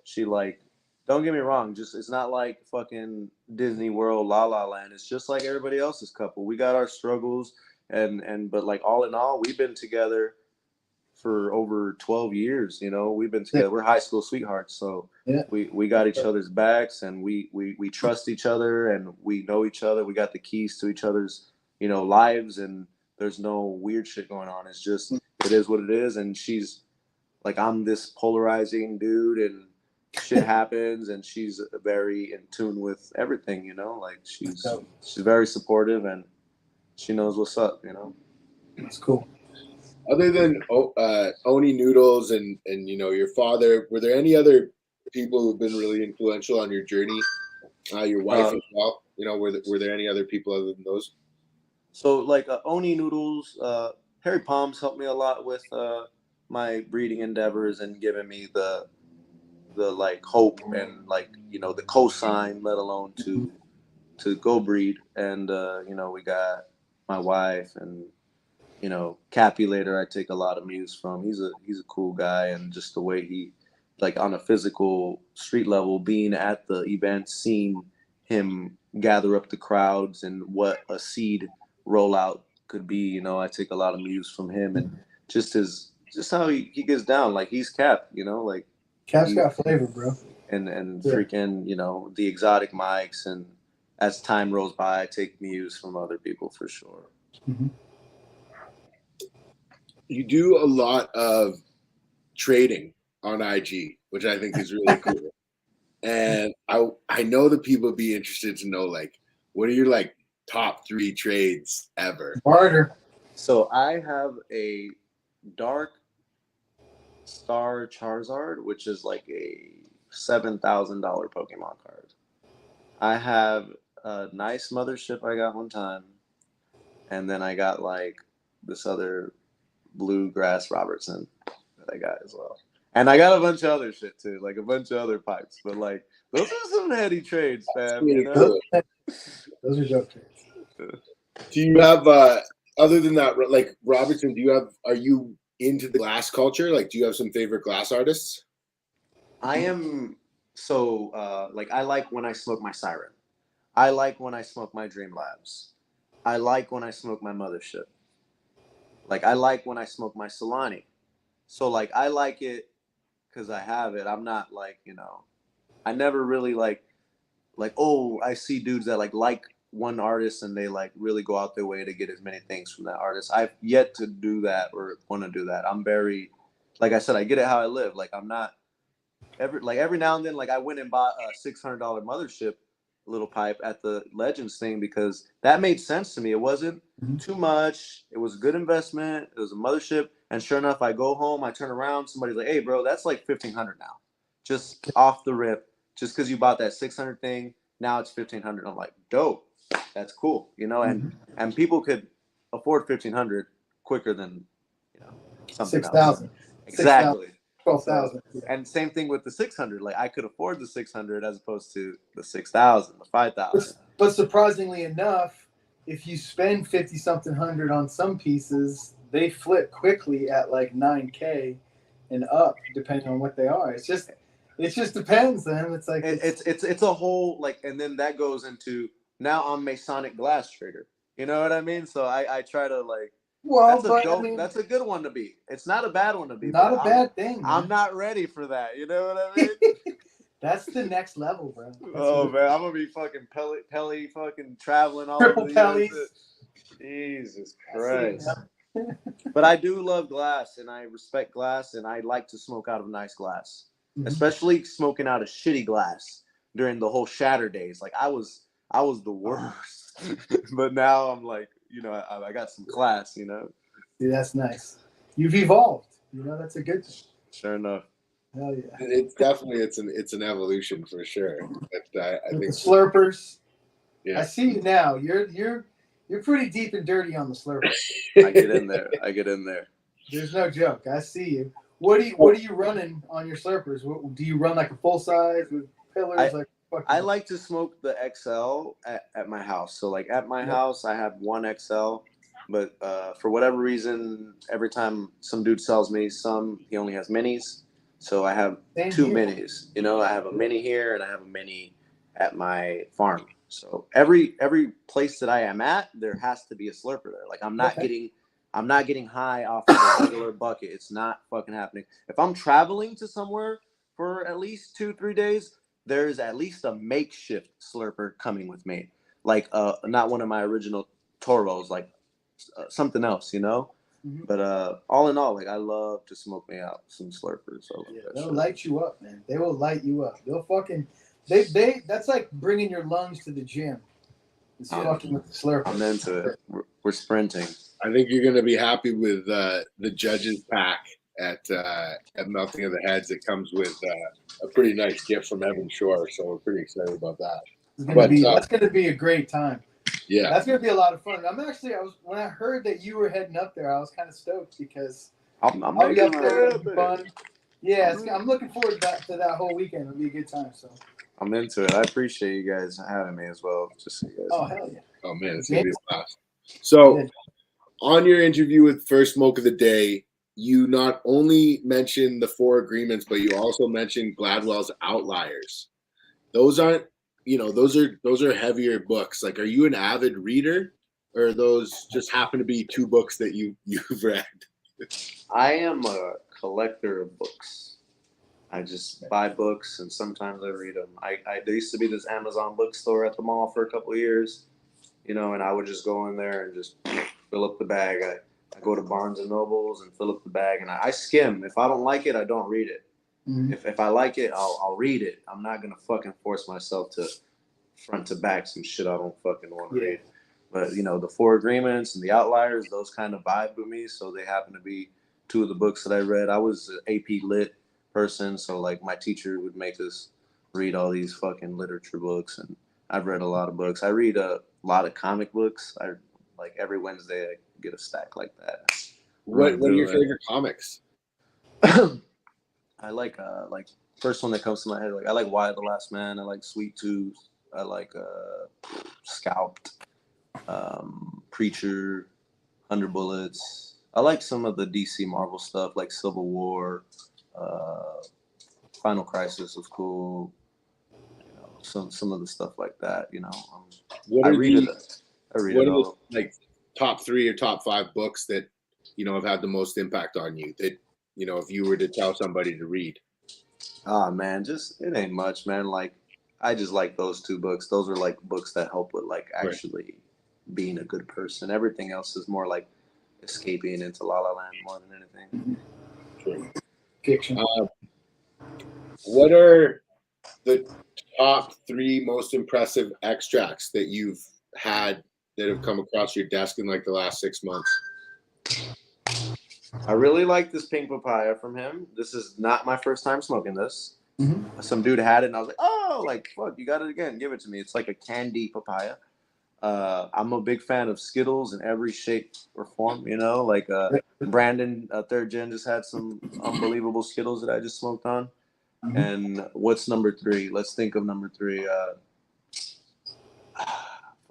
she, like, don't get me wrong, just, it's not like fucking Disney World, La La Land. It's just like everybody else's couple. We got our struggles, but, like, all in all, we've been together for over 12 years, you know. We've been together. We're high school sweethearts, so we got each other's backs, and we trust each other, and we know each other. We got the keys to each other's, you know, lives, and there's no weird shit going on. It's just, it is what it is. And she's like, I'm this polarizing dude, and shit happens, and she's very in tune with everything, you know. Like, she's very supportive, and she knows what's up, you know. That's cool. Other than Oni Noodles and you know, your father, were there any other people who've been really influential on your journey? Your wife as well. You know, were there any other people other than those? So, like, Oni Noodles, Harry Palms helped me a lot with my breeding endeavors and giving me the like hope and, like, you know, the cosign, let alone to go breed. And you know, we got my wife, and, you know, Capulator, I take a lot of muse from. He's a cool guy, and just the way he, like, on a physical street level, being at the event, seeing him gather up the crowds and what a seed rollout could be, you know, I take a lot of muse from him, and just how he gets down. Like, he's Cap, you know, like, Cap's got flavor, bro. And freaking, you know, the exotic mics, and as time rolls by, I take muse from other people for sure. You do a lot of trading on IG, which I think is really cool. And I know that people would be interested to know, like, what are your, like, top 3 trades ever? Barter. So I have a Dark Star Charizard, which is like a $7,000 Pokemon card. I have a nice Mothership I got one time, and then I got, like, this other Bluegrass Robertson that I got as well. And I got a bunch of other shit too, like a bunch of other pipes. But, like, those are some heady trades, fam. You know? Those are dope trades. Do you have other than that, like Robertson? Are you into the glass culture? Like, do you have some favorite glass artists? I am like, I like when I smoke my Siren. I like when I smoke my Dream Labs. I like when I smoke my Mothership. Like, I like when I smoke my Solani. So, like, I like it because I have it. I'm not, like, you know, I never really like, oh, I see dudes that like one artist and they, like, really go out their way to get as many things from that artist. I've yet to do that or want to do that. I'm very, like I said, I get it how I live. Like, I'm not every now and then, like, I went and bought a $600 Mothership little pipe at the Legends thing because that made sense to me. It wasn't too much. It was a good investment. It was a Mothership. And sure enough, I go home, I turn around, somebody's like, hey, bro, that's like $1,500 now. Just off the rip. Just because you bought that 600 thing, now it's 1,500. I'm like, dope. That's cool. You know, and people could afford 1,500 quicker than, you know, something 6,000. else. Exactly. 12,000. And same thing with the 600. Like I could afford the 600 as opposed to the 6,000, the 5,000. But surprisingly enough, if you spend 50 something hundred on some pieces, they flip quickly at like 9K and up, depending on what they are. It just depends, man. It's like it's a whole like, and then that goes into now I'm Masonic glass trader. You know what I mean? So I try to like. Well, That's a good one to be. It's not a bad one to be. Not a bad thing. Man. I'm not ready for that. You know what I mean? That's the next level, bro. Man, I'm gonna be fucking pelly fucking traveling all triple over the pellies. Jesus Christ. But I do love glass, and I respect glass, and I like to smoke out of nice glass, especially smoking out of shitty glass during the whole shatter days. Like I was the worst, but now I'm like. You know, I got some class, you know. See, that's nice. You've evolved. You know, that's a good thing. Sure enough. Hell yeah. It's definitely it's an evolution for sure. But I think the slurpers. Yeah. I see you now. You're pretty deep and dirty on the slurpers. I get in there. There's no joke. I see you. What are you running on your slurpers? Do you run like a full size with pillars? I like to smoke the XL at my house. So like at my house, I have one XL, but for whatever reason, every time some dude sells me some, he only has minis. So I have two minis. You know, I have a mini here and I have a mini at my farm. So every place that I am at, there has to be a slurper there. Like I'm not getting high off of a regular bucket. It's not fucking happening. If I'm traveling to somewhere for at least 2-3 days, there's at least a makeshift slurper coming with me, like not one of my original Toros, like something else, you know. Mm-hmm. But all in all, like I love to smoke me out some slurpers. They'll light you up, man. They will light you up. They'll fucking they. That's like bringing your lungs to the gym. It's fucking with the slurper. I'm into it. We're sprinting. I think you're gonna be happy with the judges pack at Melting of the Heads. It comes with a pretty nice gift from Evan Shore, so we're pretty excited about that. That's gonna be a great time. Yeah, that's gonna be a lot of fun. When I heard that you were heading up there, I was kind of stoked because I'll be up there. Fun. Yeah, I'm looking forward to that whole weekend. It'll be a good time. So I'm into it. I appreciate you guys having me as well. Just so you guys. Oh hell yeah! Oh man, it's gonna be a blast. So, on your interview with First Smoke of the Day, you not only mentioned the 4 agreements, but you also mentioned Gladwell's Outliers. Those aren't, those are heavier books. Like, are you an avid reader, or those just happen to be 2 books that you've read? I am a collector of books. I just buy books and sometimes I read them. There used to be this Amazon bookstore at the mall for a couple of years, and I would just go in there and just fill up the bag. I go to Barnes and Nobles and fill up the bag, and I skim. If I don't like it, I don't read it. Mm-hmm. If I like it, I'll read it. I'm not gonna fucking force myself to front to back some shit I don't fucking want to read. But the 4 agreements and the Outliers, those kind of vibe with me. So they happen to be 2 of the books that I read. I was an AP Lit person, so like my teacher would make us read all these fucking literature books, and I've read a lot of books. I read a lot of comic books. Like every Wednesday I get a stack like that. What are your favorite comics? I like first one that comes to my head. Like I like Why the Last Man. I like Sweet Tooth. I like Scalped, Preacher, 100 Bullets. I like some of the DC Marvel stuff like Civil War, Final Crisis was cool. Some of the stuff like that. I read it all. Like top 3 or top 5 books that have had the most impact on you that if you were to tell somebody to read? Oh man, it ain't much, man. Like I just like those 2 books. Those are like books that help with like actually being a good person. Everything else is more like escaping into La La Land more than anything. True. Fiction. What are the top 3 most impressive extracts that you've had that have come across your desk in like the last 6 months? I really like this pink papaya from him. This is not my first time smoking this. Mm-hmm. Some dude had it and I was like, oh, like, fuck, you got it again. Give it to me. It's like a candy papaya. I'm a big fan of Skittles in every shape or form. You know, like Brandon, third gen, just had some unbelievable Skittles that I just smoked on. Mhm. And what's number 3? Let's think of number 3.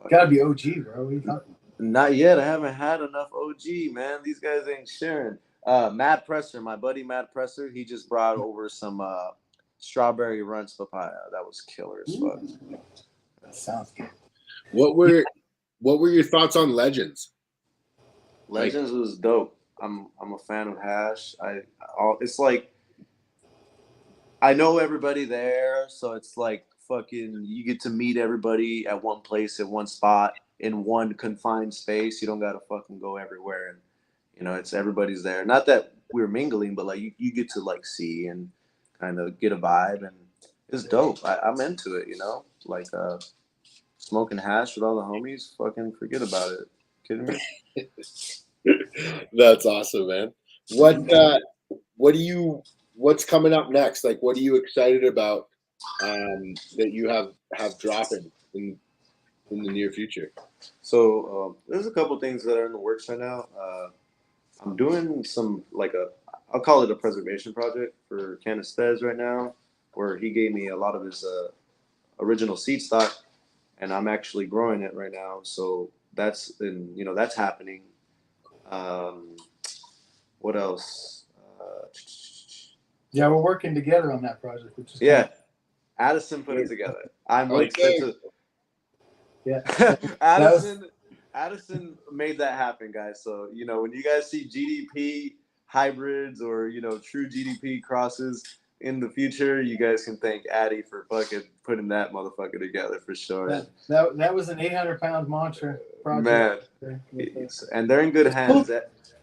Gotta be OG, bro. What are you talking about? Not yet. I haven't had enough OG, man. These guys ain't sharing. Mad Presser, my buddy Mad Presser, he just brought over some strawberry runts papaya. That was killer as fuck. That sounds good. What were your thoughts on Legends? Legends was dope. I'm a fan of hash. It's like I know everybody there, so it's like fucking you get to meet everybody at one place at one spot in one confined space. You don't gotta fucking go everywhere, and you know it's everybody's there. Not that we're mingling, but like you get to like see and kind of get a vibe, and it's dope. I'm into it, you know, like smoking hash with all the homies. Fucking forget about it. Kidding me? That's awesome, man. What's coming up next? Like, what are you excited about that you have dropping in the near future? So there's a couple things that are in the works right now. I'm doing some I'll call it a preservation project for Canistez right now, where he gave me a lot of his original seed stock, and I'm actually growing it right now. So that's happening. What else? Yeah, we're working together on that project, which is Yeah, Addison put it together. I'm like Okay. yeah. Addison made that happen, guys. So you know when you guys see GDP hybrids or true GDP crosses in the future, you guys can thank Addy for fucking putting that motherfucker together for sure. That was an 800-pound mantra project. Man, and they're in good hands.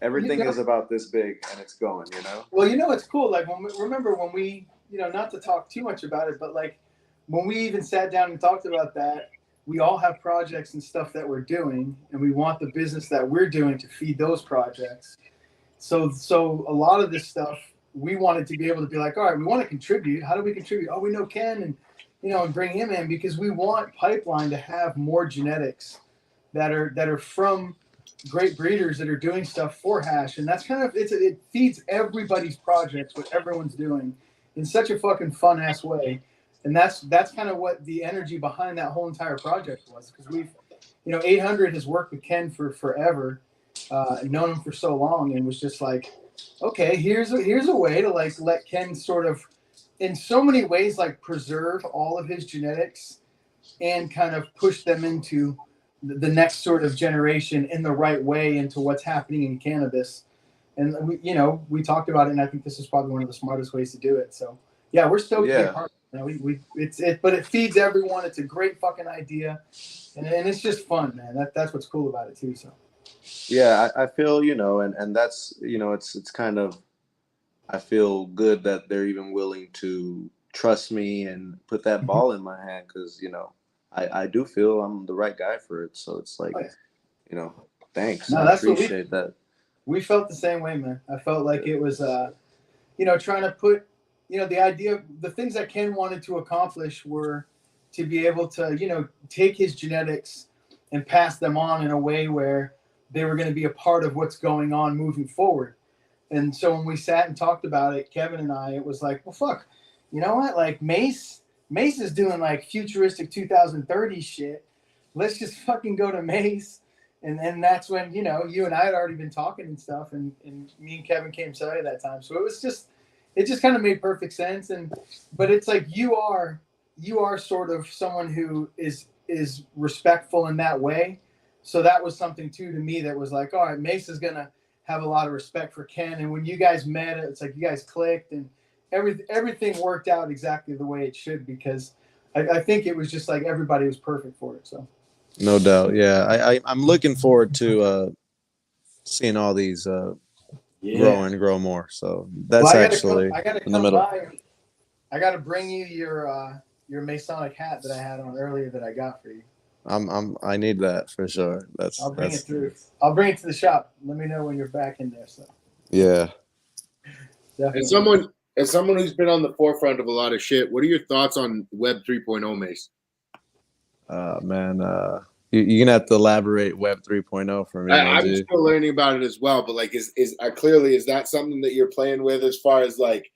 Everything is about this big, and it's going. Well, it's cool. Like remember when we, not to talk too much about it, but like when we even sat down and talked about that, we all have projects and stuff that we're doing, and we want the business that we're doing to feed those projects. So a lot of this stuff we wanted to be able to be like, all right, we want to contribute. How do we contribute? Oh, we know Ken, and and bring him in because we want Pipeline to have more genetics that are from great breeders that are doing stuff for hash, and that's kind of it feeds everybody's projects, what everyone's doing, in such a fucking fun ass way, and that's kind of what the energy behind that whole entire project was, because we've 800 has worked with Ken for forever, known him for so long, and was just like, okay, here's a way to like let Ken sort of in so many ways like preserve all of his genetics and kind of push them into the next sort of generation in the right way into what's happening in cannabis. And we talked about it, and I think this is probably one of the smartest ways to do it. So yeah, we're stoked to be a part of it. But it feeds everyone. It's a great fucking idea, and it's just fun, man. That's what's cool about it too. So yeah, I feel and that's it's kind of, I feel good that they're even willing to trust me and put that ball in my hand, because I do feel I'm the right guy for it. So it's like, thanks. No, I appreciate that. We felt the same way, man. I felt like it was, trying to put, the idea, the things that Ken wanted to accomplish were to be able to, take his genetics and pass them on in a way where they were going to be a part of what's going on moving forward. And so when we sat and talked about it, Kevin and I, it was like, well, fuck, you know what? Like Mase is doing like futuristic 2030 shit. Let's just fucking go to Mase. And then that's when, you and I had already been talking and stuff, and me and Kevin came to you that time. So it just kind of made perfect sense. But it's like you are sort of someone who is respectful in that way. So that was something too to me that was like, all right, Mase is gonna have a lot of respect for Ken. And when you guys met, it's like you guys clicked, and everything worked out exactly the way it should, because I think it was just like everybody was perfect for it. So no doubt. Yeah. I'm looking forward to seeing all these grow and grow more. So that's I gotta in the middle. I gotta bring you your Masonic hat that I had on earlier that I got for you. I need that for sure. I'll bring it through. I'll bring it to the shop. Let me know when you're back in there. So yeah. Definitely. As someone who's been on the forefront of a lot of shit, what are your thoughts on Web 3.0, Mase? Man, You're gonna have to elaborate Web 3.0 for me, my I'm G. still learning about it as well, but like, is clearly, is that something that you're playing with as far as like,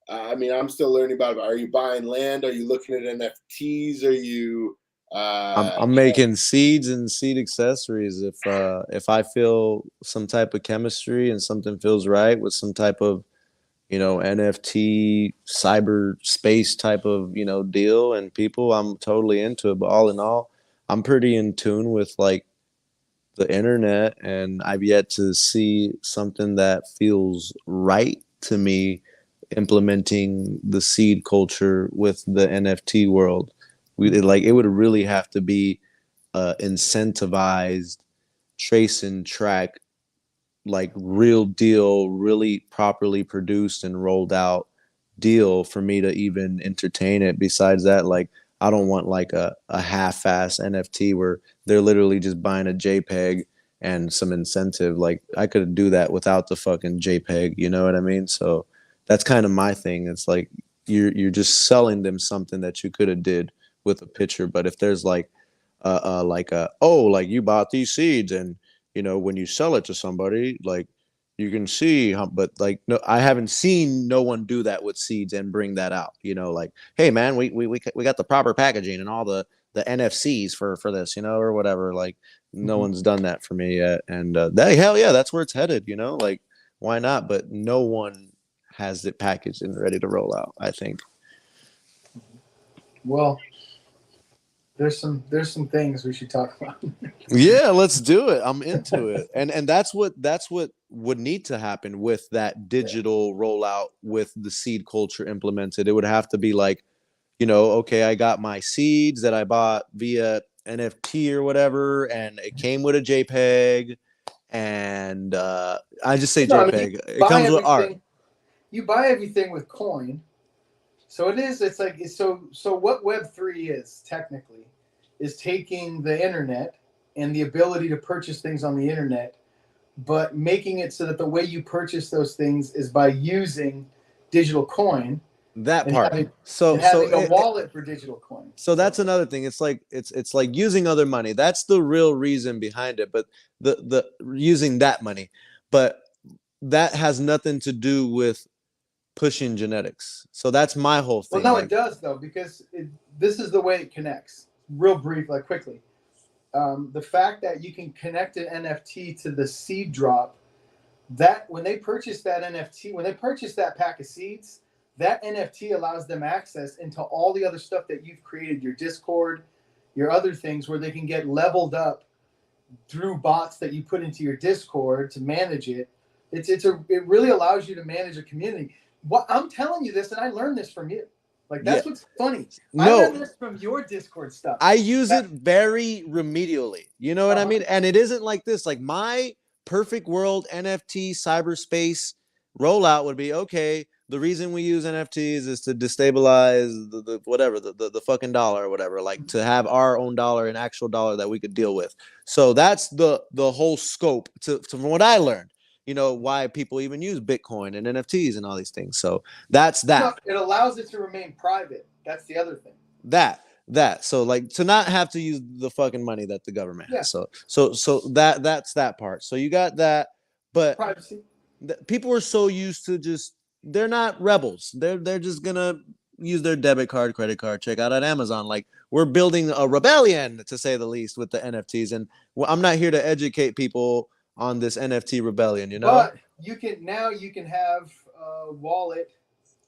I mean, I'm still learning about it. Are you buying land? Are you looking at NFTs? Are you, I'm making seeds and seed accessories. If I feel some type of chemistry and something feels right with some type of, you know, NFT cyber space type of, you know, deal and people, I'm totally into it. But all in all, I'm pretty in tune with like the internet, and I've yet to see something that feels right to me implementing the seed culture with the NFT world. It would really have to be incentivized, trace and track, like real deal, really properly produced and rolled out deal for me to even entertain it. Besides that, like I don't want like a half-ass NFT where they're literally just buying a JPEG and some incentive. Like I could do that without the fucking JPEG, you know what I mean? So that's kind of my thing. It's like you're just selling them something that you could have did with a picture. But if there's like like you bought these seeds and you know when you sell it to somebody, like you can see how, but like no, I haven't seen no one do that with seeds and bring that out, you know, like hey man, we got the proper packaging and all the NFCs for this, you know, or whatever. Like no one's done that for me yet, and that hell yeah, that's where it's headed, you know, like why not? But no one has it packaged and ready to roll out, I think. Well, there's some things we should talk about. Yeah, let's do it. I'm into it. And that's what would need to happen with that digital rollout with the seed culture implemented. It would have to be like, you know, okay, I got my seeds that I bought via NFT or whatever, and it came with a JPEG, and I just say No, I mean, JPEG. It comes with art. You buy everything with coin. So it is. It's like so. What Web3 is technically is taking the internet and the ability to purchase things on the internet, but making it so that the way you purchase those things is by using digital coin. That and part. having a wallet for digital coin. So that's another thing. It's like it's like using other money. That's the real reason behind it. But the using that money, but that has nothing to do with pushing genetics. So that's my whole thing. Well, no, it does though, because this is the way it connects. Real brief, like quickly. The fact that you can connect an NFT to the seed drop, that when they purchase that NFT, when they purchase that pack of seeds, that NFT allows them access into all the other stuff that you've created, your Discord, your other things, where they can get leveled up through bots that you put into your Discord to manage it. It really allows you to manage a community. What I'm telling you this, and I learned this from you. Like that's what's funny. No, I learned this from your Discord stuff. I use it very remedially. You know what I mean? And it isn't like this. Like my perfect world NFT cyberspace rollout would be okay. The reason we use NFTs is to destabilize the whatever the fucking dollar or whatever, like to have our own dollar, an actual dollar that we could deal with. So that's the whole scope from what I learned. You know why people even use Bitcoin and NFTs and all these things. So that's that. No, it allows it to remain private. That's the other thing. That so like to not have to use the fucking money that the government has. So that's that part. So you got that, but privacy. People are so used to just they're not rebels. They're just gonna use their debit card, credit card, check out at Amazon. Like we're building a rebellion to say the least with the NFTs. And I'm not here to educate people on this NFT rebellion, you know. But you can have a wallet,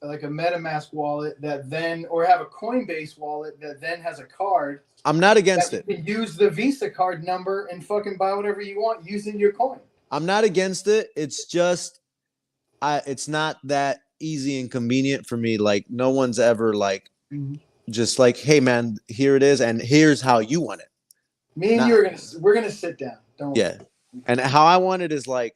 like a MetaMask wallet that then, or have a Coinbase wallet that then has a card. I'm not against it. You can use the Visa card number and fucking buy whatever you want using your coin. I'm not against it. It's just, it's not that easy and convenient for me. Like no one's ever like, just like, hey man, here it is, and here's how you want it. Me and you we're gonna sit down. Don't worry. Yeah. And how I want it is like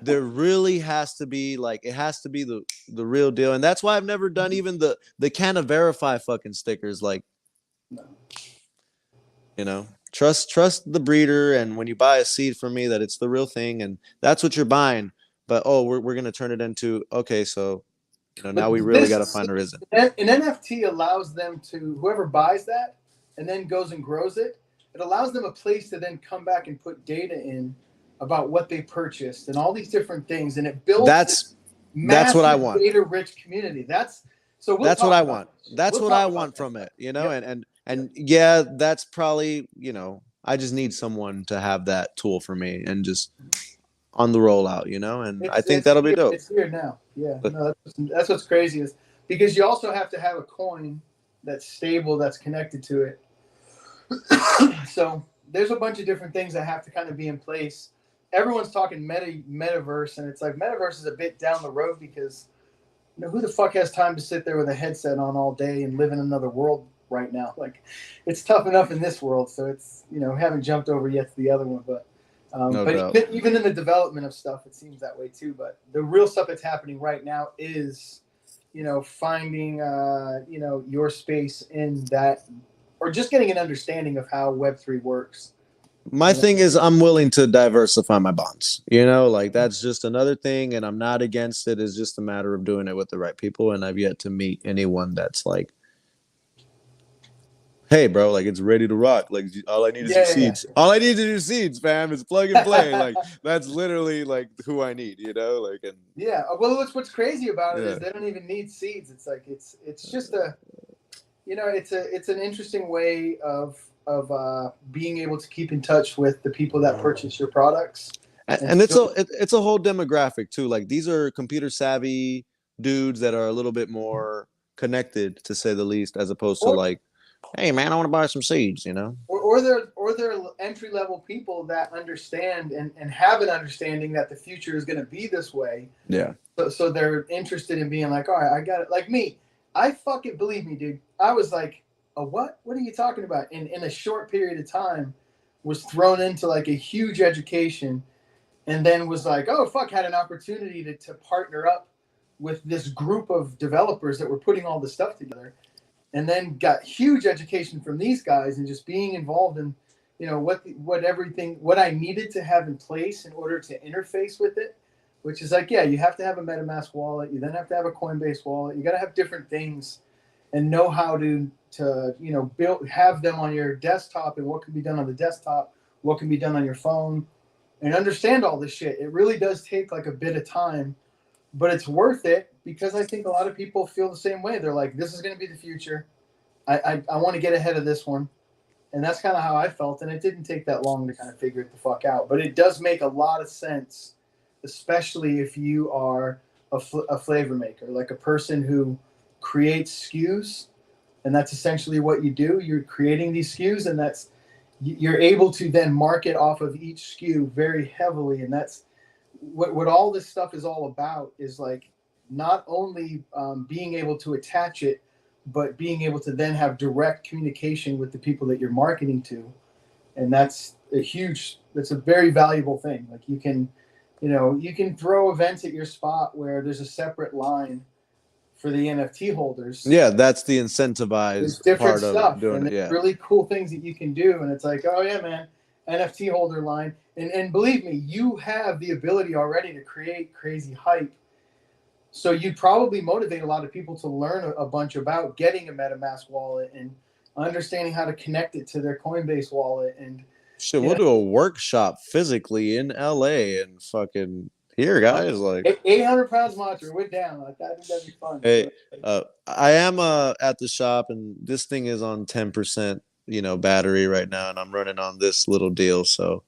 there really has to be like it has to be the real deal. And that's why I've never done even the Can of Verify fucking stickers. Like you know, trust the breeder, and when you buy a seed from me that it's the real thing and that's what you're buying. But we're gonna turn it into okay, so you know, now we really gotta find a reason. An NFT allows them to, whoever buys that and then goes and grows it, it allows them a place to then come back and put data in about what they purchased and all these different things, and it builds that's what I want. Data rich community. That's what I want. That's what I want from it, you know. Yep. And yeah, that's probably, you know, I just need someone to have that tool for me and just on the rollout, you know. And I think that'll be dope. It's here now. Yeah, no, that's what's crazy, is because you also have to have a coin that's stable, that's connected to it. So there's a bunch of different things that have to kind of be in place. Everyone's talking metaverse, and it's like metaverse is a bit down the road because, you know, who the fuck has time to sit there with a headset on all day and live in another world right now? Like, it's tough enough in this world, so it's, you know, haven't jumped over yet to the other one, but even in the development of stuff, it seems that way too. But the real stuff that's happening right now is, you know, finding, you know, your space in that, or just getting an understanding of how Web3 works. My thing is, I'm willing to diversify my bonds, you know, like that's just another thing. And I'm not against it. It's just a matter of doing it with the right people. And I've yet to meet anyone that's like, hey, bro, like it's ready to rock. Like all I need is seeds. All I need to do seeds, fam. Is plug and play. Like that's literally like who I need, you know. Like and well, what's crazy about it is they don't even need seeds. It's like it's just a, you know, it's an interesting way of being able to keep in touch with the people that purchase your products. And it's a whole demographic too. Like these are computer savvy dudes that are a little bit more connected, to say the least, as opposed to like, hey man, I want to buy some seeds, you know. Or they're entry level people that understand and have an understanding that the future is going to be this way. Yeah. So they're interested in being like, all right, I got it. Like me, I fucking believe me, dude. I was like, a what? What are you talking about? And in a short period of time, was thrown into like a huge education, and then was like, oh fuck, had an opportunity to partner up with this group of developers that were putting all the stuff together, and then got huge education from these guys, and just being involved in, you know, what I needed to have in place in order to interface with it, which is like, yeah, you have to have a MetaMask wallet, you then have to have a Coinbase wallet, you got to have different things, and know how to you know, have them on your desktop, and what can be done on the desktop, what can be done on your phone, and understand all this shit. It really does take like a bit of time, but it's worth it, because I think a lot of people feel the same way. They're like, this is going to be the future. I want to get ahead of this one. And that's kind of how I felt. And it didn't take that long to kind of figure it the fuck out. But it does make a lot of sense, especially if you are a flavor maker, like a person who creates SKUs. And that's essentially what you do. You're creating these SKUs, and you're able to then market off of each SKU very heavily. And that's what all this stuff is all about, is like not only being able to attach it, but being able to then have direct communication with the people that you're marketing to. And that's a very valuable thing. Like you can throw events at your spot where there's a separate line for the NFT holders. Yeah, that's the incentivized part of doing it. Yeah, really cool things that you can do, and it's like, oh yeah, man, NFT holder line, and believe me, you have the ability already to create crazy hype. So you'd probably motivate a lot of people to learn a bunch about getting a MetaMask wallet and understanding how to connect it to their Coinbase wallet. And shit, we'll do a workshop physically in LA and fucking. Here, guys, like 800 pounds mantra, we're down. Like I think that'd be fun. Hey, I am at the shop, and this thing is on 10%, you know, battery right now, and I'm running on this little deal. So,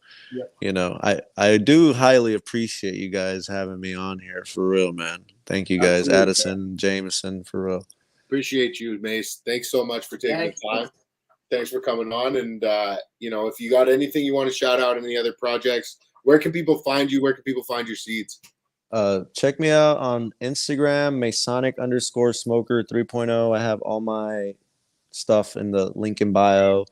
you know, I do highly appreciate you guys having me on here, for real, man. Thank you guys, absolutely, Addison, Jameson, for real. Appreciate you, Mase. Thanks so much for taking the time. Thanks for coming on, and you know, if you got anything you want to shout out, any other projects, where can people find you? Where can people find your seeds? Check me out on Instagram, Masonic_Smoker 3.0. I have all my stuff in the link in bio.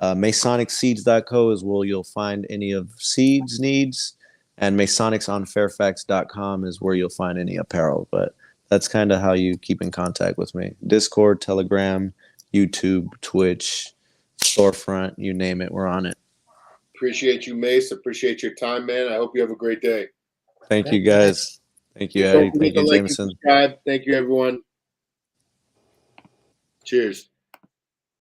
MasonicSeeds.co is where you'll find any of seeds needs, and MasonicsOnFairfax.com is where you'll find any apparel. But that's kind of how you keep in contact with me. Discord, Telegram, YouTube, Twitch, storefront, you name it, we're on it. Appreciate you, Mase. Appreciate your time, man. I hope you have a great day. Thank you, guys. Thank you, Eddie. Thank you, Jameson. Thank you, everyone. Cheers.